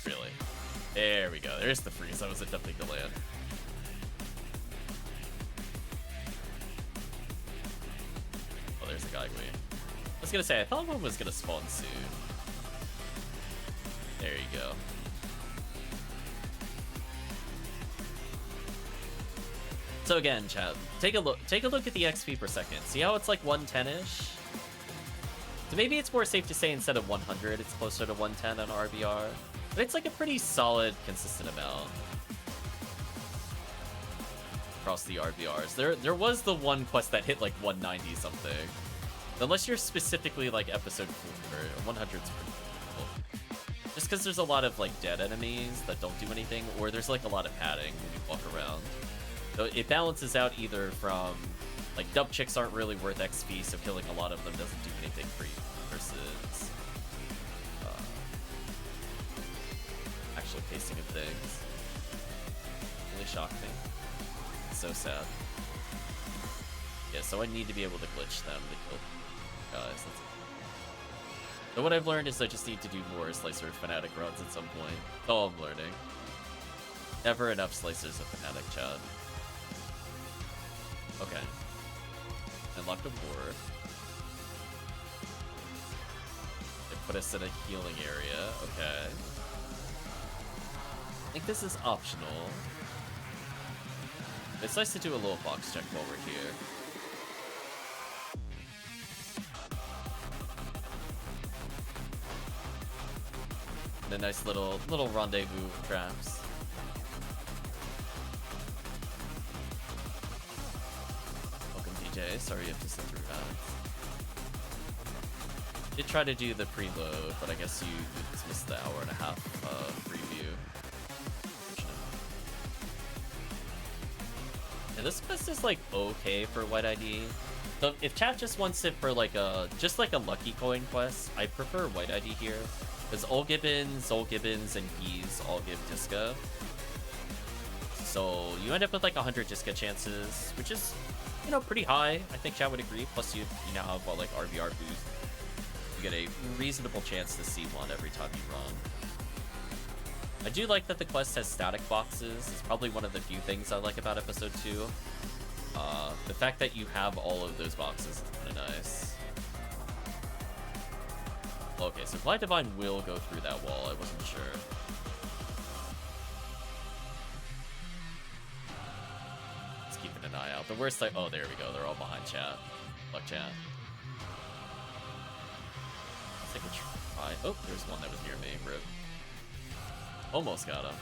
Really? There we go. There's the freeze I was attempting to land. Oh, there's a Gaigui. I was gonna say, I thought one was gonna spawn soon. There you go. So again, chat, take a look at the XP per second. See how it's like 110-ish? So maybe it's more safe to say instead of 100, it's closer to 110 on RBR. But it's like a pretty solid, consistent amount across the RBRs. There was the one quest that hit like 190 something. Unless you're specifically like episode 4, 100's pretty difficult. Just because there's a lot of like dead enemies that don't do anything, or there's like a lot of padding when you walk around. So it balances out either from, like, dub chicks aren't really worth XP, so killing a lot of them doesn't do anything for you, versus actual pacing of things. Really shocked me. It's so sad. Yeah, so I need to be able to glitch them to kill guys. That's it. So what I've learned is I just need to do more Slicer Fanatic runs at some point. That's all I'm learning. Never enough Slicers of Fanatic, chat. Okay. Unlocked a board. They put us in a healing area. Okay. I think this is optional. It's nice to do a little box check while we're here. And a nice little rendezvous traps. Sorry you have to sit through that. Did try to do the preload, but I guess you just missed the hour-and-a-half preview. Yeah, this quest is like okay for White ID. So if chat just wants it for like just like a lucky coin quest, I prefer White ID here. Because Gibbons, and Geese all give Disca. So you end up with like 100 Disca chances, which is, you know, pretty high. I think chat would agree. Plus you now have like RBR boost. You get a reasonable chance to see one every time you run. I do like that the quest has static boxes. It's probably one of the few things I like about episode 2. The fact that you have all of those boxes is kind of nice. Okay, so Blind Divine will go through that wall. I wasn't sure. Just keeping an eye out. The worst oh, there we go. They're all behind chat. Luck chat. Let's take a try. Oh, there's one that was near me. Rip. Almost got him.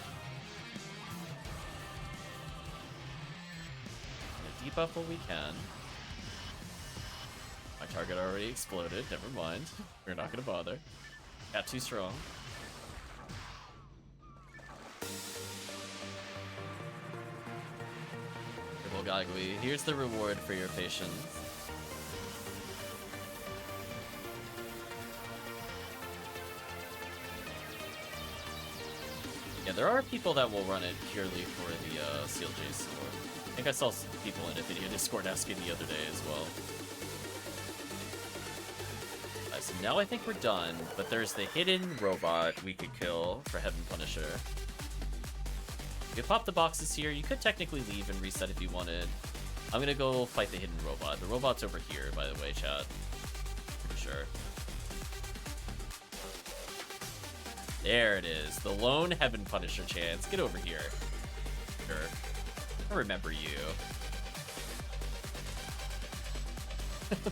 Gonna debuff what we can. My target already exploded. Never mind. We're not gonna bother. Got too strong. Triple Gagui. Here's the reward for your patience. Yeah, there are people that will run it purely for the CLJ sword. I think I saw some people in Ephinea Discord asking the other day as well. So now I think we're done, but there's the hidden robot we could kill for Heaven Punisher. You pop the boxes here. You could technically leave and reset if you wanted. I'm gonna go fight the hidden robot. The robot's over here, by the way, chat. Pretty sure. There it is. The lone Heaven Punisher chance. Get over here. Sure. I remember you.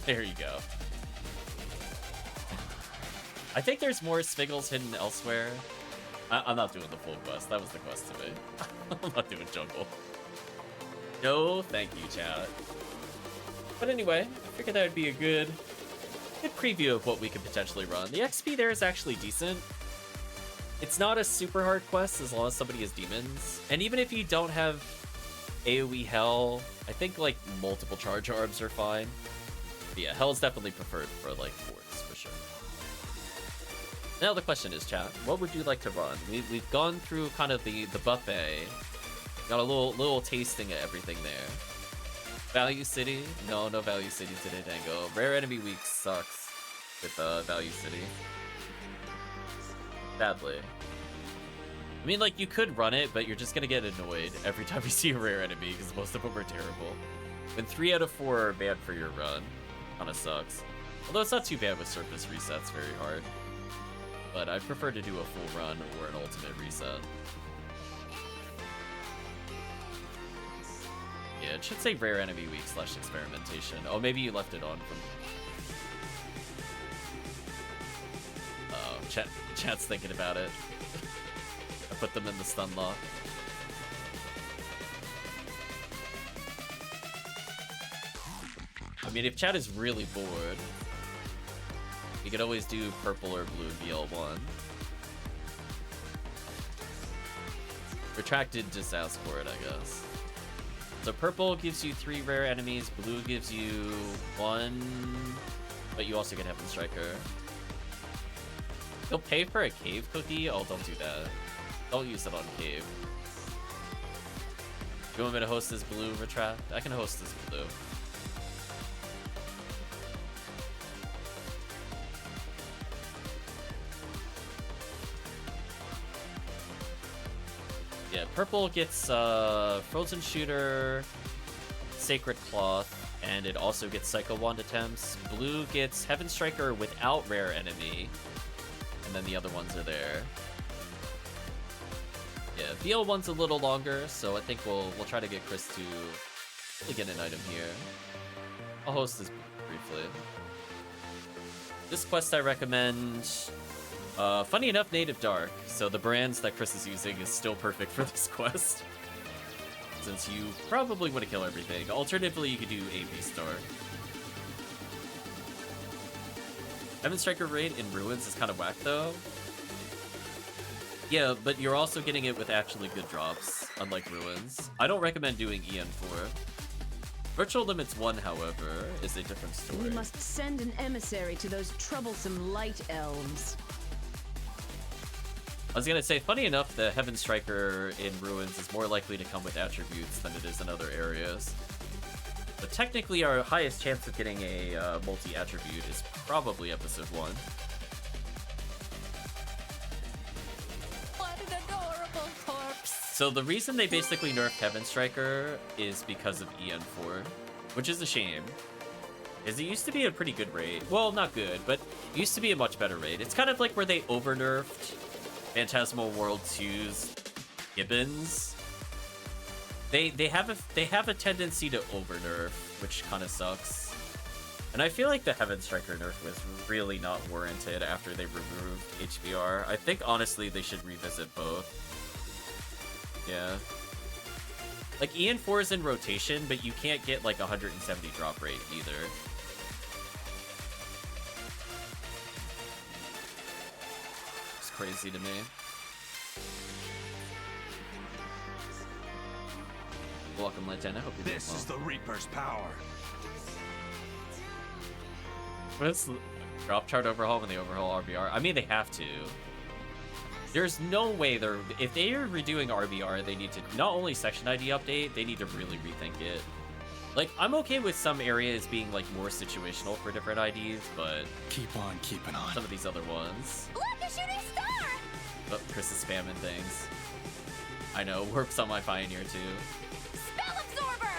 There you go. I think there's more Sviggles hidden elsewhere. I'm not doing the full quest. That was the quest to me. I'm not doing jungle. No, thank you, chat. But anyway, I figured that would be a good preview of what we could potentially run. The XP there is actually decent. It's not a super hard quest as long as somebody has demons. And even if you don't have AoE Hell, I think like multiple charge orbs are fine. But yeah, Hell's definitely preferred for like forts for sure. Now the question is, chat, what would you like to run? We've gone through kind of the buffet. Got a little tasting of everything there. Value City? No Value City today, Dango. Rare Enemy Week sucks with Value City. Sadly. I mean, like, you could run it, but you're just gonna get annoyed every time you see a rare enemy, because most of them are terrible. When 3 out of 4 are bad for your run, kinda sucks. Although it's not too bad with surface resets very hard. But I prefer to do a full run or an ultimate reset. Yeah, it should say Rare Enemy Week / Experimentation. Oh, maybe you left it on from... Oh, chat's thinking about it. I put them in the stun lock. I mean, if chat is really bored, you could always do purple or blue BL1. Retracted, just ask for it, I guess. So purple gives you 3 rare enemies, blue gives you 1, but you also get Heaven Striker. You'll pay for a cave cookie? Oh, don't do that. Don't use it on cave. You want me to host this blue retract? I can host this blue. Yeah, purple gets Frozen Shooter, Sacred Cloth, and it also gets Psycho Wand attempts. Blue gets Heaven Striker without rare enemy, and then the other ones are there. Yeah, BL1's a little longer, so I think we'll try to get Chris to really get an item here. I'll host this briefly. This quest I recommend. Funny enough, Native Dark, so the brands that Chris is using is still perfect for this quest. Since you probably want to kill everything. Alternatively, you could do AP Star. Heaven Striker raid in Ruins is kind of whack though. Yeah, but you're also getting it with actually good drops, unlike Ruins. I don't recommend doing EN4. Virtual Limits 1, however, is a different story. We must send an emissary to those troublesome light elves. I was gonna say, funny enough, the Heaven Striker in Ruins is more likely to come with attributes than it is in other areas. But technically, our highest chance of getting a multi-attribute is probably episode 1. What an adorable corpse. So the reason they basically nerfed Heaven Striker is because of EN4, which is a shame. Because it used to be a pretty good raid. Well, not good, but it used to be a much better raid. It's kind of like where they over-nerfed Phantasmal World 2's Gibbons. They have a tendency to over-nerf, which kind of sucks. And I feel like the Heaven Striker nerf was really not warranted after they removed HBR. I think, honestly, they should revisit both. Yeah. Like, EN4 is in rotation, but you can't get, like, 170 drop rate either. It's crazy to me. Welcome, Lieutenant. I hope you're doing well. This is the Reaper's power. What's drop chart overhaul when they overhaul RBR? I mean, they have to. There's no way they're... If they are redoing RBR, they need to not only section ID update, they need to really rethink it. Like, I'm okay with some areas being, like, more situational for different IDs, but... Keep on keeping on. Some of these other ones... Look, a shooting star! Oh, Chris is spamming things. I know, Warp's on my Pioneer, too. Spell absorber!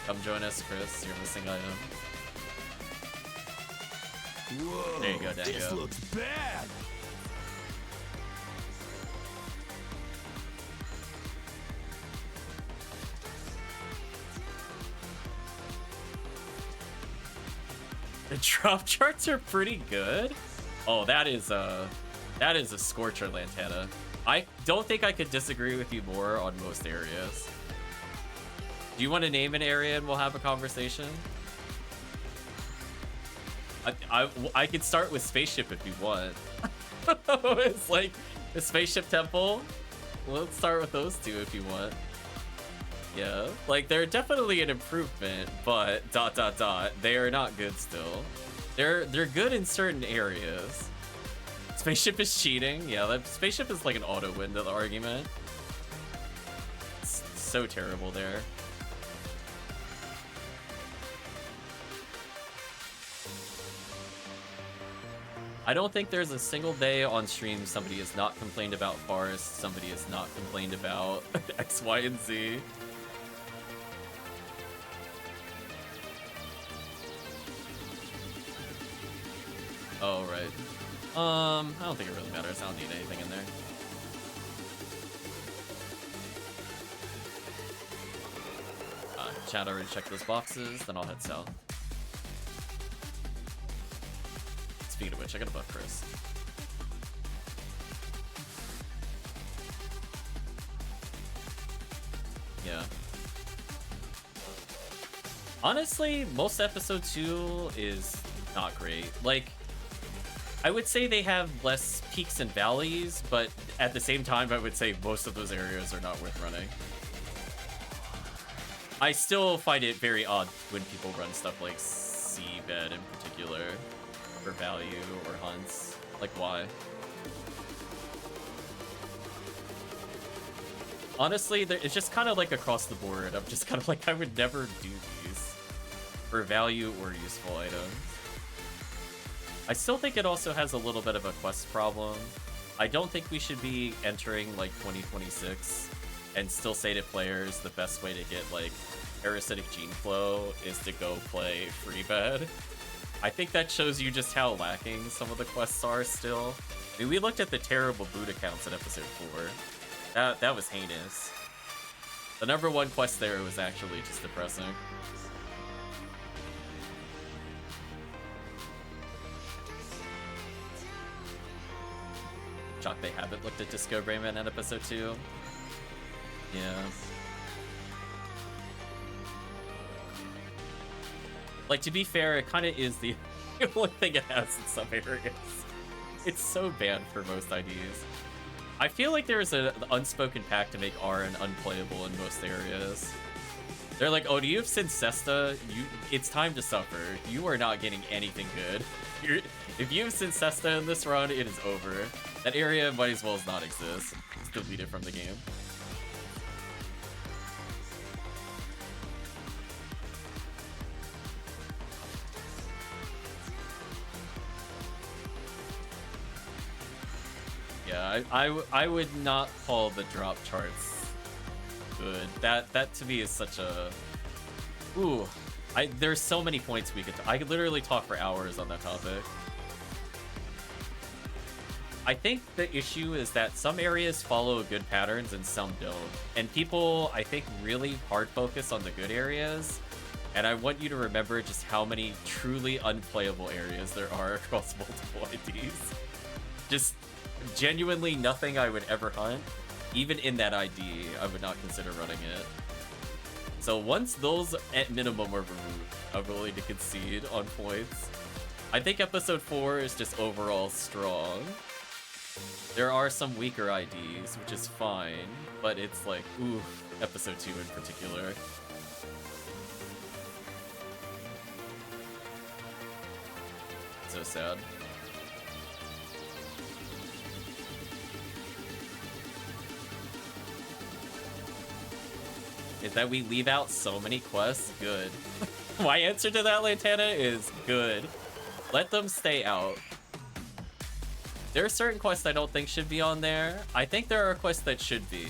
Come join us, Chris. You're missing item. Whoa, There you go, Dango. this looks bad. The drop charts are pretty good. Oh, that is a scorcher, Lantana. I don't think I could disagree with you more on most areas. Do you want to name an area and we'll have a conversation? I could start with Spaceship if you want. It's like the Spaceship Temple. Let's start with those two if you want. Yeah, like they're definitely an improvement, but ... they are not good still. They're good in certain areas. Spaceship is cheating. Yeah, that Spaceship is like an auto win to the argument. It's so terrible there. I don't think there's a single day on stream somebody has not complained about Forest, somebody has not complained about X, Y, and Z. Oh, right. I don't think it really matters. I don't need anything in there. Chat already checked those boxes, then I'll head south. Speaking of which, I gotta buff Chris. Yeah. Honestly, most episode 2 is not great. Like, I would say they have less peaks and valleys, but at the same time, I would say most of those areas are not worth running. I still find it very odd when people run stuff like Seabed in particular for value or hunts. Like, why? Honestly, it's just kind of like across the board. I'm just kind of like, I would never do these for value or useful items. I still think it also has a little bit of a quest problem. I don't think we should be entering like 2026 and still say to players the best way to get like parasitic gene flow is to go play free bed. I think that shows you just how lacking some of the quests are still. I mean, we looked at the terrible boot accounts in episode 4. That was heinous. The #1 quest there was actually just depressing. Shocked they haven't looked at Disco Rayman in episode 2. Yeah. Like, to be fair, it kind of is the only thing it has in some areas. It's so bad for most IDs. I feel like there's an unspoken pact to make Rn unplayable in most areas. They're like, oh, do you have Cincesta? It's time to suffer. You are not getting anything good. If you have Cincesta in this run, it is over. That area might as well as not exist. It's deleted from the game. Yeah, I would not call the drop charts good. That to me is such a... Ooh, there's so many points we could... I could literally talk for hours on that topic. I think the issue is that some areas follow good patterns and some don't. And people, I think, really hard focus on the good areas. And I want you to remember just how many truly unplayable areas there are across multiple IDs. Just genuinely nothing I would ever hunt. Even in that ID, I would not consider running it. So once those at minimum are removed, I'm willing to concede on points. I think episode 4 is just overall strong. There are some weaker IDs, which is fine, but it's like, ooh, episode 2 in particular. So sad. Is that we leave out so many quests? Good. My answer to that, Lantana, is good. Let them stay out. There are certain quests I don't think should be on there. I think there are quests that should be.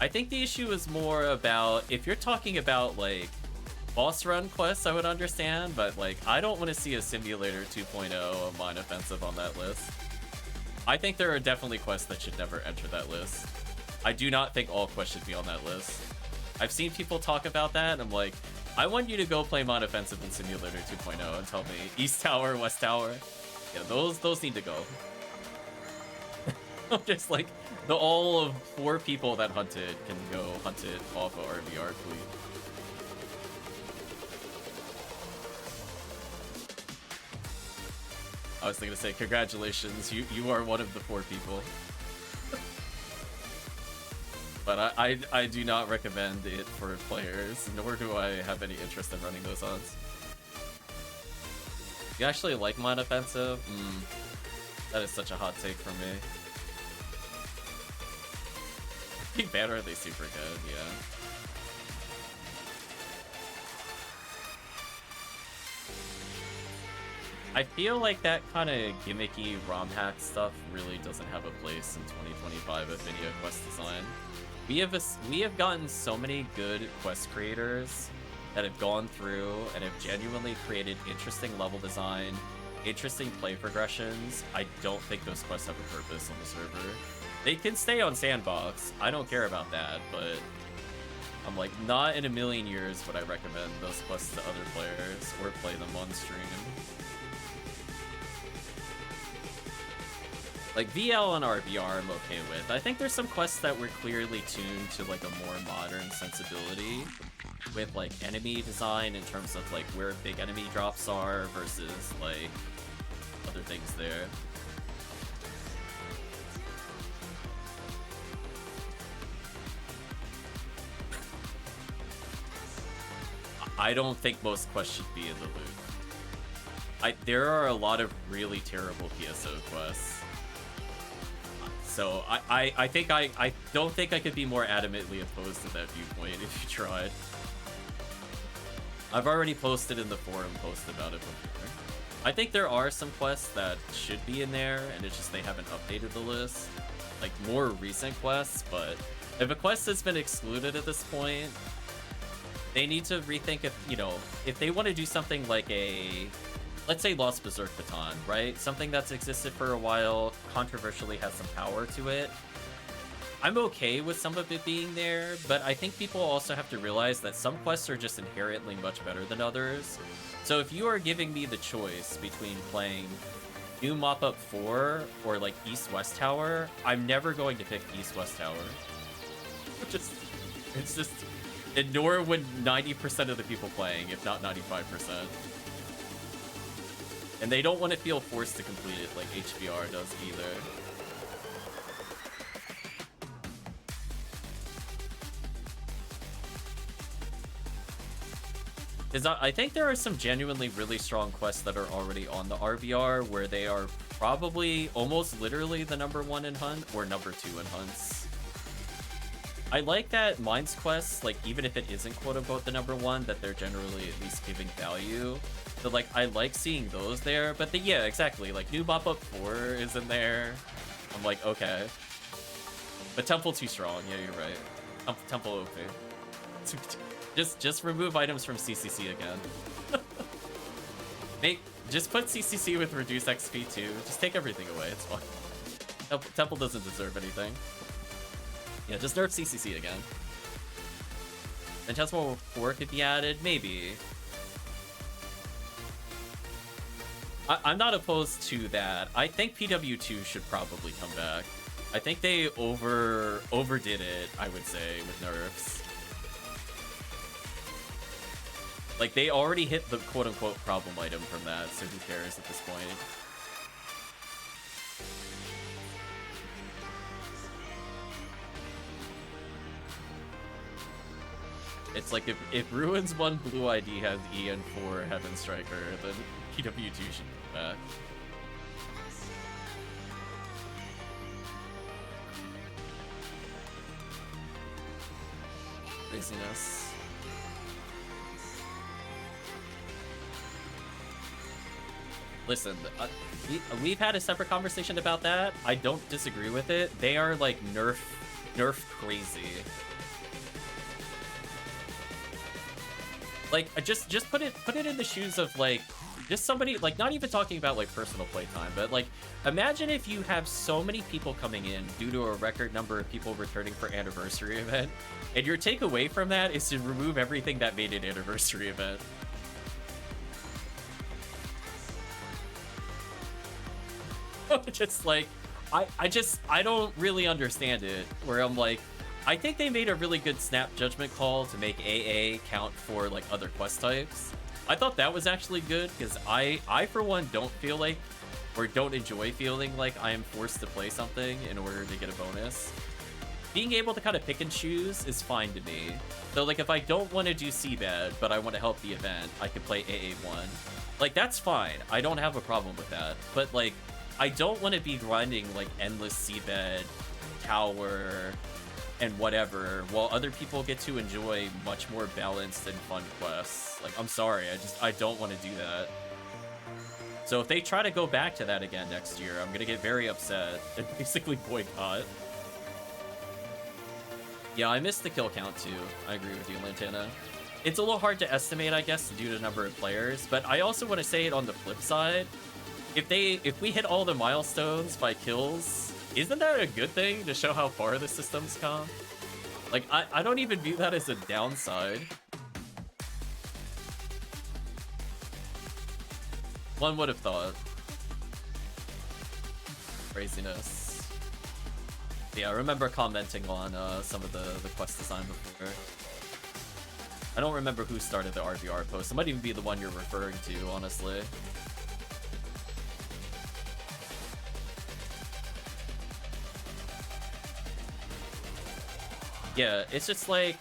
I think the issue is more about, if you're talking about, like, boss run quests, I would understand, but, like, I don't want to see a Simulator 2.0 of Mine Offensive on that list. I think there are definitely quests that should never enter that list. I do not think all quests should be on that list. I've seen people talk about that, and I'm like, I want you to go play Mine Offensive in Simulator 2.0 and tell me East Tower, West Tower. Yeah, those need to go. Just like, all of 4 people that hunted can go hunt it off of RVR, please. I was thinking to say, congratulations, you are one of the 4 people. But I do not recommend it for players, nor do I have any interest in running those odds. You actually like Mine Offensive? That is such a hot take from me. Big Banner, are they super good? Yeah. I feel like that kind of gimmicky ROM hack stuff really doesn't have a place in 2025 Ephinea quest design. We have gotten so many good quest creators that have gone through and have genuinely created interesting level design, interesting play progressions. I don't think those quests have a purpose on the server. They can stay on Sandbox. I don't care about that, but I'm like, not in a million years would I recommend those quests to other players or play them on stream. Like, VL and RBR I'm okay with. I think there's some quests that were clearly tuned to, like, a more modern sensibility with, like, enemy design in terms of, like, where big enemy drops are versus, like, other things there. I don't think most quests should be in the loop. There are a lot of really terrible PSO quests. So I don't think I could be more adamantly opposed to that viewpoint if you tried. I've already posted in the forum post about it before. I think there are some quests that should be in there, and it's just they haven't updated the list. Like, more recent quests, but if a quest has been excluded at this point, they need to rethink if they want to do something like a... Let's say Lost Berserk Baton, right? Something that's existed for a while, controversially has some power to it. I'm okay with some of it being there, but I think people also have to realize that some quests are just inherently much better than others. So if you are giving me the choice between playing New Mop-Up 4 or like East-West Tower, I'm never going to pick East-West Tower. It's just, and nor would 90% of the people playing, if not 95%. And they don't want to feel forced to complete it like HBR does either. I think there are some genuinely really strong quests that are already on the RVR where they are probably almost literally the #1 in Hunt or #2 in Hunts. I like that Mines quests, like, even if it isn't quote-unquote the #1, that they're generally at least giving value. So, like, I like seeing those there, but yeah, exactly, like, new mop-up 4 is in there. I'm like, okay. But Temple too strong, yeah, you're right. Temple OP. Just remove items from CCC again. Just put CCC with reduced XP too. Just take everything away, it's fine. Temple doesn't deserve anything. Yeah, just nerf CCC again. Phantasmal 4 could be added, maybe. I'm not opposed to that. I think PW2 should probably come back. I think they overdid it, I would say, with nerfs. Like, they already hit the quote-unquote problem item from that, so who cares at this point? It's like, if Ruins 1 Blue ID has EN4 Heaven Striker, then PW2 should come back. Craziness. Listen, we've had a separate conversation about that. I don't disagree with it. They are like nerf crazy. Like, just put it in the shoes of like just somebody, like, not even talking about like personal playtime, but like imagine if you have so many people coming in due to a record number of people returning for anniversary event, and your takeaway from that is to remove everything that made it anniversary event. Just like, I don't really understand it, where I'm like, I think they made a really good snap judgment call to make AA count for like other quest types. I thought that was actually good, because I for one don't feel like, or don't enjoy feeling like I am forced to play something in order to get a bonus. Being able to kind of pick and choose is fine to me. So like, if I don't want to do CBAD, but I want to help the event, I can play AA1. Like, that's fine. I don't have a problem with that. But like, I don't want to be grinding like endless seabed, tower, and whatever, while other people get to enjoy much more balanced and fun quests. Like, I'm sorry, I don't want to do that. So if they try to go back to that again next year, I'm gonna get very upset and basically boycott. Yeah, I missed the kill count too. I agree with you, Lantana. It's a little hard to estimate, I guess, due to number of players, but I also want to say it on the flip side. If we hit all the milestones by kills, isn't that a good thing to show how far the system's come? Like, I don't even view that as a downside. One would have thought. Craziness. Yeah, I remember commenting on some of the quest design before. I don't remember who started the RBR post. It might even be the one you're referring to, honestly. Yeah, it's just like,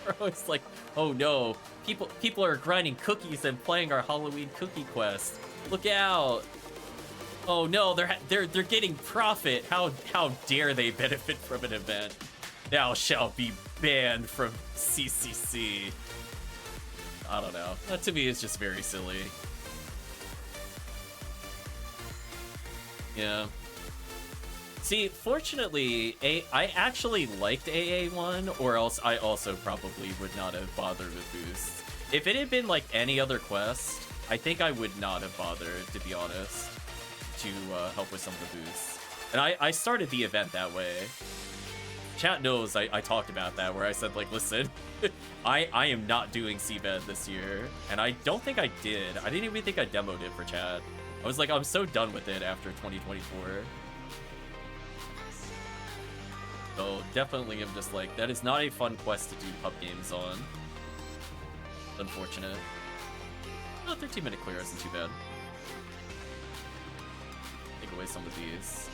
bro, it's like, oh no, people are grinding cookies and playing our Halloween cookie quest. Look out! Oh no, they're getting profit. How dare they benefit from an event? Thou shalt be banned from CCC. I don't know. That to me is just very silly. Yeah. See, fortunately, I actually liked AA1, or else I also probably would not have bothered with boosts. If it had been like any other quest, I think I would not have bothered, to be honest, to help with some of the boosts. And I started the event that way. Chat knows I talked about that, where I said, like, listen, I am not doing CBED this year. And I don't think I did. I didn't even think I demoed it for chat. I was like, I'm so done with it after 2024. So definitely I'm just like, that is not a fun quest to do pub games on. Unfortunate. Oh, 13-minute clear isn't too bad. Take away some of these.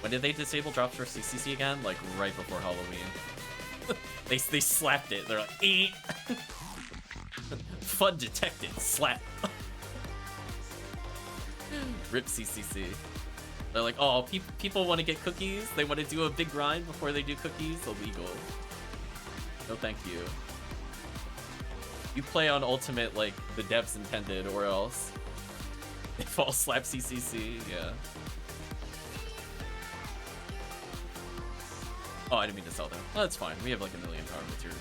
When did they disable drops for CCC again? Like right before Halloween. they slapped it. They're like, "Eat." Fun detected. Slap. Rip CCC. They're like, oh, people want to get cookies. They want to do a big grind before they do cookies. Illegal. No, thank you. You play on Ultimate like the devs intended, or else. They fall slap CCC. Yeah. Oh, I didn't mean to sell them. Oh, that's fine. We have like 1 million power materials.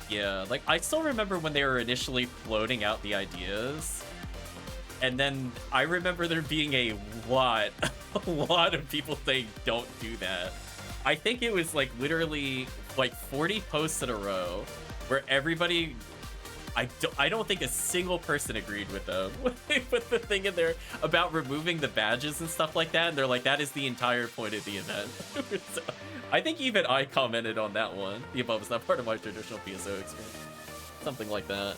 Yeah, like I still remember when they were initially floating out the ideas, and then I remember there being a lot of people saying don't do that. I think it was like literally like 40 posts in a row where everybody, I don't think a single person agreed with them when they put the thing in there about removing the badges and stuff like that, and they're like, that is the entire point of the event. So, I think even I commented on that one. The above is not part of my traditional PSO experience. Something like that.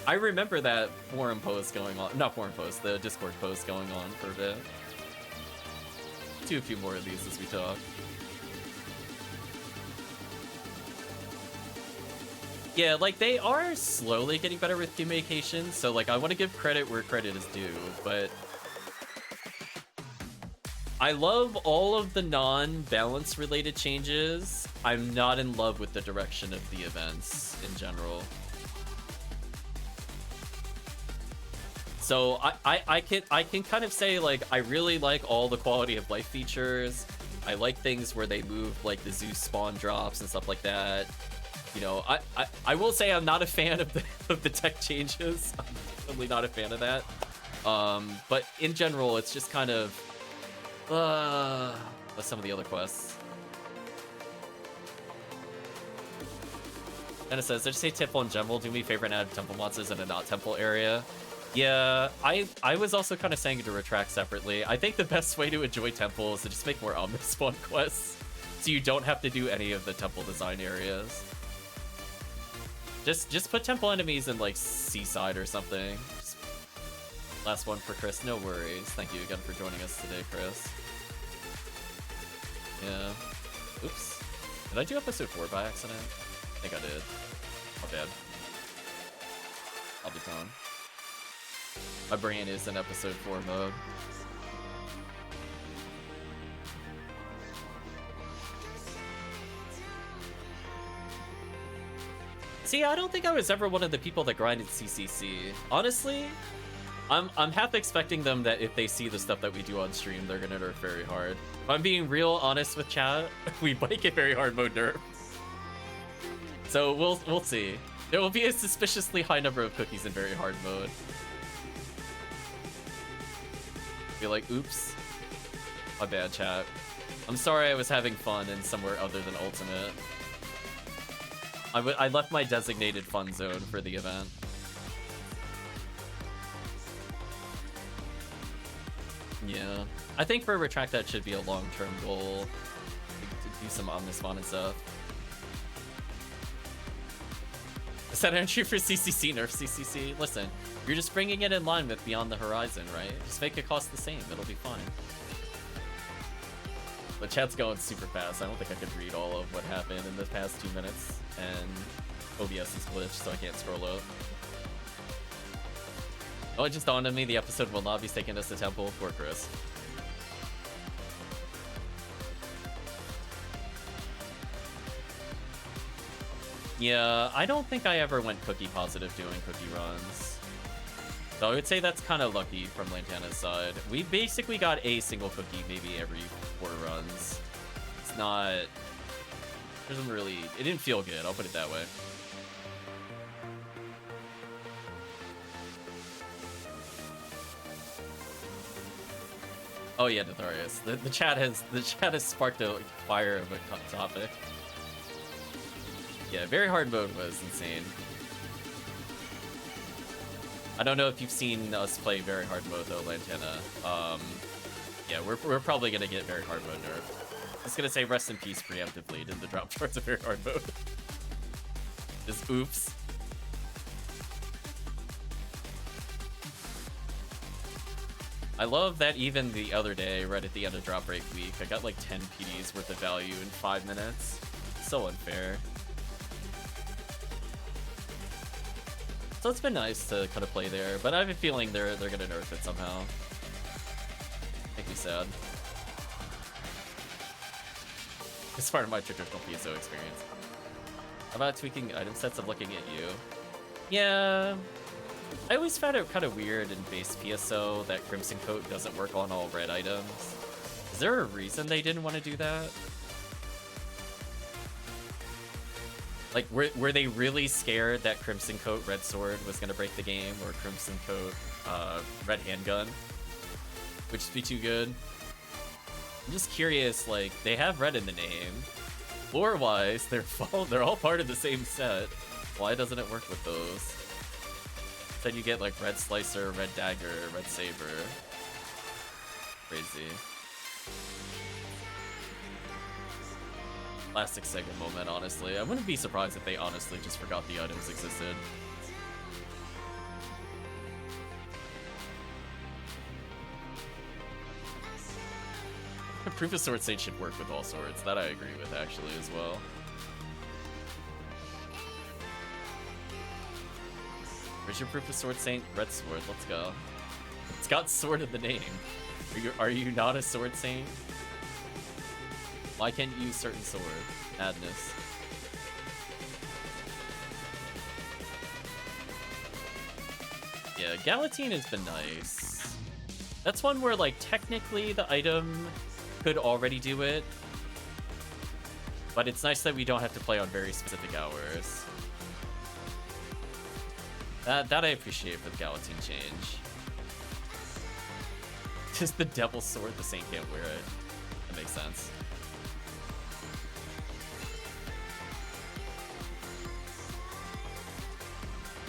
I remember that forum post going on. Not forum post, the Discord post going on for a bit. Do a few more of these as we talk. Yeah, like they are slowly getting better with communication, so like I want to give credit where credit is due, but I love all of the non-balance related changes. I'm not in love with the direction of the events in general. So I can kind of say like I really like all the quality of life features. I like things where they move like the Zeus spawn drops and stuff like that. You know, I will say I'm not a fan of the tech changes. I'm definitely not a fan of that. But in general, it's just kind of what's some of the other quests? And it says, did you say temple in general? Do me a favor and add temple monsters in a not temple area? Yeah, I was also kind of saying to retract separately. I think the best way to enjoy temple is to just make more omni spawn quests, so you don't have to do any of the temple design areas. Just put temple enemies in like Seaside or something. Just... Last one for Chris. No worries. Thank you again for joining us today, Chris. Yeah. Oops. Did I do episode 4 by accident? I think I did. Oh, bad. I'll be gone. My brain is in episode 4 mode. See, I don't think I was ever one of the people that grinded CCC. Honestly, I'm half expecting them that if they see the stuff that we do on stream, they're gonna nerf very hard. If I'm being real honest with chat, we might get very hard mode nerf. So we'll see. There will be a suspiciously high number of cookies in very hard mode. Be like, oops. My bad, chat. I'm sorry I was having fun in somewhere other than Ultimate. I left my designated fun zone for the event. Yeah. I think for Retract that should be a long-term goal. To do some Omnispawn and stuff. Is that entry for CCC? Nerf CCC? Listen, you're just bringing it in line with Beyond the Horizon, right? Just make it cost the same. It'll be fine. The chat's going super fast. I don't think I could read all of what happened in the past 2 minutes. And OBS is glitched, so I can't scroll up. Oh, it just dawned on me the episode will not be taking us to Temple for Chris. Yeah, I don't think I ever went cookie positive doing cookie runs. So I would say that's kind of lucky from Lantana's side. We basically got a single cookie maybe every 4 runs. It's not... Doesn't really... It didn't feel good, I'll put it that way. Oh yeah, Natharius. The chat has sparked a fire of a topic. Yeah, very hard mode was insane. I don't know if you've seen us play very hard mode though, Lantana. Yeah, we're probably gonna get very hard mode nerf. I was gonna say rest in peace preemptively to the drop towards a very hard mode. Just oops. I love that even the other day, right at the end of drop break week, I got like 10 PDs worth of value in 5 minutes. So unfair. So it's been nice to kind of play there, but I have a feeling they're gonna nerf it somehow. Make me sad. It's part of my traditional PSO experience. How about tweaking item sets of looking at you? Yeah, I always found it kind of weird in base PSO that Crimson Coat doesn't work on all red items. Is there a reason they didn't want to do that? Like, were they really scared that Crimson Coat Red Sword was gonna break the game, or Crimson Coat Red Handgun? Which would be too good. I'm just curious, like, they have red in the name. Lore-wise, they're all part of the same set. Why doesn't it work with those? Then you get like Red Slicer, Red Dagger, Red Saber. Crazy. Classic Sega moment, honestly. I wouldn't be surprised if they honestly just forgot the items existed. Proof of Sword Saint should work with all swords. That I agree with, actually, as well. Where's your Proof of Sword Saint? Red Sword, let's go. It's got sword in the name. Are you not a Sword Saint? Why can't you use certain sword? Madness. Yeah, Galatine has been nice. That's one where, like, technically the item could already do it, but it's nice that we don't have to play on very specific hours. That I appreciate for the Galatine change. Just the Devil's Sword, the Saint can't wear it. That makes sense.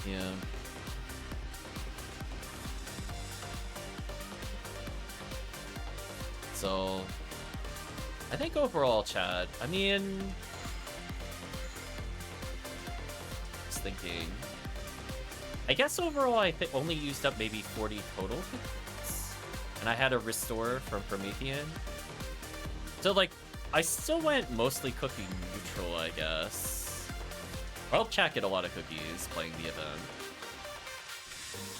Yeah. So, I think overall, chat, I mean, just thinking, I guess overall I only used up maybe 40 total hits, and I had a restore from Promethean. So like, I still went mostly cookie neutral, I guess. I'll check it a lot of cookies playing the event.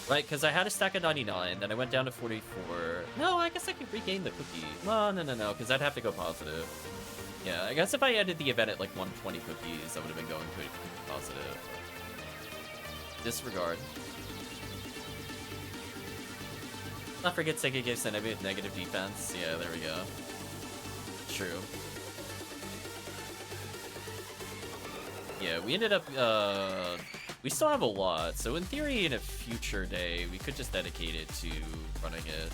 Right, because I had a stack of 99, then I went down to 44. No, I guess I could regain the cookie. No, because I'd have to go positive. Yeah, I guess if I ended the event at like 120 cookies, I would have been going cookie positive. Disregard. Not forget Sega gives a negative defense. Yeah, there we go. True. Yeah, we ended up, we still have a lot, so in theory, in a future day, we could just dedicate it to running it.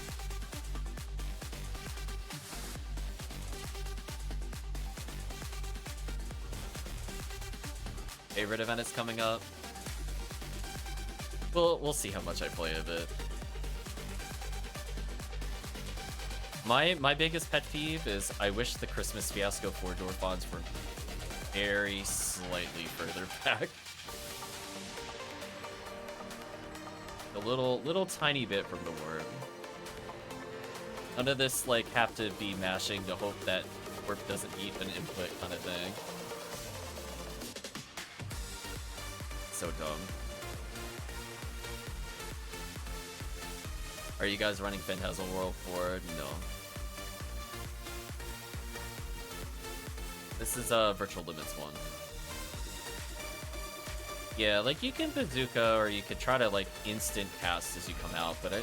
Favorite event is coming up. We'll see how much I play of it. My biggest pet peeve is I wish the Christmas Fiasco 4-door fonts were very slightly further back. A little tiny bit from the warp. None of this like have to be mashing to hope that warp doesn't eat an input kind of thing. So dumb. Are you guys running Phantasmal World 4? No. This is a Virtual Limits one. Yeah, like you can bazooka or you could try to like instant cast as you come out, but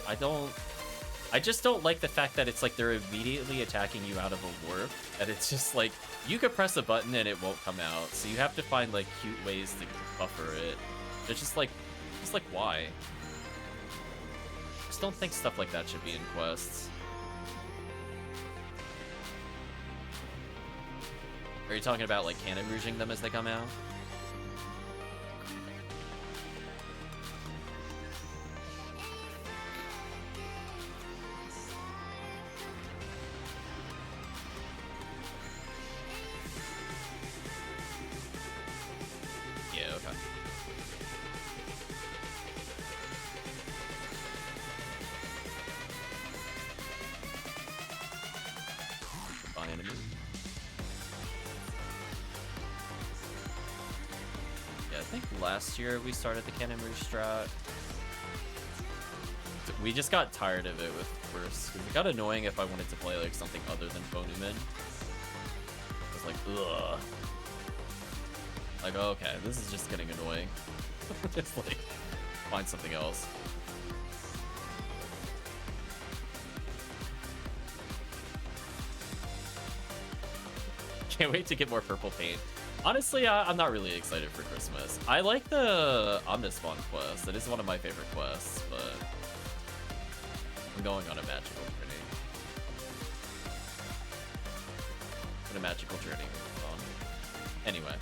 I just don't like the fact that it's like they're immediately attacking you out of a warp, and it's just like you could press a button and it won't come out, so you have to find like cute ways to buffer it. It's just like why? Just don't think stuff like that should be in quests. Are you talking about like cannon rouging them as they come out? Yeah, okay. last year we started the Cannon Rouge strat. We just got tired of it with first. It got annoying if I wanted to play like something other than Ponyman. I was like, ugh. Like, okay, this is just getting annoying. Just like, find something else. Can't wait to get more purple paint. Honestly, I'm not really excited for Christmas. I like the Omnispawn quest. That is one of my favorite quests, but I'm going on a magical journey. But a magical journey. Anyway.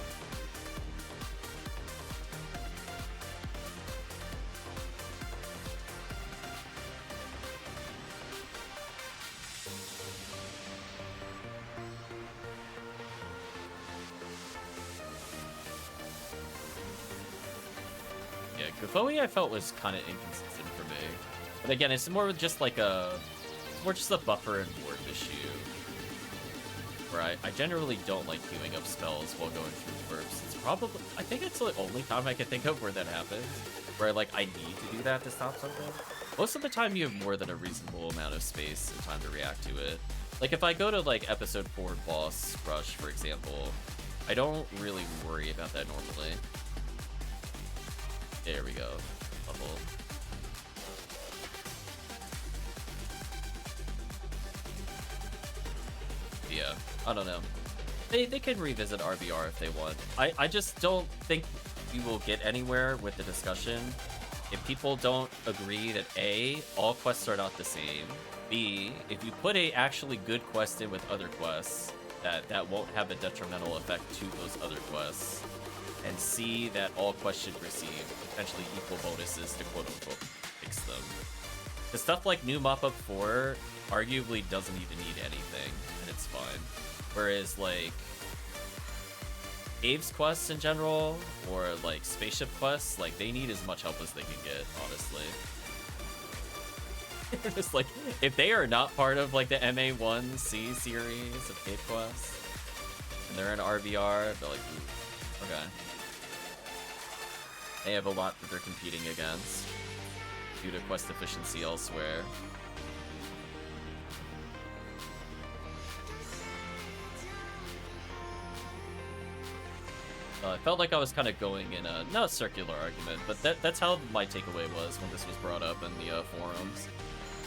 Guffoe I felt was kind of inconsistent for me. But again, it's more just like more just a buffer and ward issue. Where I generally don't like queuing up spells while going through burps. It's probably, I think it's the only time I can think of where that happens. Where like I need to do that to stop something. Most of the time you have more than a reasonable amount of space and time to react to it. Like if I go to like episode 4 boss rush, for example, I don't really worry about that normally. There we go. Level. Yeah, I don't know. They can revisit RBR if they want. I just don't think we will get anywhere with the discussion if people don't agree that A, all quests are not the same. B, if you put a actually good quest in with other quests, that won't have a detrimental effect to those other quests. And C, that all quests should receive potentially equal bonuses to quote-unquote fix them. The stuff like New Mop-Up 4 arguably doesn't even need anything, and it's fine. Whereas, like, Abe's quests in general, or, like, Spaceship quests, like, they need as much help as they can get, honestly. Just, like, if they are not part of, like, the MA1C series of Abe quests, and they're in RBR, they're like, ooh, okay. They have a lot that they're competing against due to quest efficiency elsewhere. I felt like I was kind of going in a, not a circular argument, but that's how my takeaway was when this was brought up in the forums.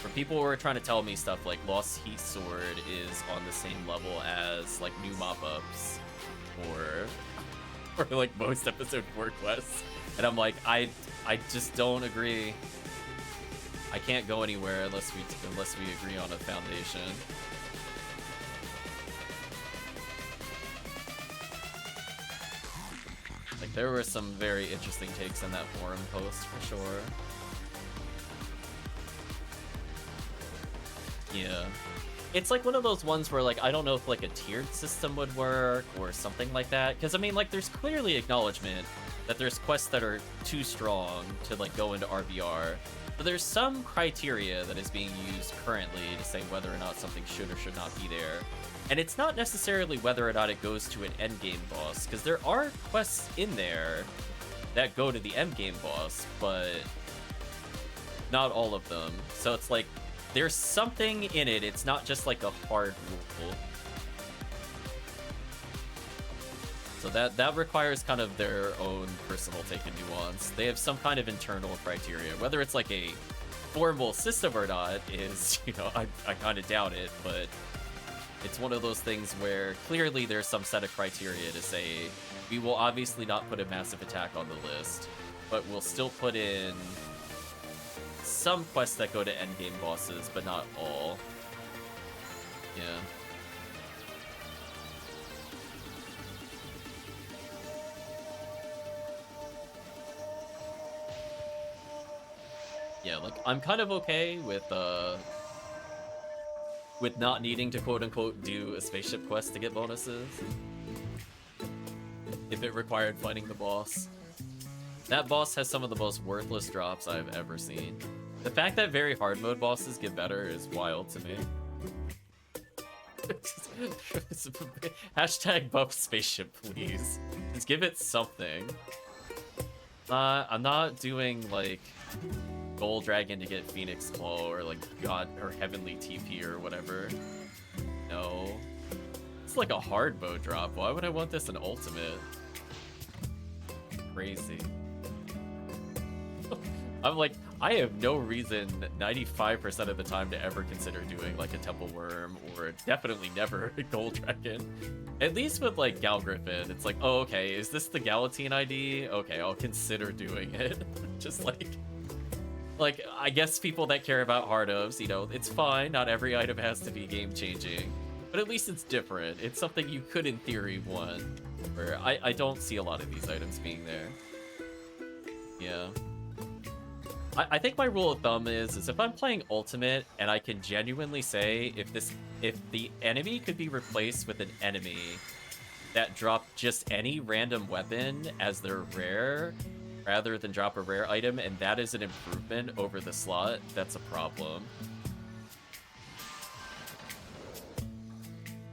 Where people were trying to tell me stuff like Lost Heat Sword is on the same level as like new mop-ups or like most episode 4 quests. And I'm like, I just don't agree. I can't go anywhere unless we agree on a foundation. Like there were some very interesting takes in that forum post for sure. Yeah. It's like one of those ones where like I don't know if like a tiered system would work or something like that. Because I mean like there's clearly acknowledgement that there's quests that are too strong to like go into RBR. But there's some criteria that is being used currently to say whether or not something should or should not be there. And it's not necessarily whether or not it goes to an endgame boss, because there are quests in there that go to the endgame boss, but not all of them. So it's like, there's something in it, it's not just like a hard rule. So that requires kind of their own personal take and nuance. They have some kind of internal criteria. Whether it's like a formal system or not is, you know, I kind of doubt it, but it's one of those things where clearly there's some set of criteria to say, we will obviously not put a massive attack on the list, but we'll still put in some quests that go to endgame bosses, but not all. Yeah. Yeah, like, I'm kind of okay with not needing to quote-unquote do a spaceship quest to get bonuses. If it required fighting the boss. That boss has some of the most worthless drops I've ever seen. The fact that very hard mode bosses get better is wild to me. Hashtag buff spaceship, please. Just give it something. I'm not doing like Gold Dragon to get Phoenix Claw or like God or Heavenly TP or whatever. No. It's like a hard mode drop. Why would I want this in Ultimate? Crazy. I'm like, I have no reason 95% of the time to ever consider doing like a Temple Worm or definitely never a Gold Dragon. At least with like Gal Griffin, it's like, oh, okay, is this the Galatine ID? Okay, I'll consider doing it. Just like, I guess people that care about hard ofs, you know, it's fine. Not every item has to be game changing, but at least it's different. It's something you could in theory want, where I don't see a lot of these items being there. Yeah. I think my rule of thumb is if I'm playing Ultimate and I can genuinely say if the enemy could be replaced with an enemy that dropped just any random weapon as their rare rather than drop a rare item, and that is an improvement over the slot, that's a problem.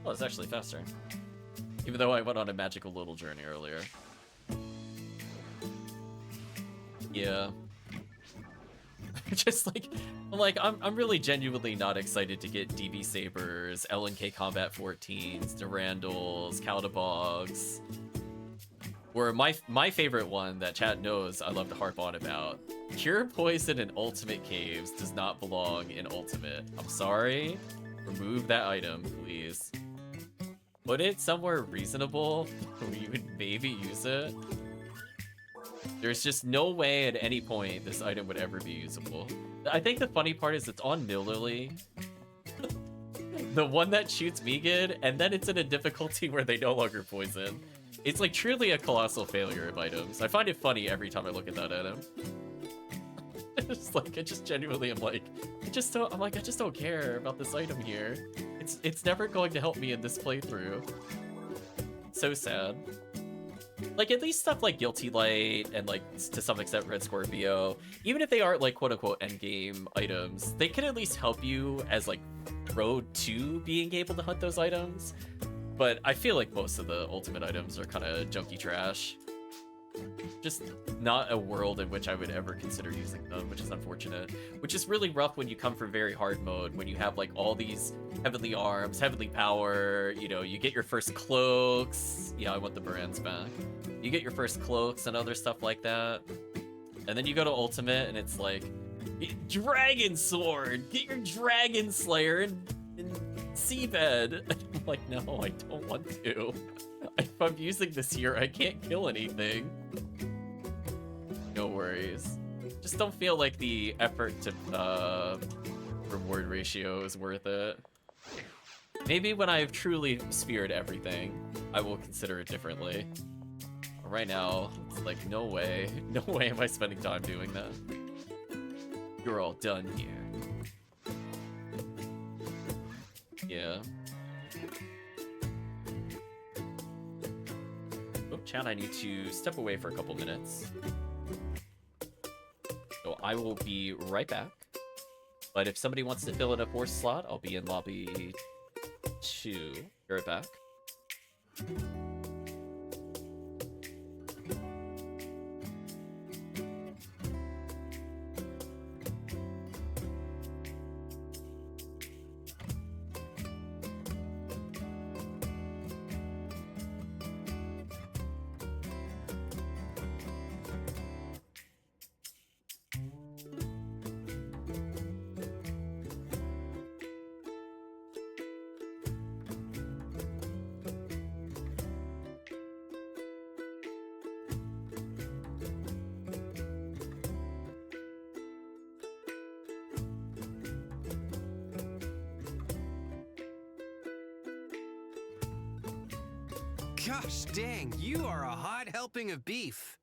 Oh, it's actually faster. Even though I went on a magical little journey earlier. Yeah. Just like I'm really genuinely not excited to get DB Sabers, LNK Combat 14s, Durandals, Caldabogs. Or my favorite one that chat knows I love to harp on about. Cure Poison in Ultimate Caves does not belong in Ultimate. I'm sorry. Remove that item, please. Put it somewhere reasonable where you would maybe use it. There's just no way at any point this item would ever be usable. I think the funny part is it's on Millerly. The one that shoots Megan, and then it's in a difficulty where they no longer poison. It's like truly a colossal failure of items. I find it funny every time I look at that item. It's like, I just genuinely am like, I just don't care about this item here. It's never going to help me in this playthrough. So sad. Like, at least stuff like Guilty Light and, like, to some extent Red Scorpio, even if they aren't, like, quote-unquote endgame items, they can at least help you as, like, road to being able to hunt those items. But I feel like most of the ultimate items are kind of junky trash. Just not a world in which I would ever consider using them, which is unfortunate. Which is really rough when you come from very hard mode, when you have like all these heavenly arms, heavenly power, you know, you get your first cloaks. Yeah, I want the brands back. You get your first cloaks and other stuff like that. And then you go to ultimate and it's like, Dragon Sword! Get your Dragon Slayer and Seabed! I'm like, no, I don't want to. If I'm using this here, I can't kill anything. No worries. Just don't feel like the effort to reward ratio is worth it. Maybe when I've truly speared everything, I will consider it differently. But right now, it's like, no way. No way am I spending time doing that. You're all done here. Yeah. Oh, chat, I need to step away for a couple minutes. So I will be right back. But if somebody wants to fill in a 4th slot, I'll be in lobby 2. Be right back. Gosh dang, you are a hot helping of beef.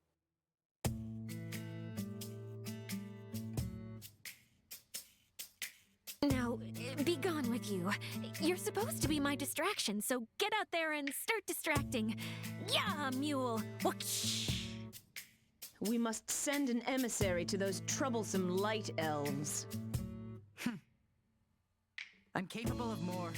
Now, be gone with you. You're supposed to be my distraction, so get out there and start distracting. Yeah, mule. Whoosh. We must send an emissary to those troublesome light elves. I'm capable of more.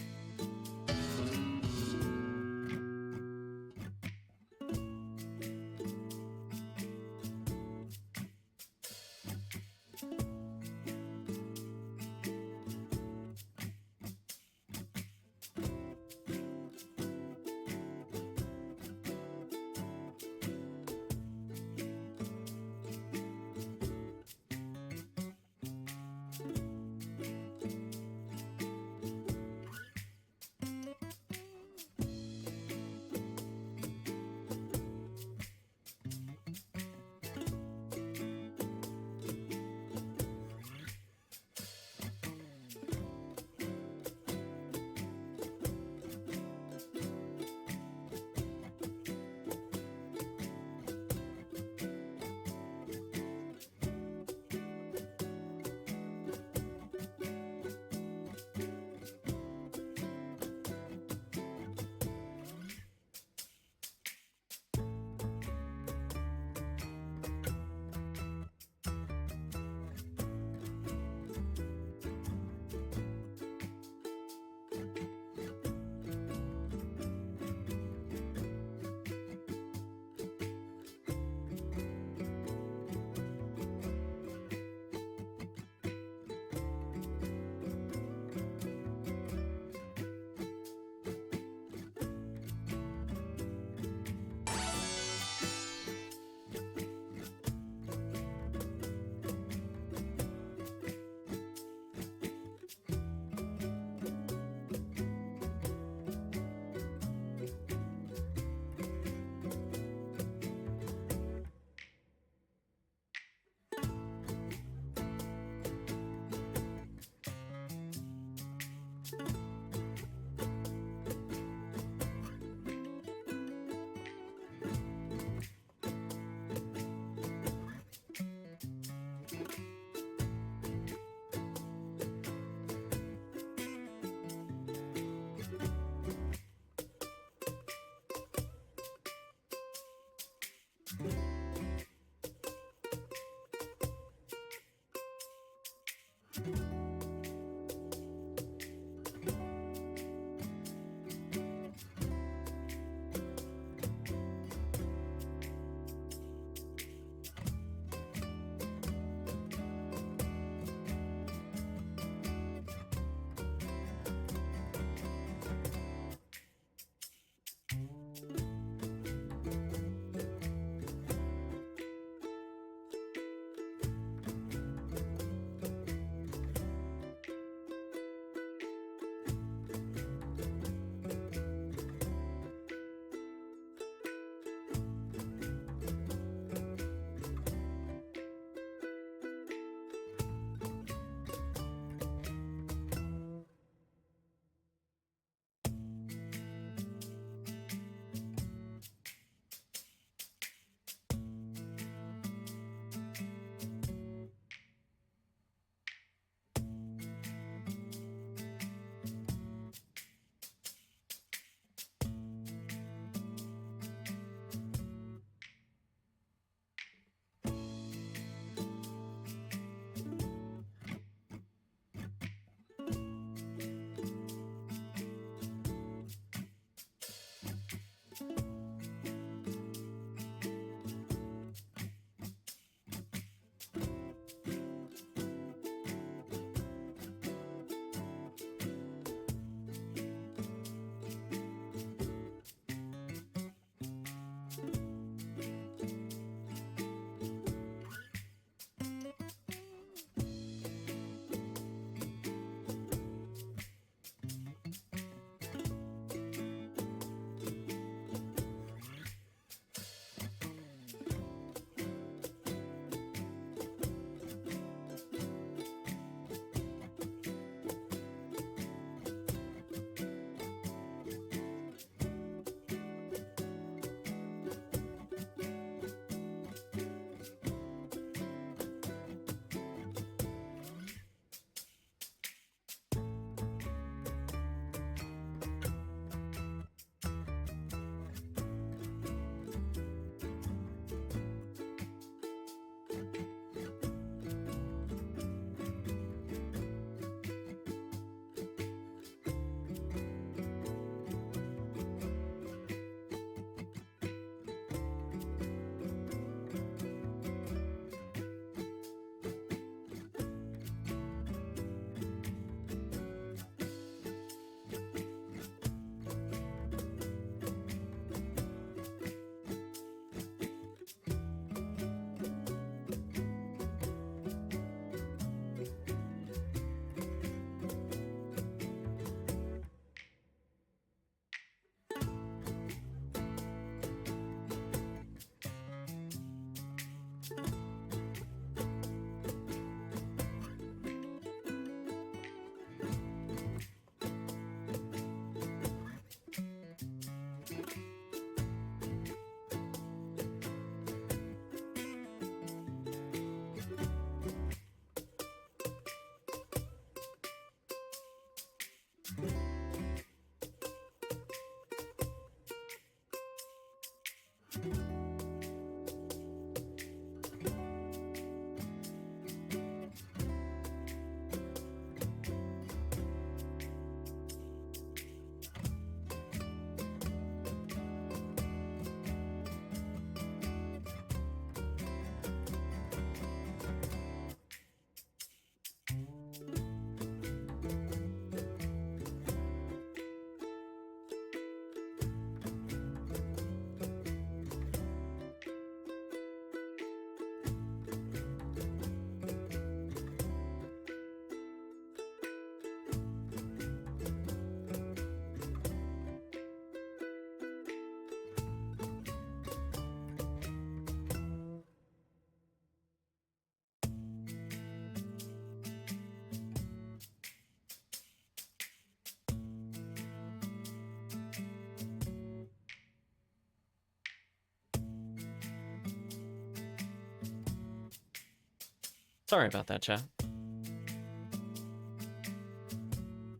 Sorry about that, chat. I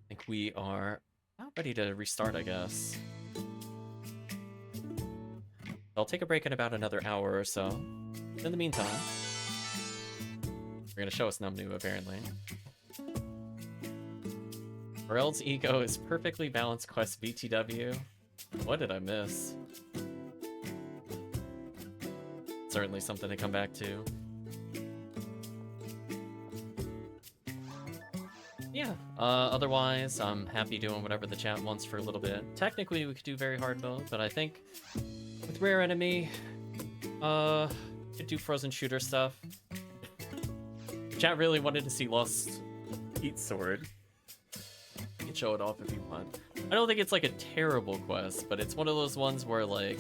think we are about ready to restart, I guess. I'll take a break in about another hour or so. In the meantime, we're gonna show us Numnu, apparently. Morel's ego is perfectly balanced quest BTW. What did I miss? Certainly something to come back to. Yeah, otherwise, I'm happy doing whatever the chat wants for a little bit. Technically, we could do very hard mode, but I think with rare enemy, could do frozen shooter stuff. Chat really wanted to see Lost Heat Sword. You can show it off if you want. I don't think it's like a terrible quest, but it's one of those ones where like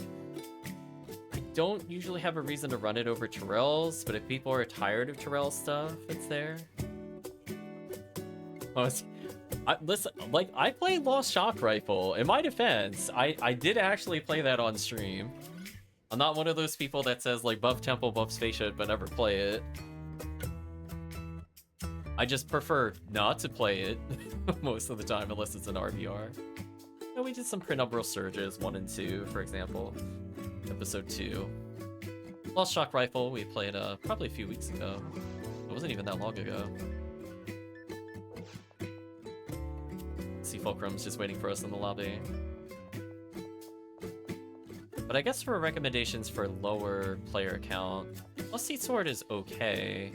I don't usually have a reason to run it over Terrell's, but if people are tired of Terrell's stuff, it's there. Listen, like, I played Lost Shock Rifle. In my defense, I did actually play that on stream. I'm not one of those people that says, like, buff temple, buff spaceship, but never play it. I just prefer not to play it most of the time, unless it's an RBR. And we did some Penumbral Surges, 1 and 2, for example. Episode 2. Lost Shock Rifle, we played probably a few weeks ago. It wasn't even that long ago. See Fulcrum's just waiting for us in the lobby. But I guess for recommendations for lower player count, Lost Heat Sword is okay.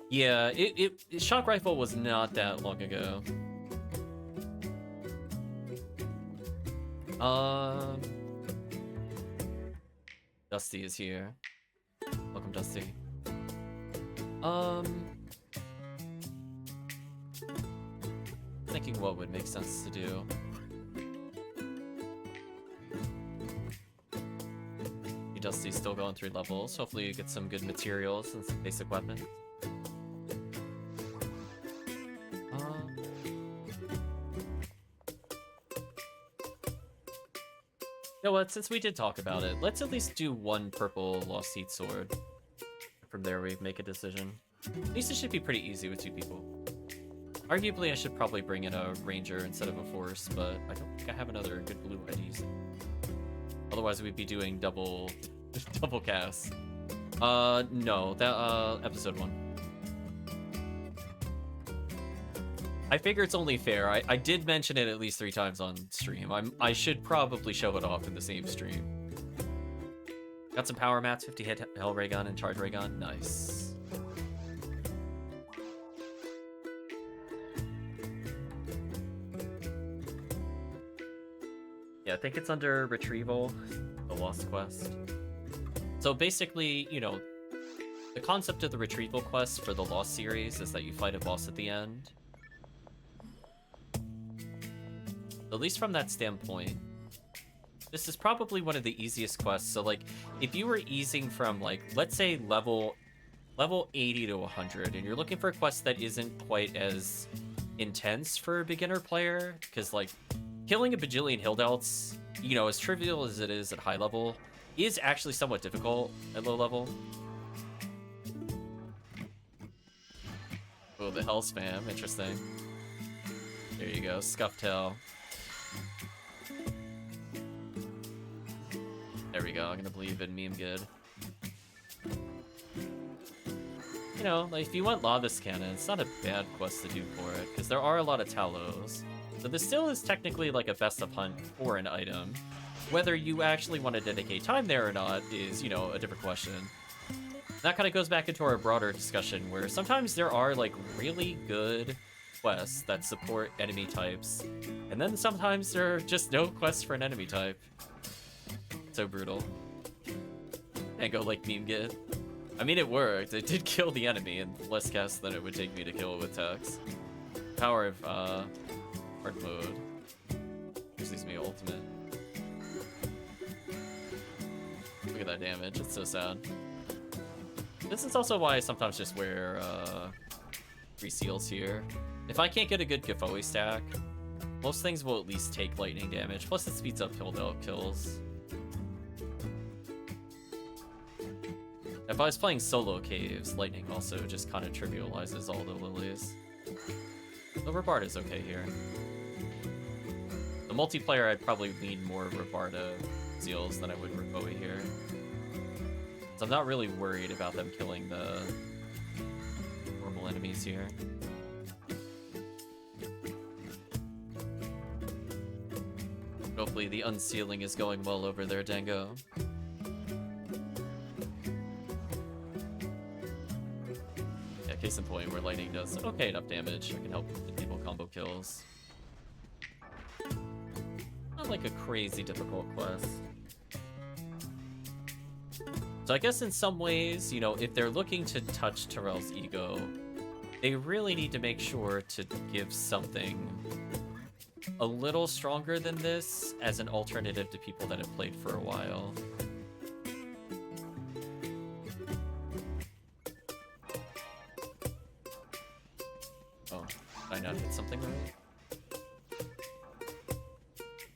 Yeah, Shock Rifle was not that long ago. Dusty is here. Welcome, Dusty. Thinking what would make sense to do. Dusty's still going through levels. Hopefully you get some good materials and some basic weapons. You know what, since we did talk about it, let's at least do one purple Lost Heat Sword. From there we make a decision. At least it should be pretty easy with 2 people. Arguably I should probably bring in a ranger instead of a force, but I don't think I have another good blue I'd use. Otherwise we'd be doing double casts. No, that episode 1. I figure it's only fair. I did mention it at least 3 times on stream. I should probably show it off in the same stream. Got some power mats, 50 hit Hell Ray Gun and Charge Ray Gun. Nice. Yeah, I think it's under Retrieval, the Lost Quest. So basically, you know, the concept of the Retrieval quest for the Lost series is that you fight a boss at the end. At least from that standpoint, this is probably one of the easiest quests. So like, if you were easing from like, let's say level 80 to 100, and you're looking for a quest that isn't quite as intense for a beginner player, because like, killing a bajillion hill delts, you know, as trivial as it is at high level, is actually somewhat difficult at low level. Oh, the Hell Spam, interesting. There you go, Scuffed Hell. There we go, I'm gonna believe in Meme Good. You know, like, if you want Lavis Cannon, it's not a bad quest to do for it, because there are a lot of Talos. So this still is technically like a best of hunt for an item. Whether you actually want to dedicate time there or not is, you know, a different question. That kind of goes back into our broader discussion where sometimes there are like really good quests that support enemy types, and then sometimes there are just no quests for an enemy type. So brutal. And go like Meme Get. I mean, it worked. It did kill the enemy in less casts than it would take me to kill it with Tex. Power of hard mode. Excuse me, ultimate. Look at that damage. It's so sad. This is also why I sometimes just wear 3 seals here. If I can't get a good Gifoe stack, most things will at least take lightning damage. Plus it speeds up hill delt kills. If I was playing solo caves, lightning also just kind of trivializes all the lilies. The Rabarda is okay here. The multiplayer, I'd probably lean more Rabarda Seals than I would Raboe here. So I'm not really worried about them killing the normal enemies here. Hopefully the unsealing is going well over there, Dango. Yeah, case in point where lightning does okay enough damage. I can help enable combo kills. Not like a crazy difficult quest. So I guess in some ways, you know, if they're looking to touch Terrell's ego, they really need to make sure to give something a little stronger than this as an alternative to people that have played for a while. Oh, did I not hit something right?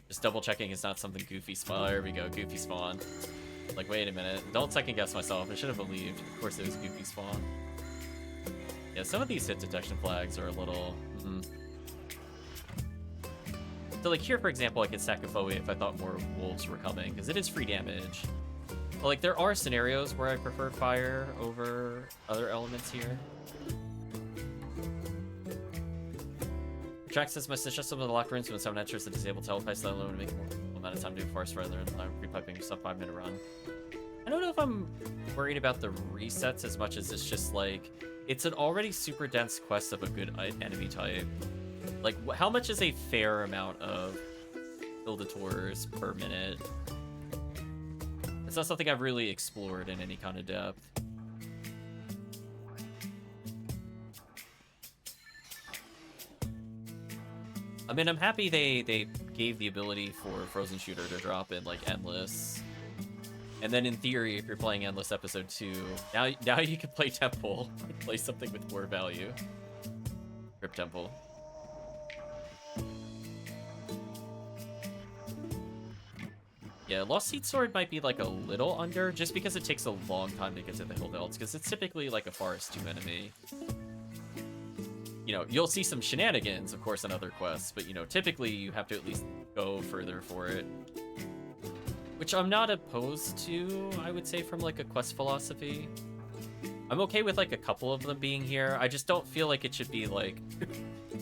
Just double checking it's not something goofy spawn. There we go, goofy spawn. Like, wait a minute. Don't second guess myself. I should have believed. Of course it was goofy spawn. Yeah, some of these hit detection flags are a little... So like here, for example, I could stack a Foe if I thought more wolves were coming, because it is free damage. But like there are scenarios where I prefer fire over other elements here. Track says my suggestion of the locked rooms when someone enters the disabled telepipe that alone to make more amount of time to do force rather than repiping yourself 5-minute run. I don't know if I'm worried about the resets as much as it's just like it's an already super dense quest of a good enemy type. Like, how much is a fair amount of build-a-tours per minute? It's not something I've really explored in any kind of depth. I mean, I'm happy they gave the ability for Frozen Shooter to drop in, like, Endless. And then, in theory, if you're playing Endless Episode 2, now you can play Temple. Play something with more value. Crypt Temple. Yeah, Lost Seed Sword might be like a little under, just because it takes a long time to get to the Hill Delts, because it's typically like a Forest 2 enemy. You know, you'll see some shenanigans, of course, in other quests, but you know, typically you have to at least go further for it. Which I'm not opposed to, I would say, from like a quest philosophy. I'm okay with like a couple of them being here. I just don't feel like it should be like...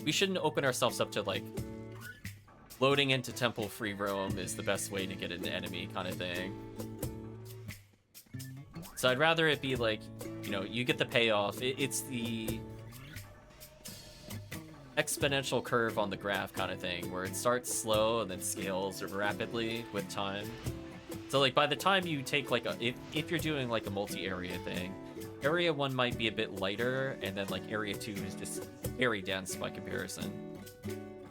we shouldn't open ourselves up to like... loading into Temple free roam is the best way to get an enemy kind of thing. So I'd rather it be like, you know, you get the payoff. It's the exponential curve on the graph kind of thing, where it starts slow and then scales rapidly with time. So like by the time you take like a, if you're doing like a multi-area thing, area 1 might be a bit lighter, and then like area 2 is just very dense by comparison.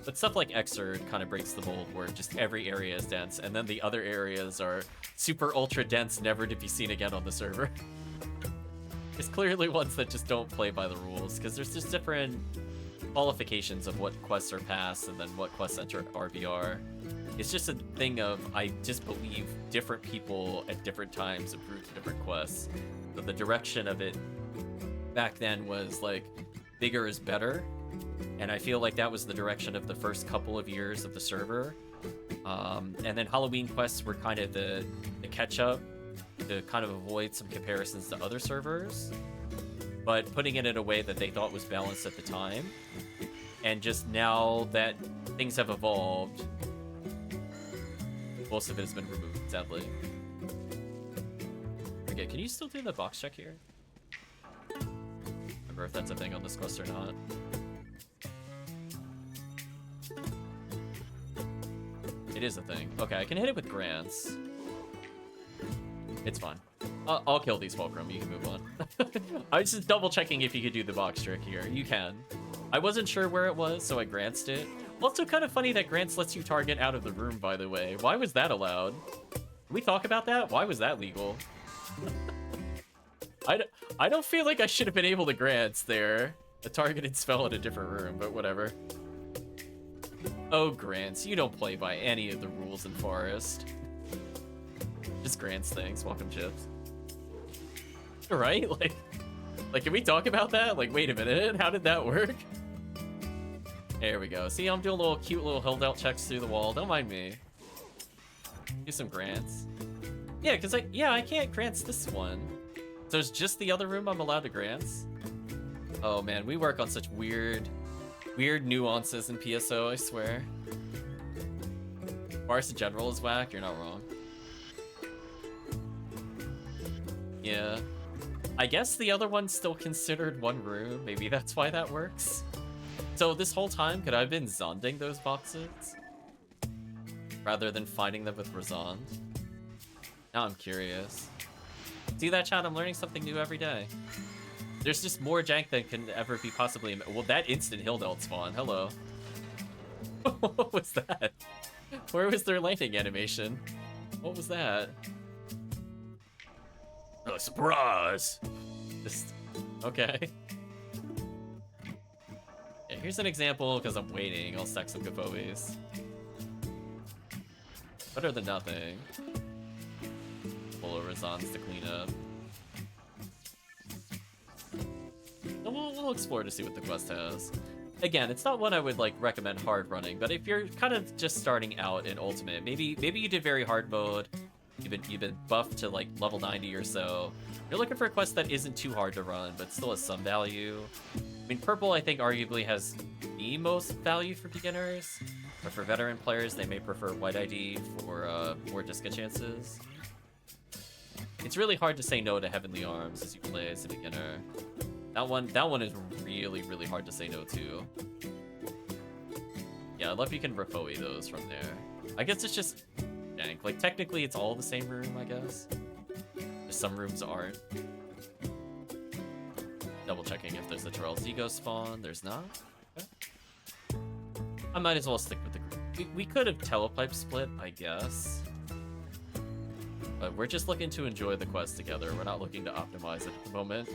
But stuff like Xrd kind of breaks the mold, where just every area is dense, and then the other areas are super ultra dense, never to be seen again on the server. There's clearly ones that just don't play by the rules, because there's just different qualifications of what quests are passed and then what quests enter RBR. It's just a thing of, I just believe different people at different times approved different quests. So the direction of it back then was like, bigger is better. And I feel like that was the direction of the first couple of years of the server. And then Halloween quests were kind of the catch-up to kind of avoid some comparisons to other servers, but putting it in a way that they thought was balanced at the time. And just now that things have evolved, most of it has been removed, sadly. Okay, can you still do the box check here? Remember if that's a thing on this quest or not. It is a thing. Okay, I can hit it with grants. It's fine. I'll kill these Fulcrum. You can move on. I was just double checking if you could do the box trick here. You can. I wasn't sure where it was, so I grantsed it. Also kind of funny that grants lets you target out of the room, by the way. Why was that allowed? Can we talk about that? Why was that legal? I don't feel like I should have been able to grants there. A targeted spell in a different room, but whatever. Oh, grants, you don't play by any of the rules in Forest. Just grants things. Welcome, Chips. Right? Like, can we talk about that? Like, wait a minute, how did that work? There we go. See, I'm doing little cute little hideout checks through the wall. Don't mind me. Do some grants. Yeah, because I can't grants this one. So it's just the other room I'm allowed to grants? Oh man, we work on such weird nuances in PSO, I swear. Mars in general is whack, you're not wrong. Yeah. I guess the other one's still considered one room. Maybe that's why that works. So this whole time, could I have been zonding those boxes? Rather than finding them with Razond? Now I'm curious. See that, chat? I'm learning something new every day. There's just more jank than can ever be possibly... Well, that instant Hildelt spawn. Hello. What was that? Where was their landing animation? What was that? Oh, surprise! Just... Okay. Yeah, here's an example, because I'm waiting. I'll stack some Gavoes. Better than nothing. Full of Razons to clean up. And we'll explore to see what the quest has. Again, it's not one I would like recommend hard running, but if you're kind of just starting out in Ultimate, maybe you did very hard mode, you've been buffed to like level 90 or so. You're looking for a quest that isn't too hard to run, but still has some value. I mean, Purple, I think, arguably has the most value for beginners. But for veteran players, they may prefer White ID for more Disca chances. It's really hard to say no to Heavenly Arms as you play as a beginner. That one is really, really hard to say no to. Yeah, I love you can Refoe those from there. I guess it's just jank. Like, technically, it's all the same room, I guess. Just some rooms aren't. Double checking if there's a Terrell Zigo spawn. There's not. Okay. I might as well stick with the group. We could have telepipe split, I guess. But we're just looking to enjoy the quest together. We're not looking to optimize it at the moment.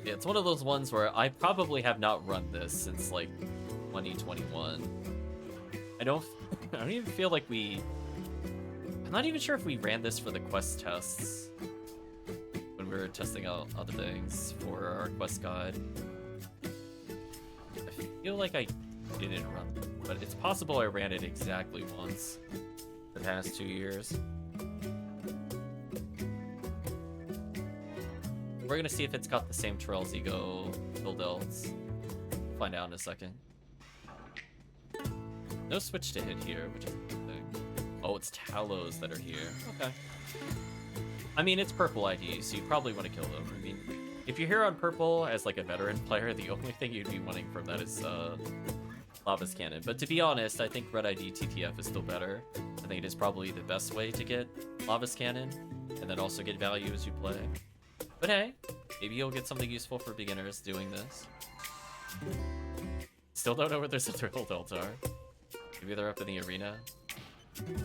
Yeah, it's one of those ones where I probably have not run this since like 2021. I don't even feel like I'm not even sure if we ran this for the quest tests when we were testing out other things for our quest guide. I feel like I didn't run it, but it's possible I ran it exactly once the past 2 years. We're gonna see if it's got the same Terrell Zigo build elts. Find out in a second. No switch to hit here, which is a good thing. Oh, it's Talos that are here. Okay. I mean, it's Purple ID, so you probably want to kill them. I mean, if you're here on Purple as like a veteran player, the only thing you'd be wanting from that is Lava's Cannon. But to be honest, I think Red ID TTF is still better. I think it is probably the best way to get Lava's Cannon, and then also get value as you play. But hey, maybe you'll get something useful for beginners doing this. Still don't know where those other Hildelt are. Maybe they're up in the arena.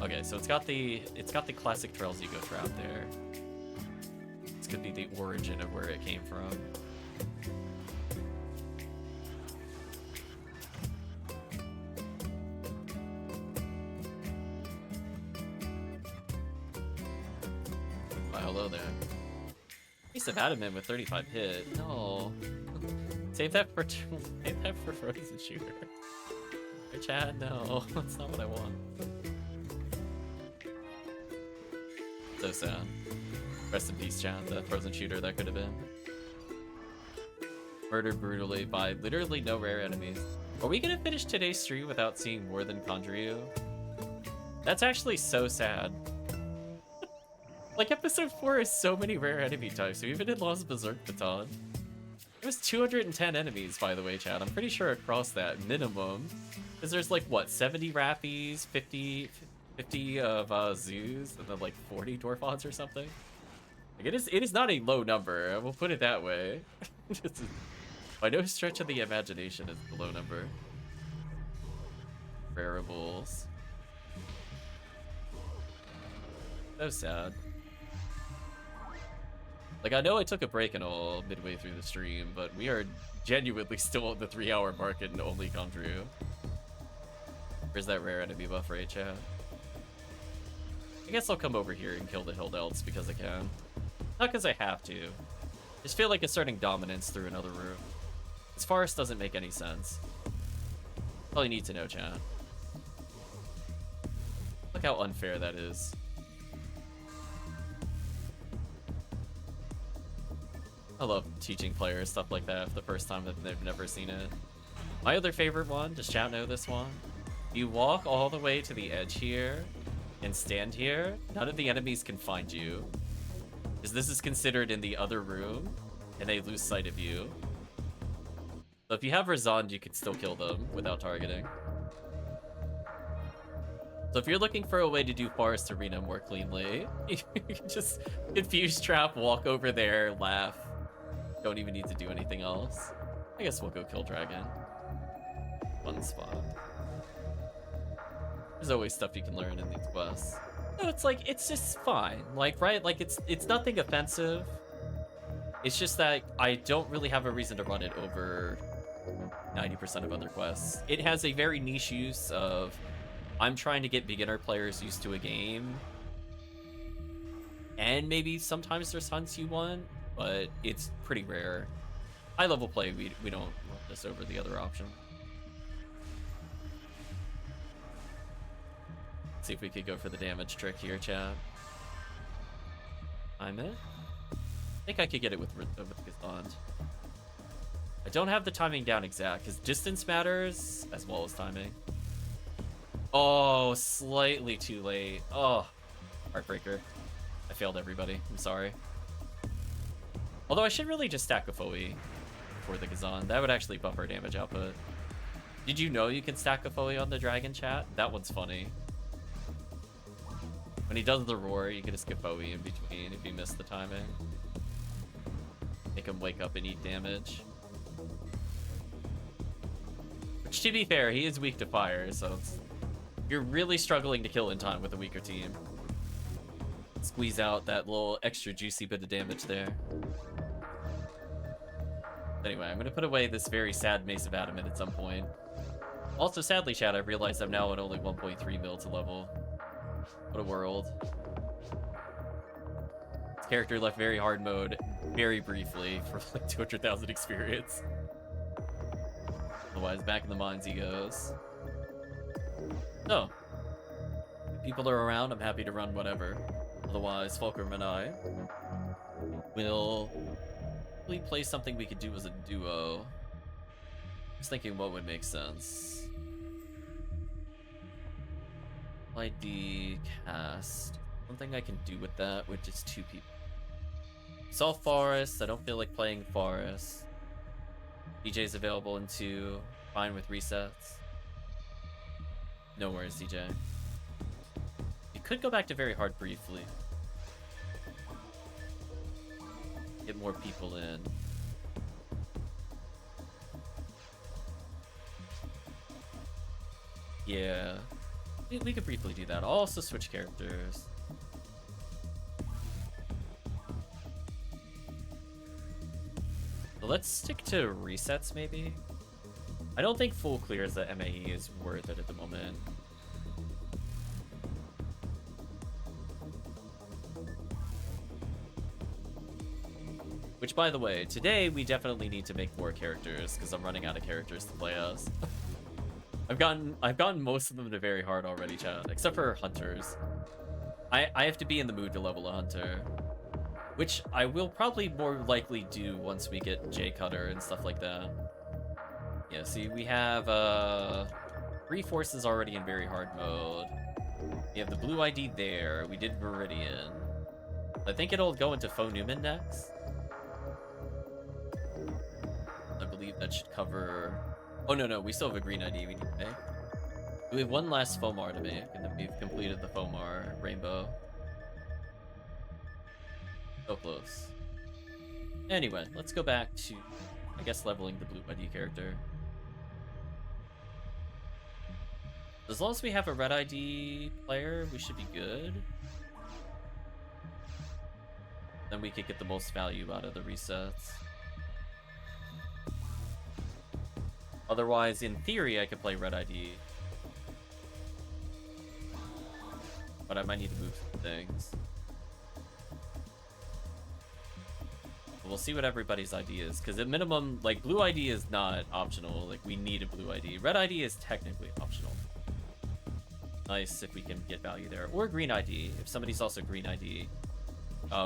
Okay, so it's got the classic Terrell Zigo trap there. This could be the origin of where it came from. Oh, hello there. Piece of adamant with 35 hit. No. Save that for Frozen Shooter. Hey, chat, no, that's not what I want. So sad. Rest in peace, chat. The Frozen Shooter that could have been. Murdered brutally by literally no rare enemies. Are we gonna finish today's stream without seeing more than Kandryu? That's actually so sad. Like, episode 4 is so many rare enemy types. We even did Lost Berserk Baton. It was 210 enemies, by the way, chat. I'm pretty sure across that minimum. Because there's like, what, 70 Rappies, 50 of Zoos, and then like 40 Dwarfons or something? Like, it is not a low number, I will put it that way. By no stretch of the imagination is the low number. Rareables. So sad. Like, I know I took a break and all midway through the stream, but we are genuinely still at the 3-hour mark and only Kandryu. Where's that rare enemy buff rate, chat? I guess I'll come over here and kill the Hill Elves because I can. Not because I have to. Just feel like asserting dominance through another room. This forest doesn't make any sense. All you need to know, chat. Look how unfair that is. I love teaching players stuff like that for the first time that they've never seen it. My other favorite one, does chat know this one? You walk all the way to the edge here and stand here. None of the enemies can find you, because this is considered in the other room and they lose sight of you. So if you have Razond, you can still kill them without targeting. So if you're looking for a way to do Forest Arena more cleanly, you can just confuse trap, walk over there, laugh. Don't even need to do anything else. I guess we'll go kill Dragon. Fun spot. There's always stuff you can learn in these quests. No, it's like, it's just fine. Like, right? Like, it's nothing offensive. It's just that I don't really have a reason to run it over 90% of other quests. It has a very niche use of, I'm trying to get beginner players used to a game. And maybe sometimes there's hunts you want, but it's pretty rare. High level play, we don't run this over the other option. See if we could go for the damage trick here, chat. I'm it. I think I could get it with Gazond. I don't have the timing down exact, because distance matters as well as timing. Oh, slightly too late. Oh, heartbreaker. I failed everybody. I'm sorry. Although I should really just stack a Foe for the Gazon. That would actually buff our damage output. Did you know you can stack a Foe on the dragon, chat? That one's funny. When he does the roar, you can just get Foe in between if you miss the timing. Make him wake up and eat damage. Which, to be fair, he is weak to fire, so it's... You're really struggling to kill in time with a weaker team. Squeeze out that little extra juicy bit of damage there. Anyway, I'm gonna put away this very sad Mace of Adamant at some point. Also, sadly, chat, I've realized I'm now at only 1.3 mil to level. What a world. This character left very hard mode very briefly for like 200,000 experience. Otherwise, back in the mines he goes. So, if people are around, I'm happy to run whatever. Otherwise, Fulcrum and I will play something we could do as a duo. Just thinking what would make sense. ID cast. Something I can do with that with just 2 people. Saw Forest. I don't feel like playing Forest. DJ's available in 2. Fine with resets. No worries, DJ. You could go back to very hard briefly. Get more people in. Yeah. We could briefly do that. I'll also switch characters. So let's stick to resets, maybe. I don't think full clear as the MAE is worth it at the moment. Which, by the way, today we definitely need to make more characters because I'm running out of characters to play as. I've gotten most of them to very hard already, chat, except for hunters. I have to be in the mood to level a hunter, which I will probably more likely do once we get J Cutter and stuff like that. Yeah, see, we have 3 forces already in very hard mode. We have the blue ID there. We did Viridian. I think it'll go into Faux Newman next. I believe that should cover... Oh, no, we still have a green ID we need to make. We have 1 last Fomar to make, and then we've completed the Fomar rainbow. So close. Anyway, let's go back to, I guess, leveling the blue ID character. As long as we have a red ID player, we should be good. Then we could get the most value out of the resets. Otherwise, in theory, I could play red ID. But I might need to move things. We'll see what everybody's ID is, because at minimum, like, blue ID is not optional. Like, we need a blue ID. Red ID is technically optional. Nice if we can get value there, or green ID. If somebody's also green ID,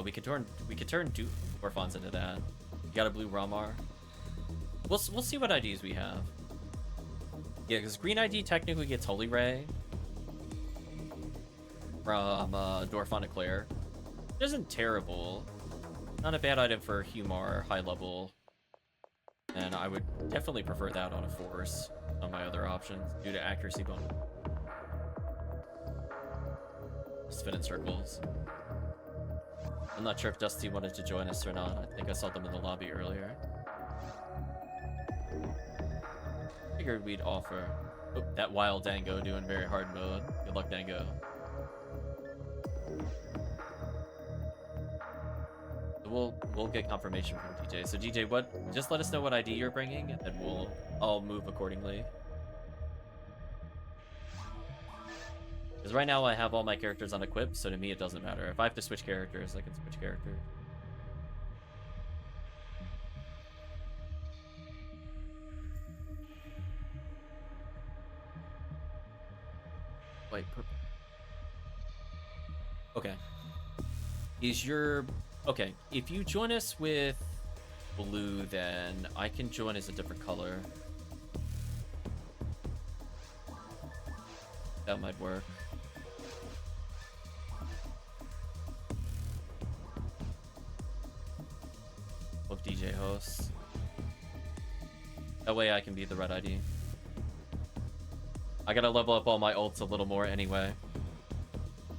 we could turn Dwarfons into that. You got a blue Ramar. We'll see what IDs we have. Yeah, because green ID technically gets Holy Ray from Dwarfon Eclair. It isn't terrible. Not a bad item for Humar, high level. And I would definitely prefer that on a Force on my other options due to accuracy bonus. Spin in circles. I'm not sure if Dusty wanted to join us or not. I think I saw them in the lobby earlier. Figured we'd offer. Oh, that wild Dango doing very hard mode. Good luck, Dango. We'll get confirmation from DJ. So DJ, just let us know what ID you're bringing, and I'll move accordingly. Because right now I have all my characters unequipped, so to me it doesn't matter. If I have to switch characters, I can switch characters. Wait, purple. Okay. Okay, if you join us with blue, then I can join as a different color. That might work. Book DJ hosts. That way I can be the red ID. I gotta level up all my ults a little more anyway.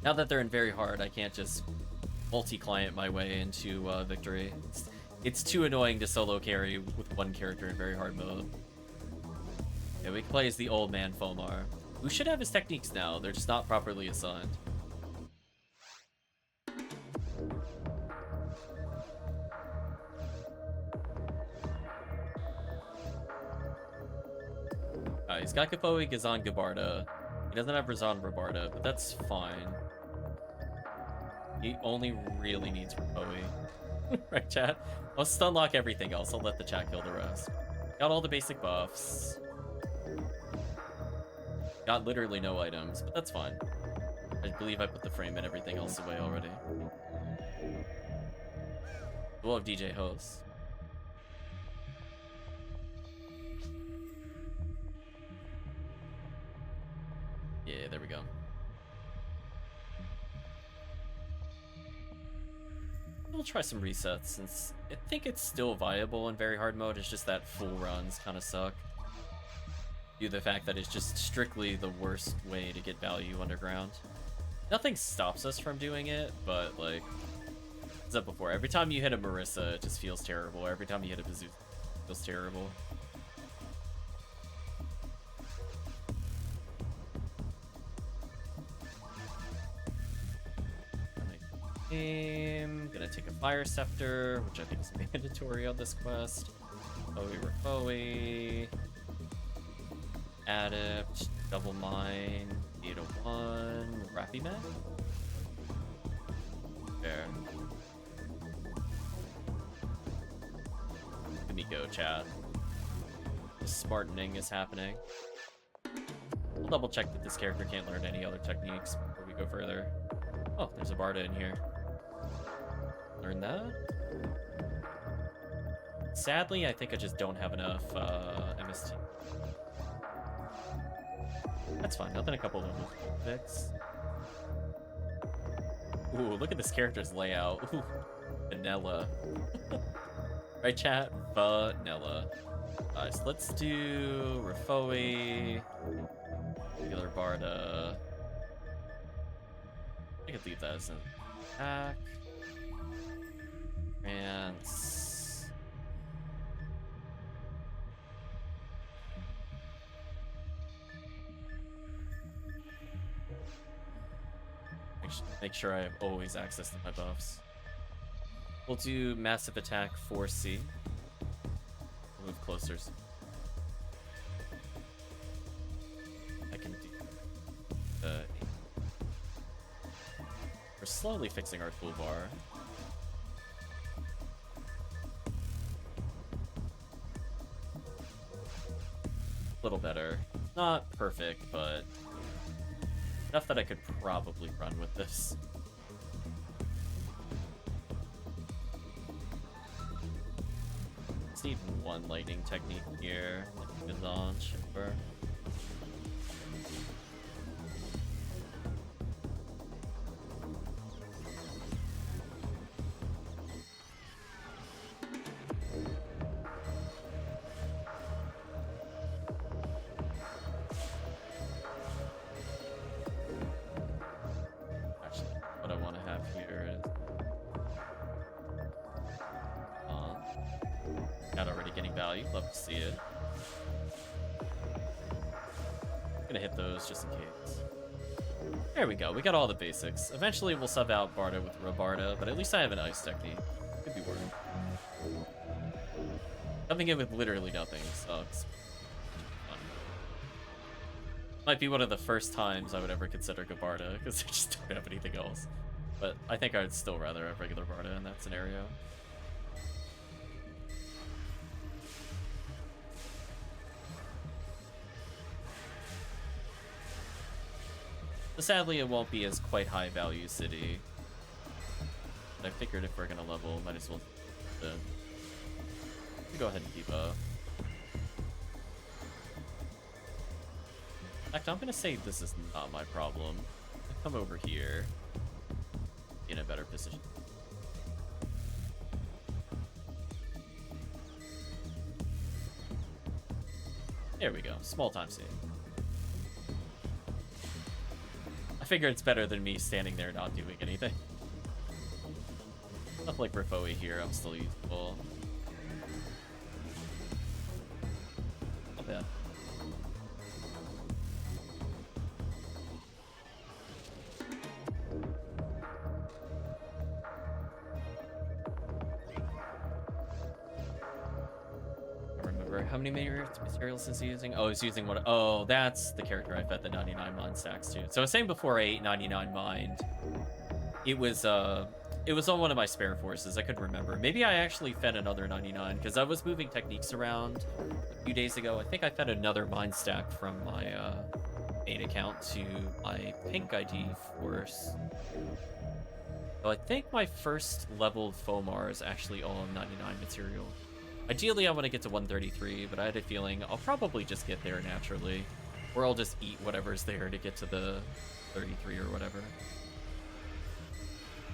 Now that they're in very hard, I can't just multi-client my way into victory. It's too annoying to solo carry with one character in very hard mode. Yeah, we can play as the old man Fomar, who should have his techniques now. They're just not properly assigned. He's got Kapoe, Gazan, Gabarda. He doesn't have Razan Rabarda, but that's fine. He only really needs Rapoe. Right, chat? I'll stun lock everything else. I'll let the chat kill the rest. Got all the basic buffs. Got literally no items, but that's fine. I believe I put the frame and everything else away already. We'll have DJ host. Yeah, there we go. We'll try some resets since I think it's still viable in very hard mode. It's just that full runs kind of suck. Due to the fact that it's just strictly the worst way to get value underground. Nothing stops us from doing it, but like, I said before, every time you hit a Marissa, it just feels terrible. Every time you hit a Bazooka, it feels terrible. Gonna take a Fire Scepter, which I think is mandatory on this quest. Rapoe, Adept, Double Mine, 801, Rappy Man? There. Let me go, chat. The Spartaning is happening. We'll double check that this character can't learn any other techniques before we go further. Oh, there's a Barda in here. Learn that? Sadly, I think I just don't have enough MST. That's fine, nothing a couple of levels fix. Ooh, look at this character's layout. Ooh, vanilla. Right, chat? Vanilla. Alright, so let's do Rafoe, regular Barda. I could leave that as an attack. And make sure I have always access to my buffs. We'll do massive attack 4C. Move closer. I can do We're slowly fixing our toolbar. A little better. Not perfect, but enough that I could probably run with this. Just need one lightning technique here. Like is on Shipper. Love to see it. Gonna hit those just in case. There we go. We got all the basics. Eventually we'll sub out Barda with Robarda, but at least I have an ice technique. Could be worse. Coming in with literally nothing sucks. Fun. Might be one of the first times I would ever consider Gabarda, because I just don't have anything else. But I think I would still rather have regular Barda in that scenario. But sadly, it won't be as quite high value city. But I figured if we're gonna level, might as well go ahead and keep up. In fact, I'm gonna say this is not my problem. I come over here in a better position. There we go. Small time save. I figure it's better than me standing there not doing anything. Stuff like Rifoe here, I'm still useful. Not bad. I remember how many materials is he using? Oh, he's using what? Oh, that's the character I fed the 99 mind stacks to. So I was saying before I ate 99 mind, it was on one of my spare forces. I could remember. Maybe I actually fed another 99 because I was moving techniques around a few days ago. I think I fed another mind stack from my main account to my pink ID force. So I think my first leveled Fomar is actually all 99 material. Ideally, I want to get to 133, but I had a feeling I'll probably just get there naturally. Or I'll just eat whatever's there to get to the 33 or whatever.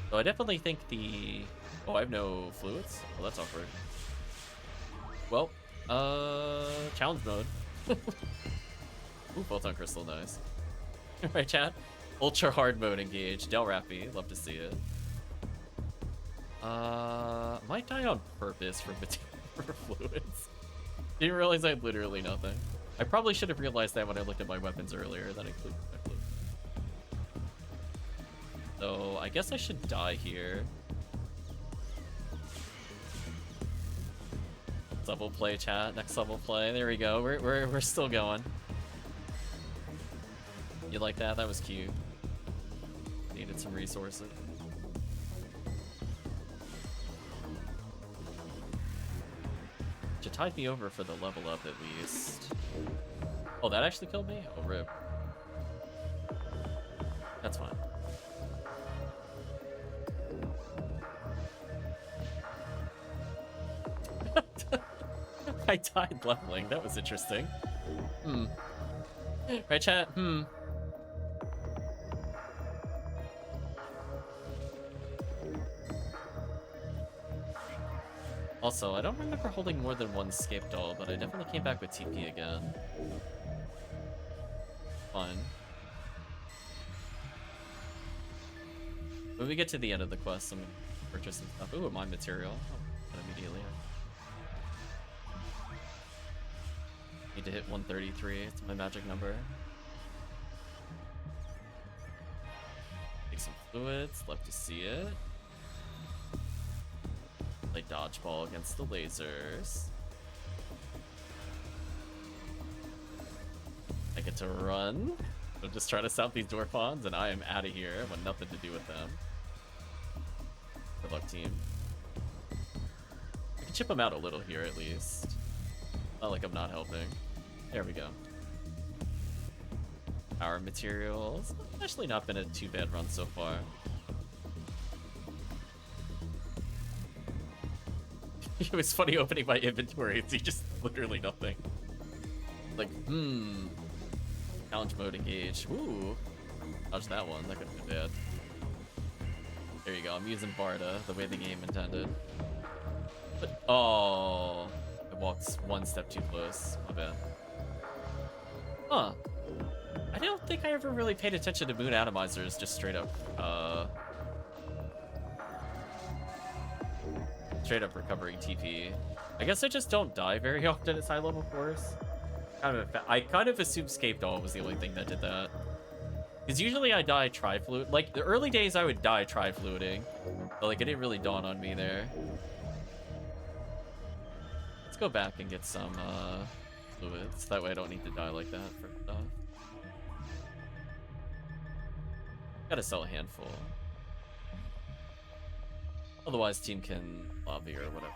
So I definitely think the... Oh, I have no fluids? Well, that's awkward. Well, challenge mode. Ooh, Photon Crystal, nice. Right, chat? Ultra hard mode engaged. Del Rappy, love to see it. Might die on purpose for fluids. Didn't realize I had literally nothing. I probably should have realized that when I looked at my weapons earlier, that included my fluid. So I guess I should die here. Level play, chat. Next level play. There we go. We're still going. You like that? That was cute. Needed some resources. Should tide me over for the level up at least. Oh, that actually killed me? Oh, rip. That's fine. I died leveling. That was interesting. Right, chat? Also, I don't remember holding more than one skip doll, but I definitely came back with TP again. Fun. When we get to the end of the quest, I'm gonna purchase some stuff. Ooh, mine material. Oh, immediately. Need to hit 133. It's my magic number. Take some fluids. Love to see it. Play dodgeball against the lasers. I get to run. I'm just trying to stop these Dwarfons, and I am out of here. I want nothing to do with them. Good luck, team. I can chip him out a little here, at least. Not like I'm not helping. There we go. Our materials. Actually not been a too bad run so far. It was funny opening my inventory. It's just literally nothing. Like, challenge mode engaged. Ooh. Dodge that one. That could have been bad. There you go. I'm using Barda the way the game intended. But, oh. I walked one step too close. My bad. Huh. I don't think I ever really paid attention to moon atomizers, just straight up, recovering TP. I guess I just don't die very often at high level force. I kind of assumed Scape Doll was the only thing that did that. Because usually I die tri-fluid. Like, the early days I would die tri-fluiding. But, like, it didn't really dawn on me there. Let's go back and get some, fluids. That way I don't need to die like that for stuff. Gotta sell a handful. Otherwise, team can lobby or whatever.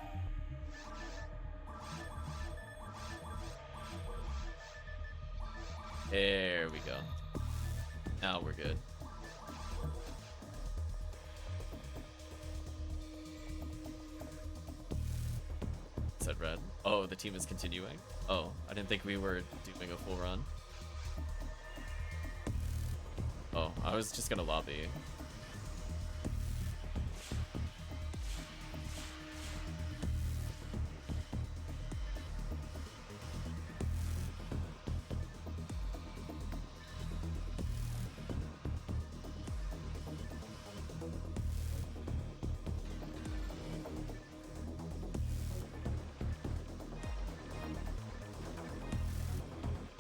There we go. Now we're good. Said red. Oh, the team is continuing. Oh, I didn't think we were doing a full run. Oh, I was just gonna lobby.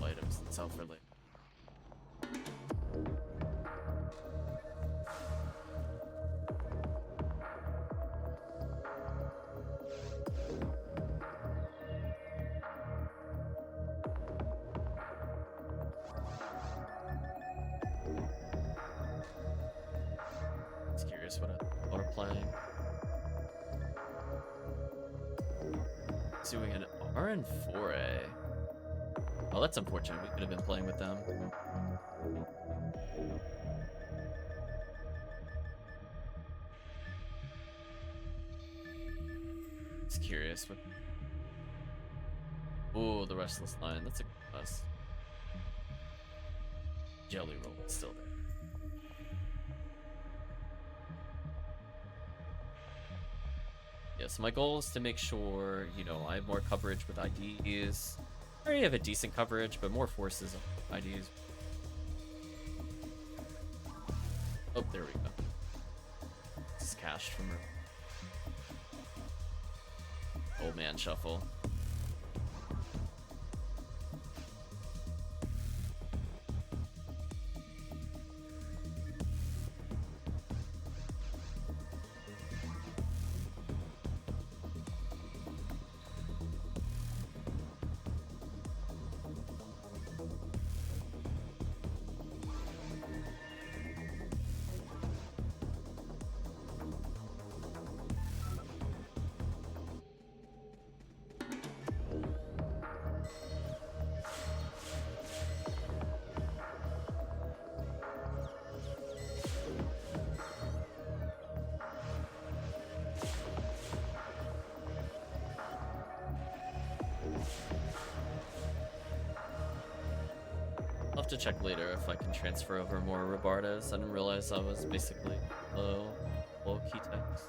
Items and sell for later. Just curious what people are playing. Doing an RN4A. Oh, that's unfortunate. We could have been playing with them. Just curious. What... Ooh, the Restless Line. That's a good bus. Jelly Roll is still there. Yeah, so my goal is to make sure, you know, I have more coverage with IDs. I already have a decent coverage, but more forces on IDs. Oh, there we go. This is cached from her. Old man shuffle. I'll have to check later if I can transfer over more Rebardas. I didn't realize I was basically low key text.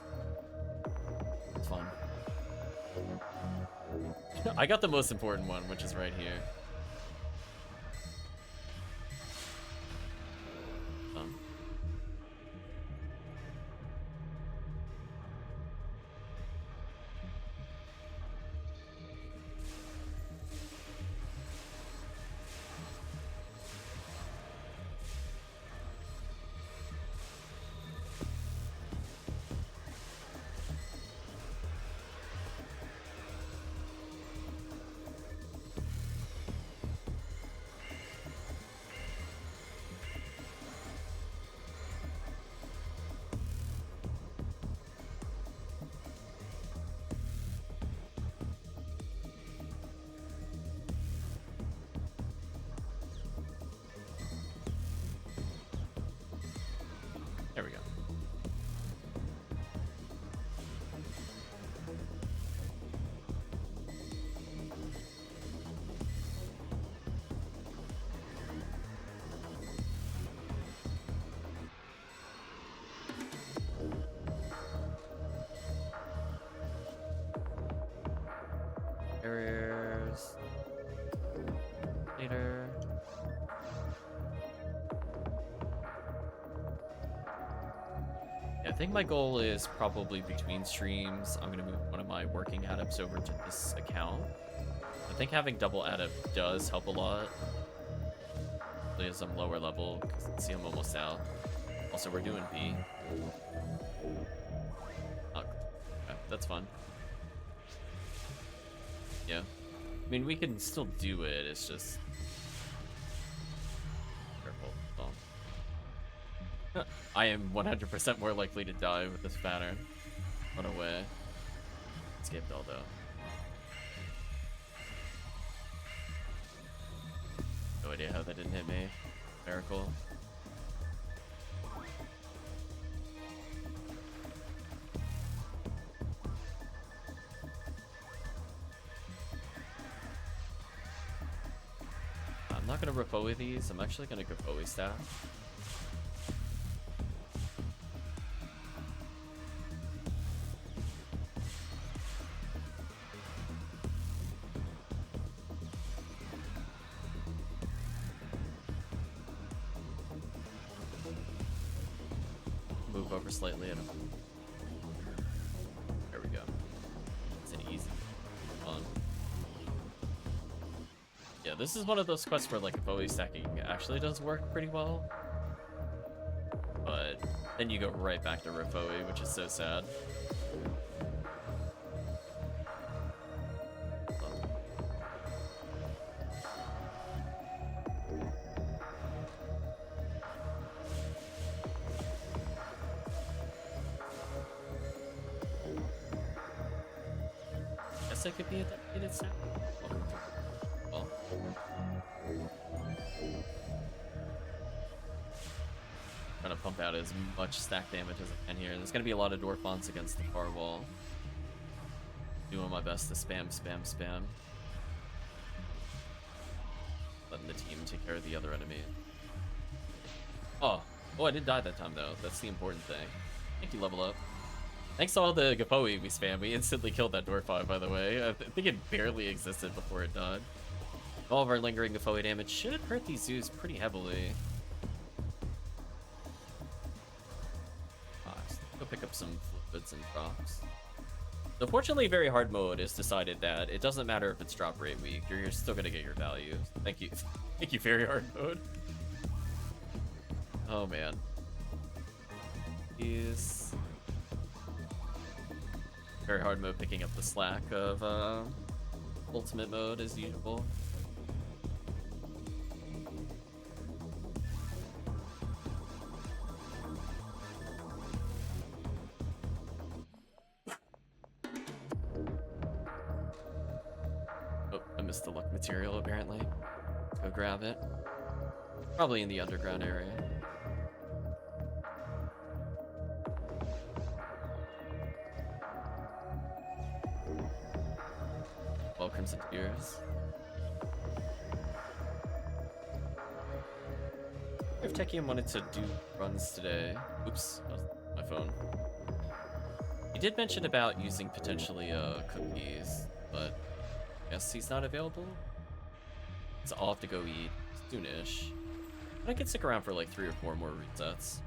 It's fine. I got the most important one, which is right here. barriers. Later. Yeah, I think my goal is probably between streams. I'm gonna move one of my working adapts over to this account. I think having double adapt does help a lot. As I'm lower level, because see I'm almost out. Also, we're doing B. Oh, okay, that's fun. Yeah. I mean, we can still do it, it's just... Careful. Oh. I am 100% more likely to die with this pattern. Run away. Escaped all, though. No idea how that didn't hit me. Miracle. I'm not gonna Refoe these. I'm actually gonna go Foe staff. Move over slightly and there we go. It's an easy one. Yeah, this is one of those quests where like Foe stacking actually does work pretty well. But then you go right back to Refoe, which is so sad. Guess I could be a dedicated stack. Well. Trying to pump out as much stack damage as I can here. There's gonna be a lot of Dwarfons against the far wall. Doing my best to spam. Letting the team take care of the other enemy. Oh, I did die that time though. That's the important thing. Thank you, level up. Thanks to all the Gapoe we spammed, we instantly killed that Dwarfon, by the way. I think it barely existed before it died. All of our lingering Gapoe damage should hurt these zoos pretty heavily. Go pick up some fluids and drops. So fortunately, very hard mode has decided that it doesn't matter if it's drop rate weak, you're still gonna get your value. Thank you. Thank you, very hard mode. Oh man. Is very hard mode picking up the slack of ultimate mode as usual. Oh, I missed the luck material apparently. Go grab it. Probably in the underground area. Well, Crimson Tears. If Tekkium wanted to do runs today. Oops, that was my phone. He did mention about using potentially cookies, but I guess he's not available. So I'll have to go eat soonish. But I could stick around for like 3 or 4 more resets.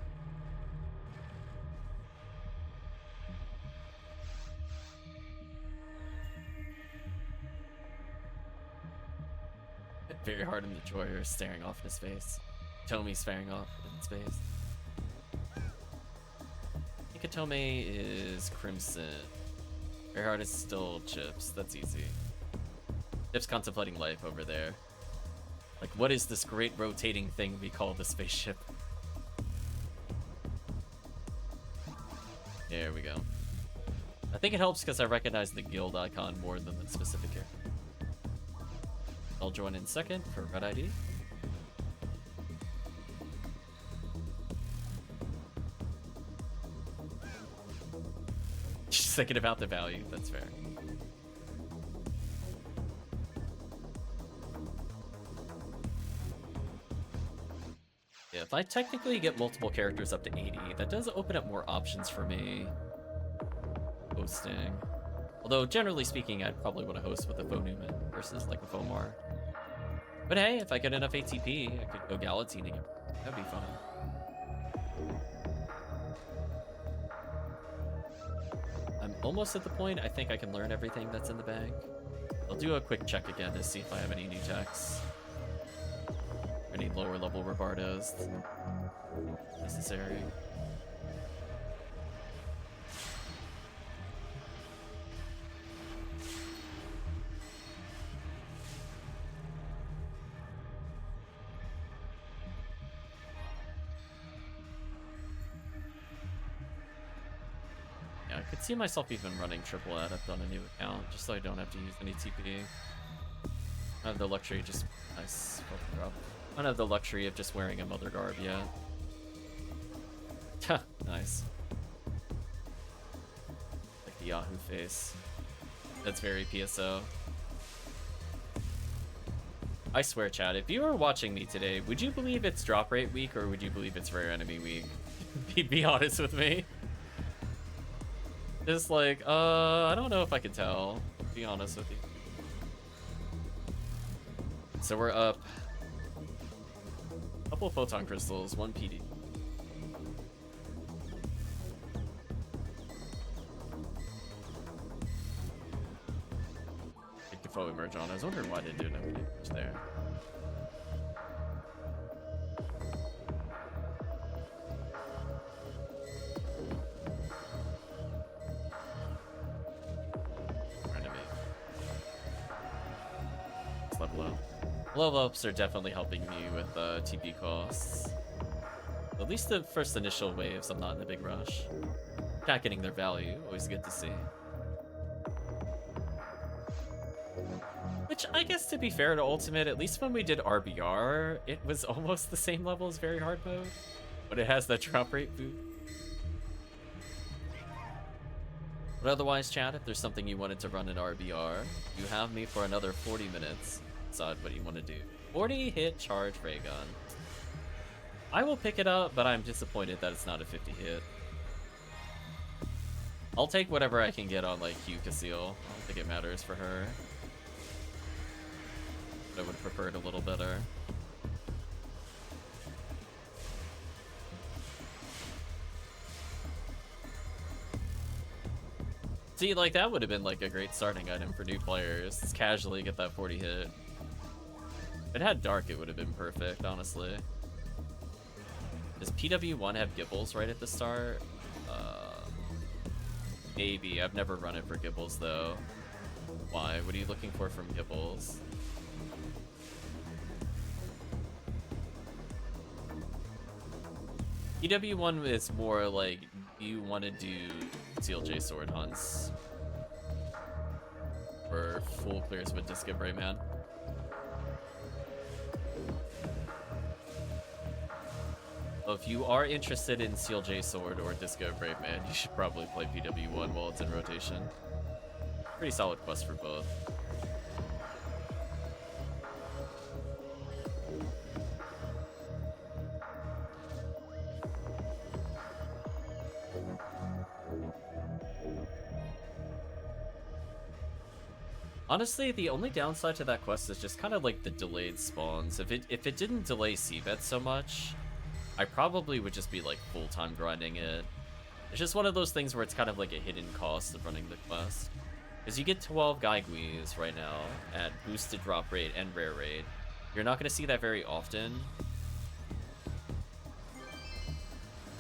Very hard in the Joyer staring off in his face. Tommy's staring off in his face. I think Tome is Crimson. Very hard is still Chips. That's easy. Chips contemplating life over there. Like, what is this great rotating thing we call the spaceship? There we go. I think it helps because I recognize the guild icon more than the specific character. I'll join in second for Red ID. Just thinking about the value, that's fair. Yeah, if I technically get multiple characters up to 80, that does open up more options for me. Hosting. Although, generally speaking, I'd probably want to host with a Phonuman versus like a Fomar. But hey, if I get enough ATP, I could go Galatining it. That'd be fun. I'm almost at the point I think I can learn everything that's in the bag. I'll do a quick check again to see if I have any new techs. Any lower level Robardos necessary. I could see myself even running triple adept on a new account, just so I don't have to use any TP. I have the luxury just nice drop. I don't have the luxury of just wearing a mother garb yet. Nice. Like the Yahoo face. That's very PSO. I swear, chat, if you were watching me today, would you believe it's drop rate week or would you believe it's rare enemy week? Be honest with me. Just like, I don't know if I can tell, to be honest with you. So we're up. A couple of photon crystals, 1 PD. Take the foe emerge on. I was wondering why they didn't have an emerge there. Level ups are definitely helping me with TP costs. At least the first initial waves, I'm not in a big rush. Not getting their value, always good to see. Which I guess, to be fair to Ultimate, at least when we did RBR, it was almost the same level as very hard mode, but it has that drop rate boot. But otherwise, chat, if there's something you wanted to run in RBR, you have me for another 40 minutes. Decide what you want to do. 40 hit charge ray gun. I will pick it up, but I'm disappointed that it's not a 50 hit. I'll take whatever I can get on like Q Casil. I don't think it matters for her. But I would prefer it a little better. See, like that would have been like a great starting item for new players. Just casually get that 40 hit. If it had Dark, it would have been perfect, honestly. Does PW1 have Gibbles right at the start? Maybe. I've never run it for Gibbles, though. Why? What are you looking for from Gibbles? PW1 is more like you want to do CLJ sword hunts. Or full clears with Disc of Rayman. If you are interested in CLJ Sword or Disco Brave Man, you should probably play PW1 while it's in rotation. Pretty solid quest for both. Honestly, the only downside to that quest is just kind of like the delayed spawns. If it didn't delay CVET so much, I probably would just be like full-time grinding it. It's just one of those things where it's kind of like a hidden cost of running the quest. Because you get 12 Gaiguis right now at boosted drop rate and rare rate. You're not going to see that very often.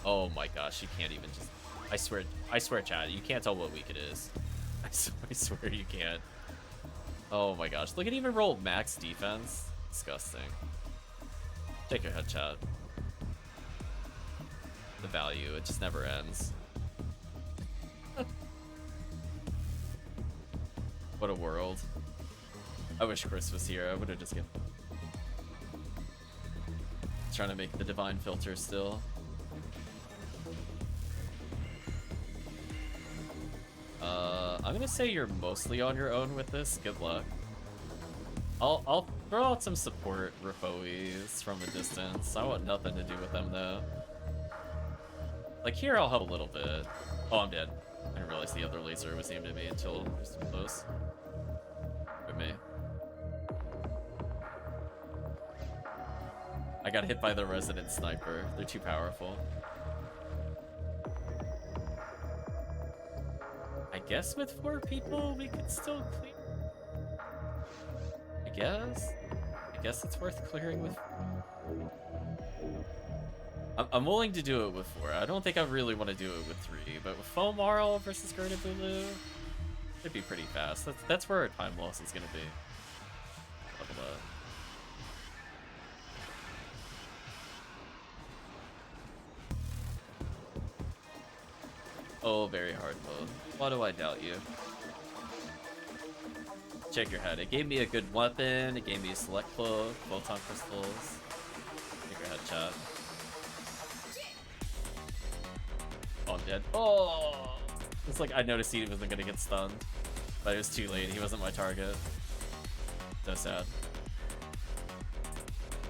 Oh my gosh, you can't even just... I swear, chat, you can't tell what week it is. I swear you can't. Oh my gosh, look at even rolled max defense. Disgusting. Take your head, chat. The value, it just never ends. What a world. I wish Chris was here. I would have just given... Trying to make the divine filter still. I'm gonna say you're mostly on your own with this. Good luck. I'll throw out some support Rafoes from a distance. I want nothing to do with them though. Like here, I'll help a little bit. Oh, I'm dead. I didn't realize realize the other laser was aimed at me until it was too close. With me. I got hit by the resident sniper. They're too powerful. I guess with 4 people we could still clear. I guess it's worth clearing with. I'm willing to do it with 4. I don't think I really want to do it with 3, but with Fomarl versus Gurnabulu, it'd be pretty fast. That's where our time loss is gonna be. Level up. Oh, very hard mode. Why do I doubt you? Check your head. It gave me a good weapon. It gave me a select cloak, photon crystals. Check your head, chat. Oh, I'm dead. Oh! It's like I noticed he wasn't gonna get stunned, but it was too late. He wasn't my target. So sad.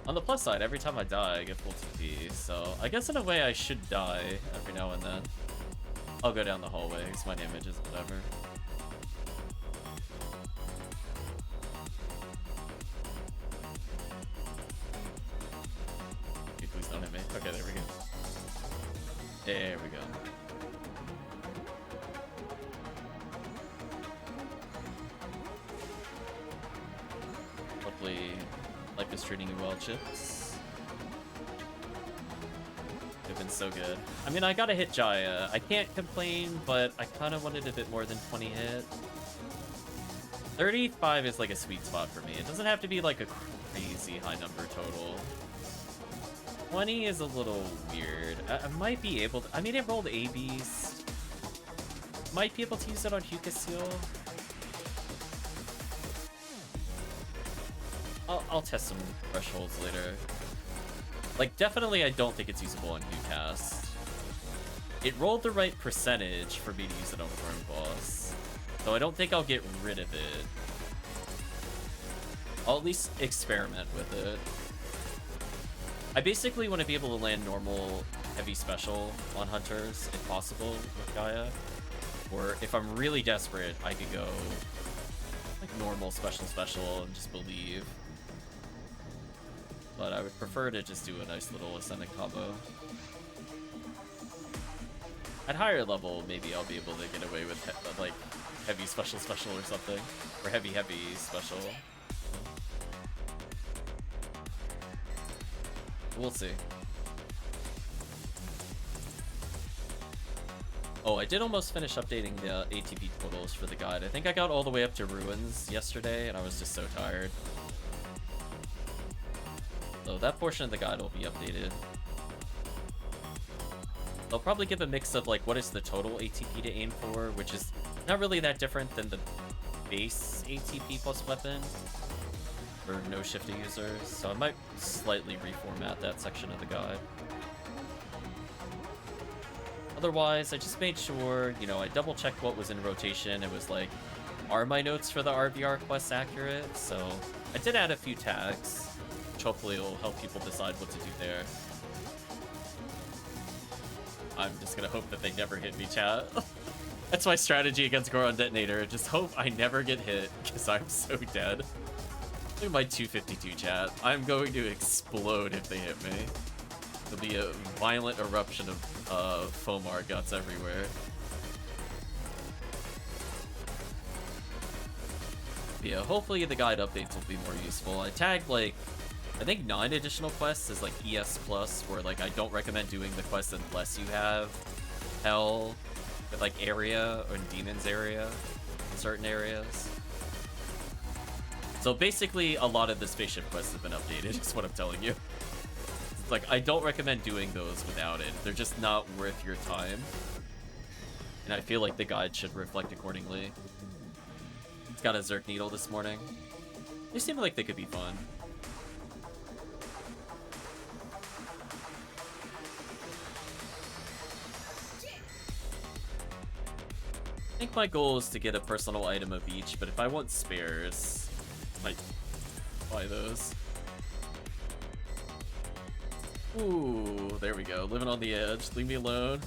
On the plus side, every time I die, I get full TP, so I guess in a way I should die every now and then. I'll go down the hallway, because my damage is whatever. Okay, please don't hit me. Okay, there we go. There we go. Hopefully, life is treating you well, Chips. They've been so good. I mean, I gotta hit Jaya. I can't complain, but I kind of wanted a bit more than 20 hit. 35 is like a sweet spot for me. It doesn't have to be like a crazy high number total. 20 is a little weird. I might be able to... I mean, it rolled ABs. Might be able to use it on Hukasil. I'll test some thresholds later. Like, definitely I don't think it's usable on Hucast. It rolled the right percentage for me to use it on Burn Boss. So I don't think I'll get rid of it. I'll at least experiment with it. I basically want to be able to land normal heavy special on hunters, if possible, with Gaia. Or if I'm really desperate, I could go like normal special and just believe. But I would prefer to just do a nice little ascendant combo. At higher level, maybe I'll be able to get away with like heavy special or something, or heavy special. We'll see. Oh, I did almost finish updating the ATP totals for the guide. I think I got all the way up to Ruins yesterday, and I was just so tired. So that portion of the guide will be updated. They'll probably give a mix of like what is the total ATP to aim for, which is not really that different than the base ATP plus weapon for no shifty users. So I might slightly reformat that section of the guide. Otherwise, I just made sure, you know, I double checked what was in rotation. It was like, are my notes for the RVR quests accurate? So I did add a few tags, which hopefully will help people decide what to do there. I'm just gonna hope that they never hit me, chat. That's my strategy against Goron Detonator. Just hope I never get hit, because I'm so dead. Look at my 252, chat. I'm going to explode if they hit me. There'll be a violent eruption of Fomar guts everywhere. But yeah, hopefully the guide updates will be more useful. I tagged like, I think 9 additional quests is like ES plus, where like I don't recommend doing the quest unless you have Hell with like area or Demon's area in certain areas. So basically a lot of the spaceship quests have been updated, is what I'm telling you. It's like I don't recommend doing those without it. They're just not worth your time. And I feel like the guide should reflect accordingly. It's got a Zerk Needle this morning. They seem like they could be fun. I think my goal is to get a personal item of each, but if I want spares, I might buy those. Ooh, there we go. Living on the edge. Leave me alone.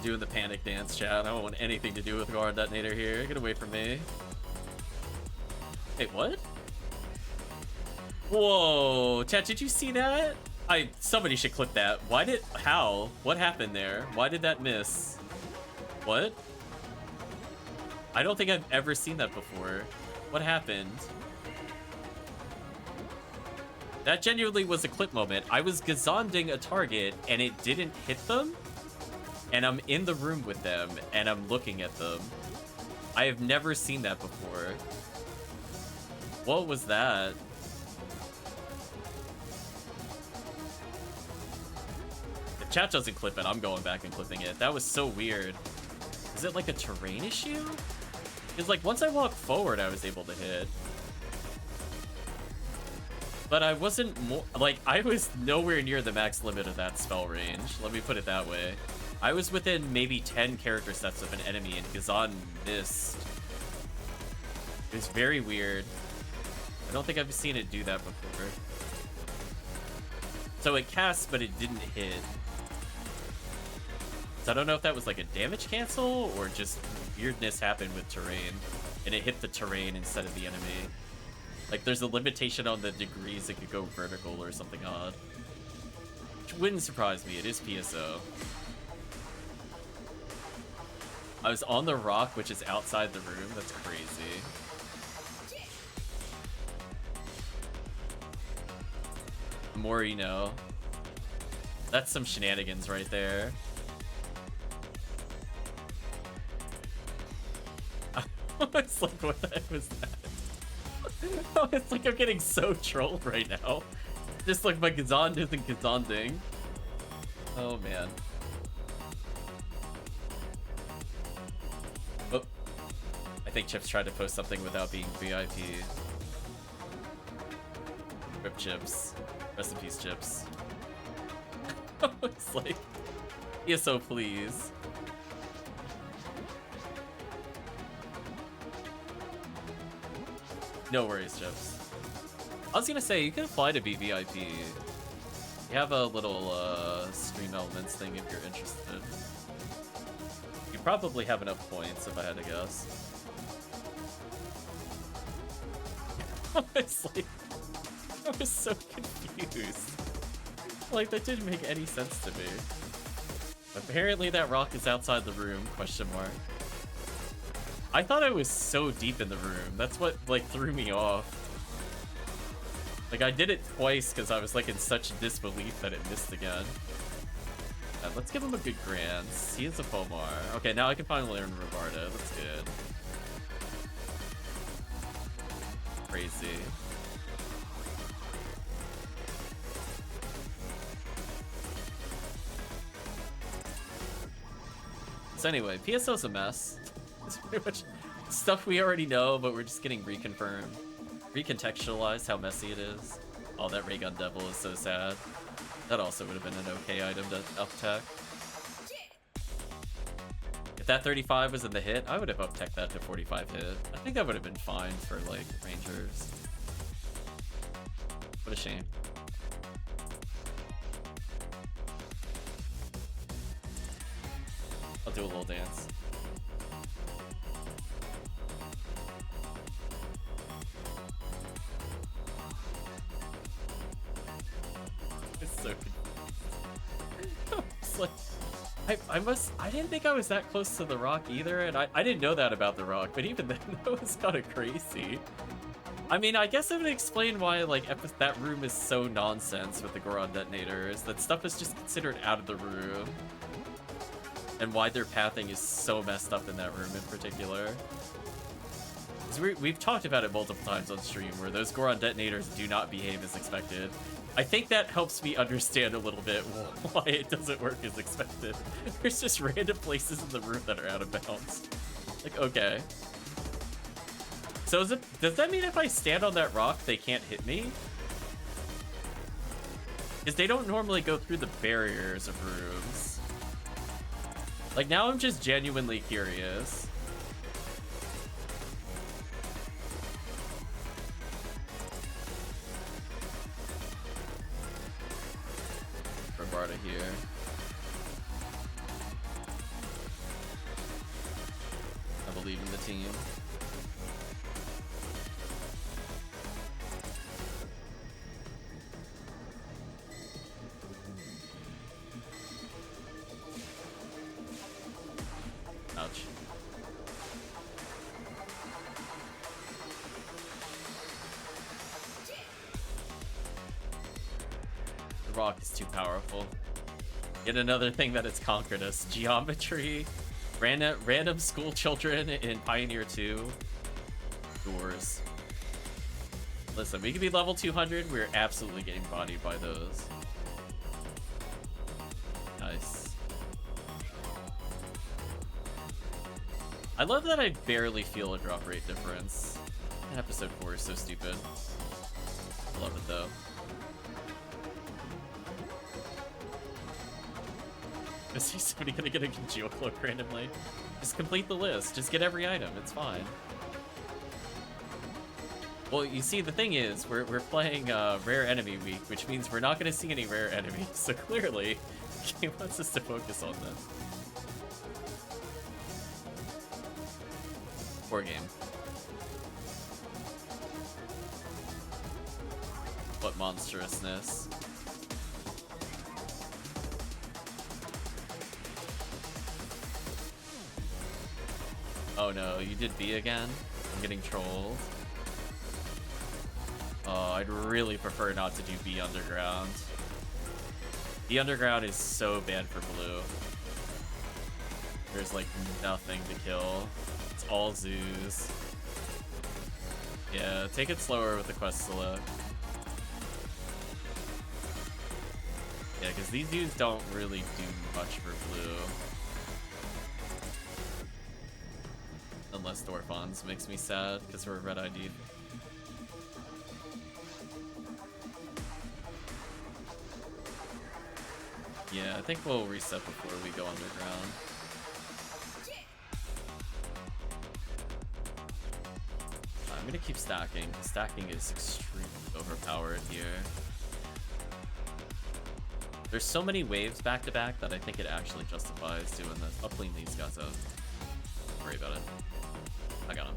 Doing the panic dance, chat. I don't want anything to do with guard detonator here. Get away from me. Wait, what? Whoa, chat, did you see that? Somebody should clip that. How? What happened there? Why did that miss? What? I don't think I've ever seen that before. What happened? That genuinely was a clip moment. I was gazonding a target and it didn't hit them. And I'm in the room with them and I'm looking at them. I have never seen that before. What was that? If chat doesn't clip it, I'm going back and clipping it. That was so weird. Is it like a terrain issue? Because like once I walked forward, I was able to hit. But I wasn't I was nowhere near the max limit of that spell range. Let me put it that way. I was within maybe 10 character sets of an enemy and Gazan missed. It was very weird. I don't think I've seen it do that before. So it cast, but it didn't hit. So I don't know if that was like a damage cancel or just weirdness happened with terrain and it hit the terrain instead of the enemy. Like there's a limitation on the degrees it could go vertical or something odd. Which wouldn't surprise me, it is PSO. I was on the rock, which is outside the room. That's crazy. The more you know. That's some shenanigans right there. It's like, what the heck was that? Oh, it's like I'm getting so trolled right now. Just like my Gazond isn't Gazonding. Oh, man. Oh. I think Chips tried to post something without being VIP. Rip Chips. Rest in peace, Chips. It's like, PSO, please. No worries, Chips. I was gonna say, you can apply to be VIP. You have a little stream elements thing if you're interested. You probably have enough points if I had to guess. It's like, I was so confused. Like, that didn't make any sense to me. Apparently that rock is outside the room, question mark. I thought I was so deep in the room. That's what, like, threw me off. Like, I did it twice because I was, like, in such disbelief that it missed again. Let's give him a good grants. He is a Pomar. Okay, now I can finally learn Rovarda. That's good. Crazy. So anyway, PSO's a mess. It's pretty much stuff we already know, but we're just getting reconfirmed. Recontextualized how messy it is. Oh, that Raygun Devil is so sad. That also would have been an okay item to up-tech. If that 35 was in the hit, I would have up-teched that to 45 hit. I think that would have been fine for, like, Rangers. What a shame. I'll do a little dance. It's so good. It's like, I didn't think I was that close to the rock either, and I didn't know that about the rock, but even then, that was kind of crazy. I mean, I guess it would explain why, like, that room is so nonsense with the Goron detonators. That stuff is just considered out of the room. And why their pathing is so messed up in that room in particular. We've talked about it multiple times on stream, where those Goron detonators do not behave as expected. I think that helps me understand a little bit why it doesn't work as expected. There's just random places in the room that are out of bounds. Like, okay. So does that mean if I stand on that rock, they can't hit me? Because they don't normally go through the barriers of rooms. Like, now I'm just genuinely curious. Rovarda here. believe in the team. Ouch. The rock is too powerful. Yet another thing that has conquered us. Geometry, random school children in Pioneer 2. Doors. Listen, we could be level 200. We're absolutely getting bodied by those. Nice. I love that I barely feel a drop rate difference. Episode 4 is so stupid. I love it though. Is somebody gonna get a congeal cloak randomly? Just complete the list. Just get every item. It's fine. Well, you see, the thing is, we're playing Rare Enemy Week, which means we're not gonna see any rare enemies. So clearly, the game wants us to focus on this. Poor game. What monstrousness. Oh no, you did B again? I'm getting trolled. Oh, I'd really prefer not to do B underground. B underground is so bad for blue. There's like nothing to kill. It's all zoos. Yeah, take it slower with the quest select. Yeah, because these dudes don't really do much for blue. Unless Dorfons makes me sad because we're red ID. Yeah, I think we'll reset before we go underground. I'm gonna keep stacking. Stacking is extremely overpowered here. There's so many waves back to back that I think it actually justifies doing this. I'll clean these guys out. Don't worry about it. I got him.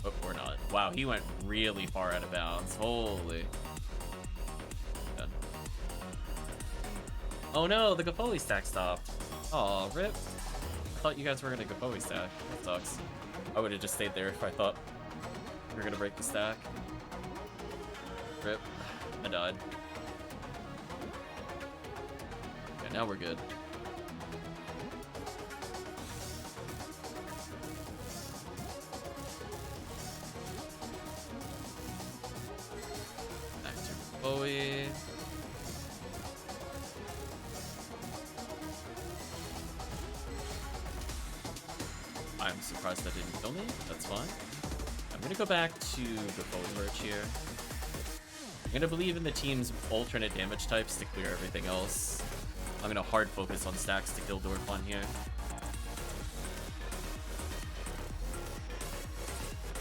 Oh, or not. Wow, he went really far out of bounds. Holy. Good. Oh no, the Gapoe stack stopped. Aw, rip. I thought you guys were gonna Gapoe stack. That sucks. I would have just stayed there if I thought we were gonna break the stack. Rip. I died. Okay, now we're good. Bowie. I'm surprised that didn't kill me. That's fine. I'm gonna go back to the Bowie merch here. I'm gonna believe in the team's alternate damage types to clear everything else. I'm gonna hard focus on stacks to kill Dorfon here.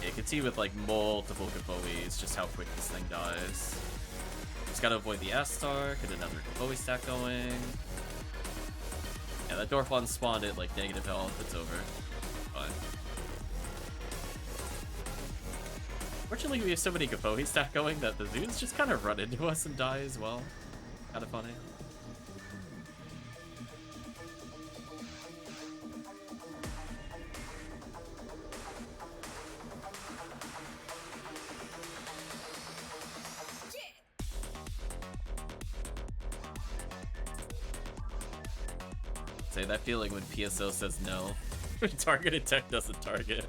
Yeah, you can see with like multiple Gapoes just how quick this thing dies. Just gotta avoid the S-Star, get another Gapoe stack going. Yeah, that Dorfon spawned at like negative health, it's over. Fine. Fortunately, we have so many Gapoe stack going that the Zoos just kind of run into us and die as well. Kinda funny. Say that feeling when PSO says no. When targeted tech doesn't target.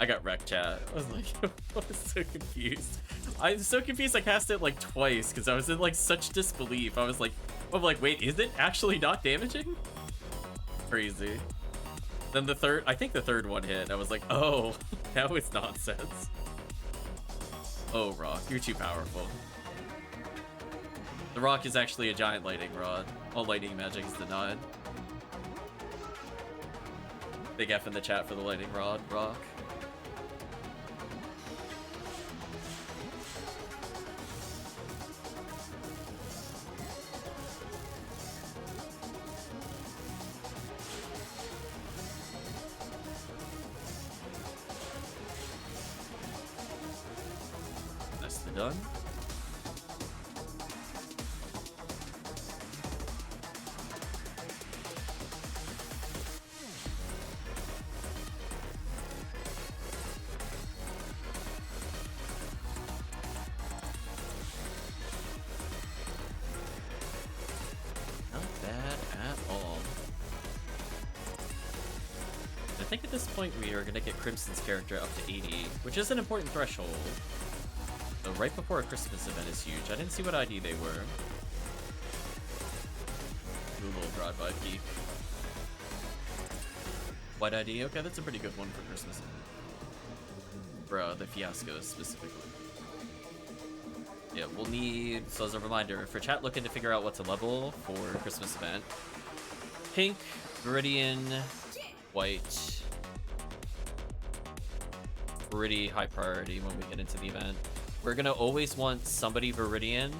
I got wrecked, chat. I was like, I was so confused. I'm so confused I cast it like twice because I was in like such disbelief. I was like, wait, is it actually not damaging? Crazy. Then the third, I think the third one hit. I was like, oh, that was nonsense. Oh, Rock, you're too powerful. The Rock is actually a giant lightning rod. All lightning magic is denied. Big F in the chat for the lightning rod, Rock. done. I think at this point we are going to get Crimson's character up to 80, which is an important threshold. So right before a Christmas event is huge. I didn't see what ID they were. Google drive-by peek. White ID? Okay, that's a pretty good one for Christmas. Bruh, the fiasco specifically. Yeah, we'll need, so as a reminder, for chat looking to figure out what to level for Christmas event. Pink, Viridian, white. Pretty high priority when we get into the event. We're gonna always want somebody Viridian.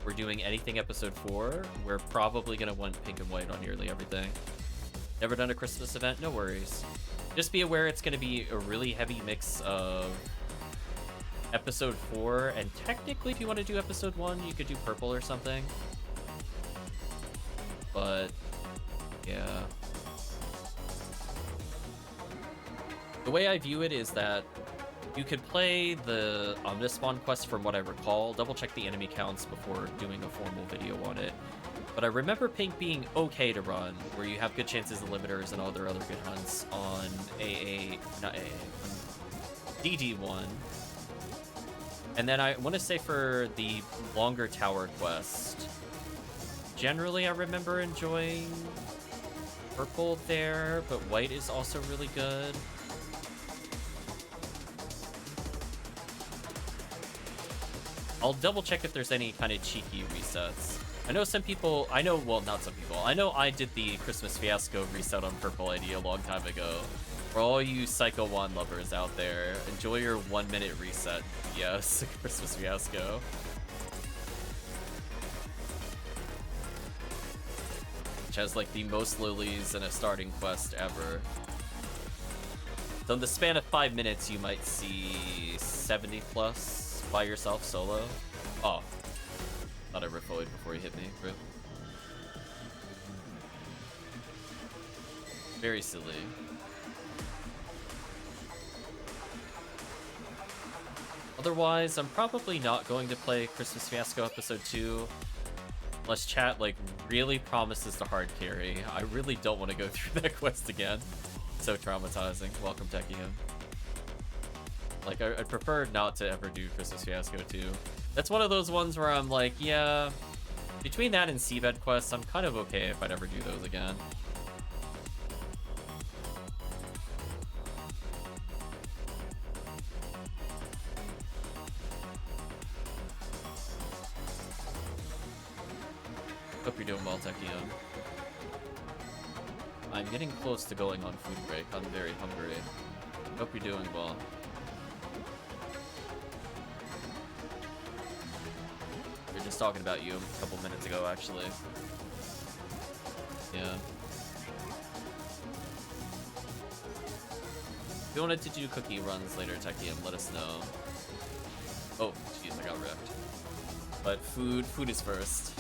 We're doing anything episode 4. We're probably gonna want pink and white on nearly everything. Never done a Christmas event? No worries. Just be aware it's gonna be a really heavy mix of episode 4, and technically if you want to do episode 1, you could do purple or something. But yeah. The way I view it is that you could play the Omnispawn quest from what I recall, double check the enemy counts before doing a formal video on it. But I remember Pink being okay to run, where you have good chances of limiters and all their other good hunts on DD1. And then I want to say for the longer tower quest, generally I remember enjoying purple there, but white is also really good. I'll double check if there's any kind of cheeky resets. I know some people, well, not some people. I know I did the Christmas Fiasco reset on Purple ID a long time ago. For all you Psycho Wand lovers out there, enjoy your 1 minute reset. Yes, Christmas Fiasco. Which has like the most lilies in a starting quest ever. So in the span of 5 minutes, you might see 70 plus. By yourself solo? Oh. Thought I refoiled before you hit me. Rip. Very silly. Otherwise, I'm probably not going to play Christmas Fiasco Episode 2. Unless chat, like, really promises to hard carry. I really don't want to go through that quest again. So traumatizing. Welcome, Tekkium. Like, I'd prefer not to ever do Christmas Fiasco 2. That's one of those ones where I'm like, yeah, between that and Seabed quests, I'm kind of okay if I'd ever do those again. Hope you're doing well, Tekkium. I'm getting close to going on food break. I'm very hungry. Hope you're doing well. We were just talking about you a couple minutes ago, actually. Yeah. If you wanted to do cookie runs later, Tekkium, let us know. Oh, jeez, I got wrecked. But food is first.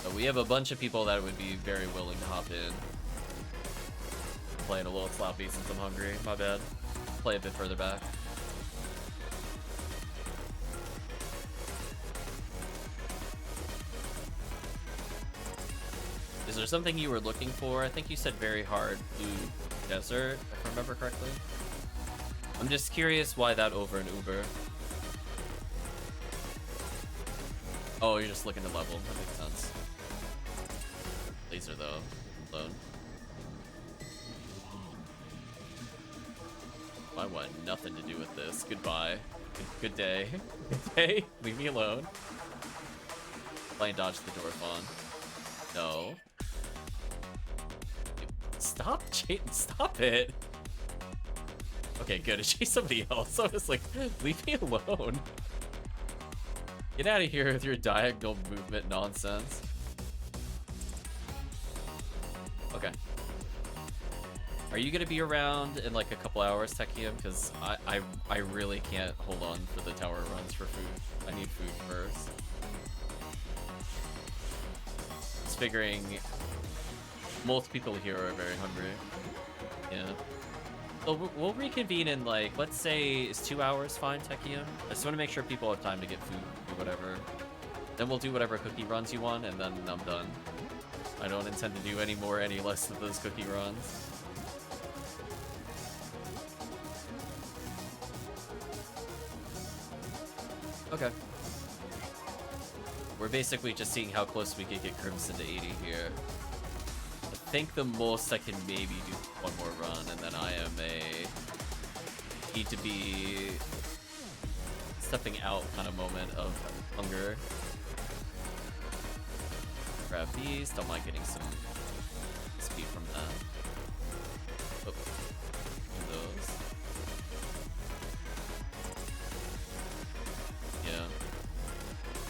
So we have a bunch of people that would be very willing to hop in. I'm playing a little sloppy since I'm hungry, my bad. Play a bit further back. Is there something you were looking for? I think you said very hard blue desert, if I remember correctly. I'm just curious why that over an Uber. Oh, you're just looking to level. That makes sense. Laser though, alone. I want nothing to do with this. Goodbye. Good day. Good day. Leave me alone. Playing dodge the door fawn. No. Stop stop it. Okay, good. Chase somebody else. I was like, leave me alone. Get out of here with your diagonal movement nonsense. Okay. Are you gonna be around in like a couple hours, Tekkium? Because I really can't hold on for the tower runs for food. I need food first. Just figuring most people here are very hungry. Yeah. So we'll reconvene in like, let's say, is 2 hours fine, Tekkium? I just want to make sure people have time to get food, do whatever. Then we'll do whatever cookie runs you want, and then I'm done. I don't intend to do any more, any less of those cookie runs. Okay. We're basically just seeing how close we can get Crimson to 80 here. I think the most I can maybe do one more run, and then I am need to be stepping out kind of moment of hunger. Grab these, don't mind getting some speed from that. Oh, those. Yeah.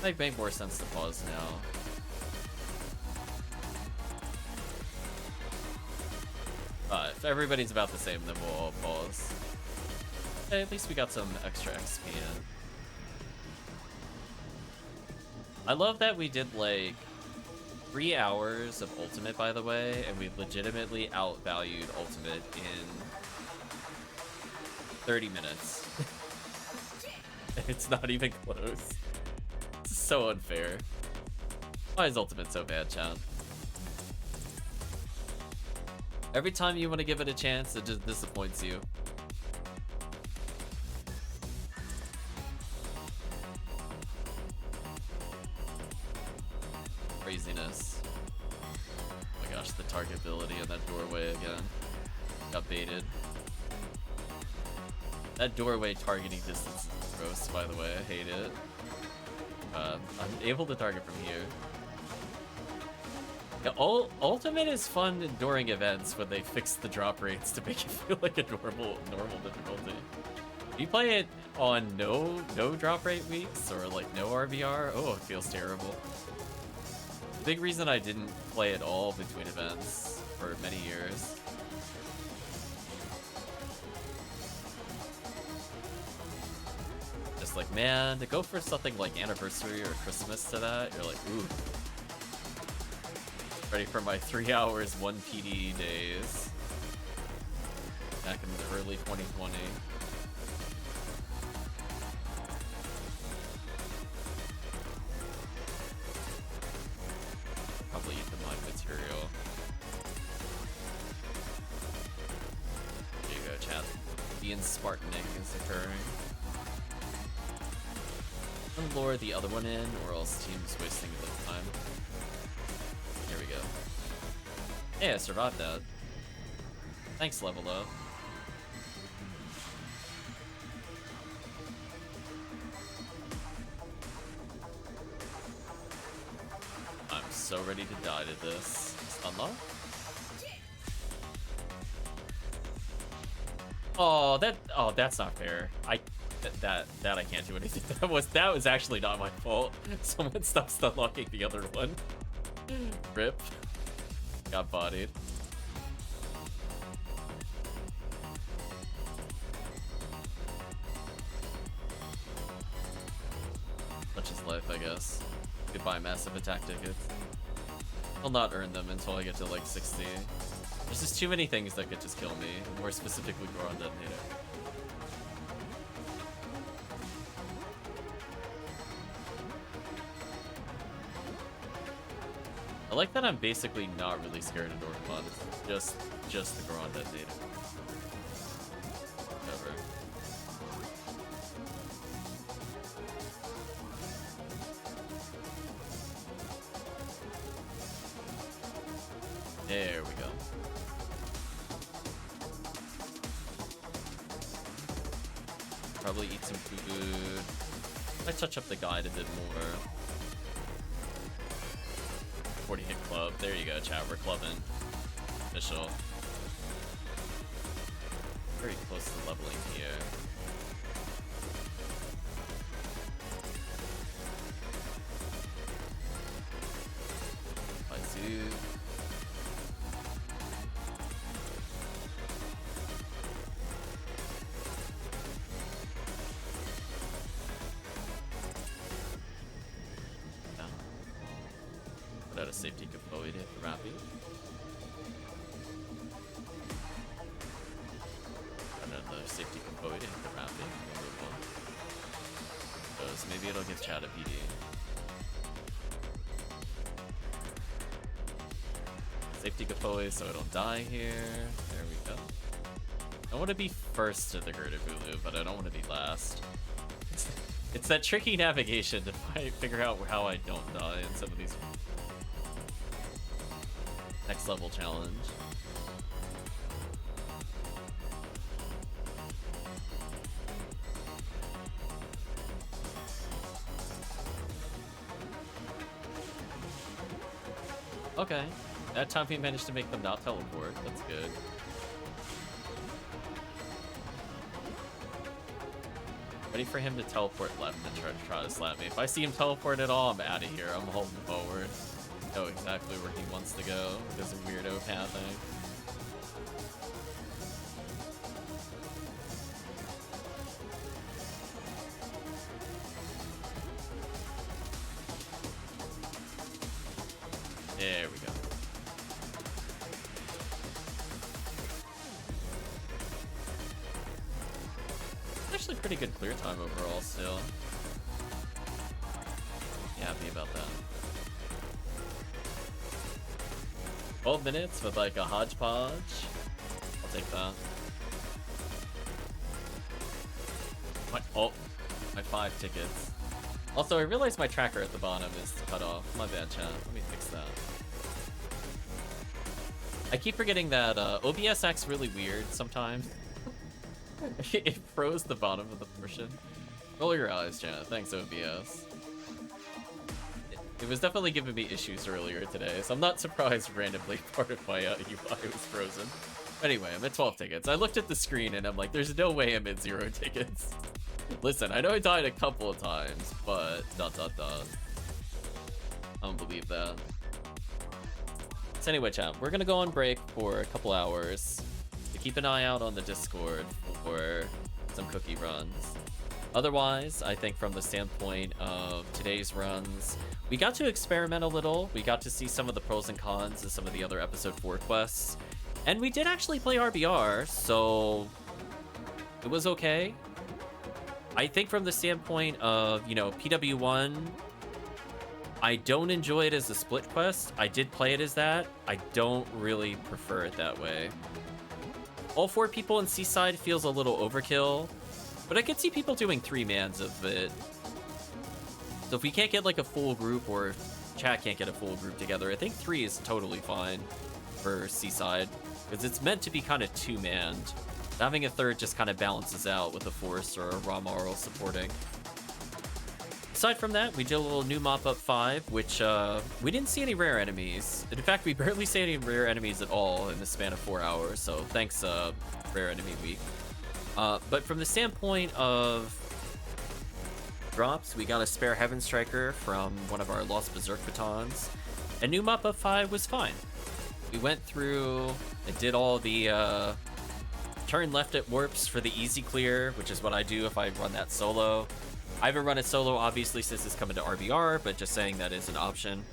Might make more sense to pause now. If everybody's about the same, then we'll all pause. Okay, at least we got some extra XP in. I love that we did like 3 hours of Ultimate, by the way, and we legitimately outvalued Ultimate in 30 minutes. It's not even close. It's so unfair. Why is Ultimate so bad, chat? Every time you want to give it a chance, it just disappoints you. Craziness. Oh my gosh, the targetability on that doorway again. Got baited. That doorway targeting distance is gross, by the way. I hate it. I'm able to target from here. Yeah, Ultimate is fun during events when they fix the drop rates to make it feel like a normal difficulty. If you play it on no drop rate weeks or like no RBR, oh, it feels terrible. The big reason I didn't play at all between events for many years. Just like, man, to go for something like Anniversary or Christmas to that, you're like, ooh. Ready for my 3 hours, 1 PD days. Back in the early 2020. Probably eat the mine material. There you go, chat. The Spartaning is occurring. And lure the other one in, or else team's wasting a little time. Here we go. Hey, I survived that. Thanks, level up. I'm so ready to die to this. Unlock? Oh, that's not fair. That I can't do anything. That was actually not my fault. Someone stopped unlocking the other one. Rip. Got bodied. Such is life, I guess. Goodbye, massive attack tickets. I'll not earn them until I get to like 60. There's just too many things that could just kill me. More specifically, Goron Detonator. I like that I'm basically not really scared of Dorkmon. It's just the Goron Detonator. Whatever. There we go. Probably eat some food. I touch up the guide a bit more. 40 hit club. There you go, chat. We're clubbing. Official. Very close to leveling here. out a safety Convoy to hit the Rappy. Another safety Convoy to hit the Rappy. We'll move on. So maybe it'll give Chad a PD. Safety Convoy so I don't die here. There we go. I want to be first to the Gerda-Bulu, but I don't want to be last. It's that tricky navigation to figure out how I don't die in some of these next level challenge. Okay, that time we managed to make them not teleport. That's good. Ready for him to teleport left and try to slap me. If I see him teleport at all, I'm out of here. I'm holding forward. Know exactly where he wants to go because of weirdo pathing. There we go. Actually pretty good clear time overall still. Yeah, happy about that. 12 minutes with like a hodgepodge. I'll take that. My 5 tickets. Also, I realized my tracker at the bottom is cut off. My bad, chat. Let me fix that. I keep forgetting that OBS acts really weird sometimes. It froze the bottom of the portion. Roll your eyes, Jenna. Thanks, OBS. It was definitely giving me issues earlier today, so I'm not surprised randomly part of my UI was frozen. Anyway, I'm at 12 tickets. I looked at the screen and I'm like, there's no way I'm at 0 tickets. Listen, I know I died a couple of times, but ... I don't believe that. So anyway, chat, we're gonna go on break for a couple hours to keep an eye out on the Discord for some cookie runs. Otherwise, I think from the standpoint of today's runs, we got to experiment a little. We got to see some of the pros and cons of some of the other episode 4 quests. And we did actually play RBR, so it was okay. I think from the standpoint of, you know, PW1, I don't enjoy it as a split quest. I did play it as that. I don't really prefer it that way. All 4 people in Seaside feels a little overkill, but I could see people doing 3-mans of it. So if we can't get like a full group, or if chat can't get a full group together, I think 3 is totally fine for Seaside, because it's meant to be kind of 2-manned. Having a 3rd just kind of balances out with a Force or a Ramaro supporting. Aside from that, we did a little new mop-up 5, which we didn't see any rare enemies. In fact, we barely see any rare enemies at all in the span of 4 hours, so thanks, Rare Enemy Week. But from the standpoint of drops, we got a spare Heaven Striker from one of our Lost Berserk batons, and new mop-up 5 was fine. We went through and did all the turn left at warps for the easy clear, which is what I do if I run that solo. I haven't run it solo, obviously, since it's coming to RBR, but just saying that is an option.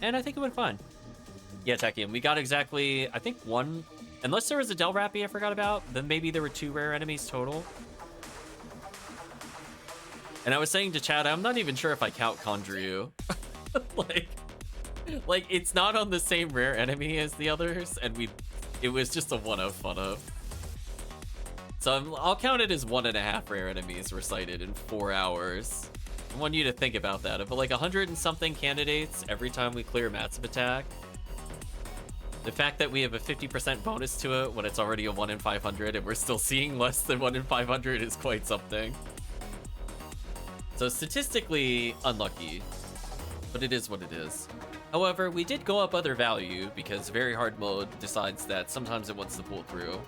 And I think it went fine. Yeah, Tekkium, we got exactly, I think 1, unless there was a Del Rappy I forgot about, then maybe there were 2 rare enemies total. And I was saying to Chad, I'm not even sure if I count Condryu. like it's not on the same rare enemy as the others, and it was just a one of fun of. So I'll count it as 1.5 rare enemies recited in 4 hours. I want you to think about that. But like 100 and something candidates every time we clear Massive Attack, the fact that we have a 50% bonus to it when it's already a 1 in 500 and we're still seeing less than 1 in 500 is quite something. So statistically unlucky, but it is what it is. However, we did go up other value because Very Hard Mode decides that sometimes it wants to pull through.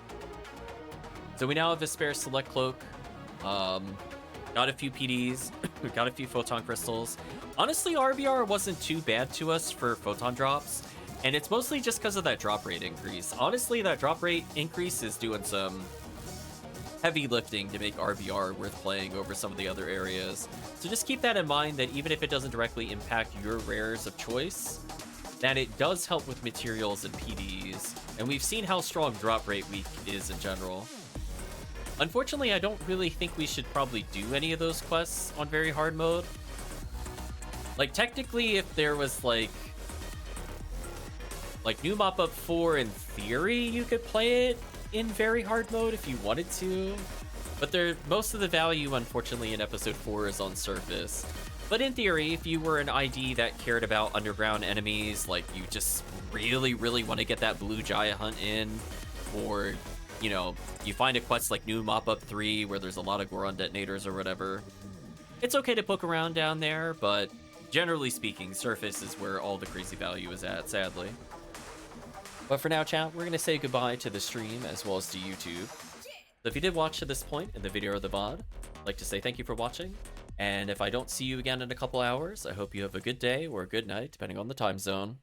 So we now have a spare Select Cloak, got a few PDs, we got a few Photon Crystals. Honestly, RBR wasn't too bad to us for Photon drops, and it's mostly just because of that drop rate increase. Honestly, that drop rate increase is doing some heavy lifting to make RBR worth playing over some of the other areas. So just keep that in mind, that even if it doesn't directly impact your rares of choice, that it does help with materials and PDs, and we've seen how strong drop rate week is in general. Unfortunately, I don't really think we should probably do any of those quests on very hard mode. Like, technically, if there was, like new mop-up 4, in theory, you could play it in very hard mode if you wanted to. But most of the value, unfortunately, in Episode 4 is on surface. But in theory, if you were an ID that cared about underground enemies, like you just really, really want to get that blue Jaya hunt in, or, you know, you find a quest like New Mop-Up 3 where there's a lot of Goron detonators or whatever, it's okay to poke around down there, but generally speaking, surface is where all the crazy value is at, sadly. But for now, chat, we're going to say goodbye to the stream as well as to YouTube. So if you did watch to this point in the video or the VOD, I'd like to say thank you for watching. And if I don't see you again in a couple hours, I hope you have a good day or a good night, depending on the time zone.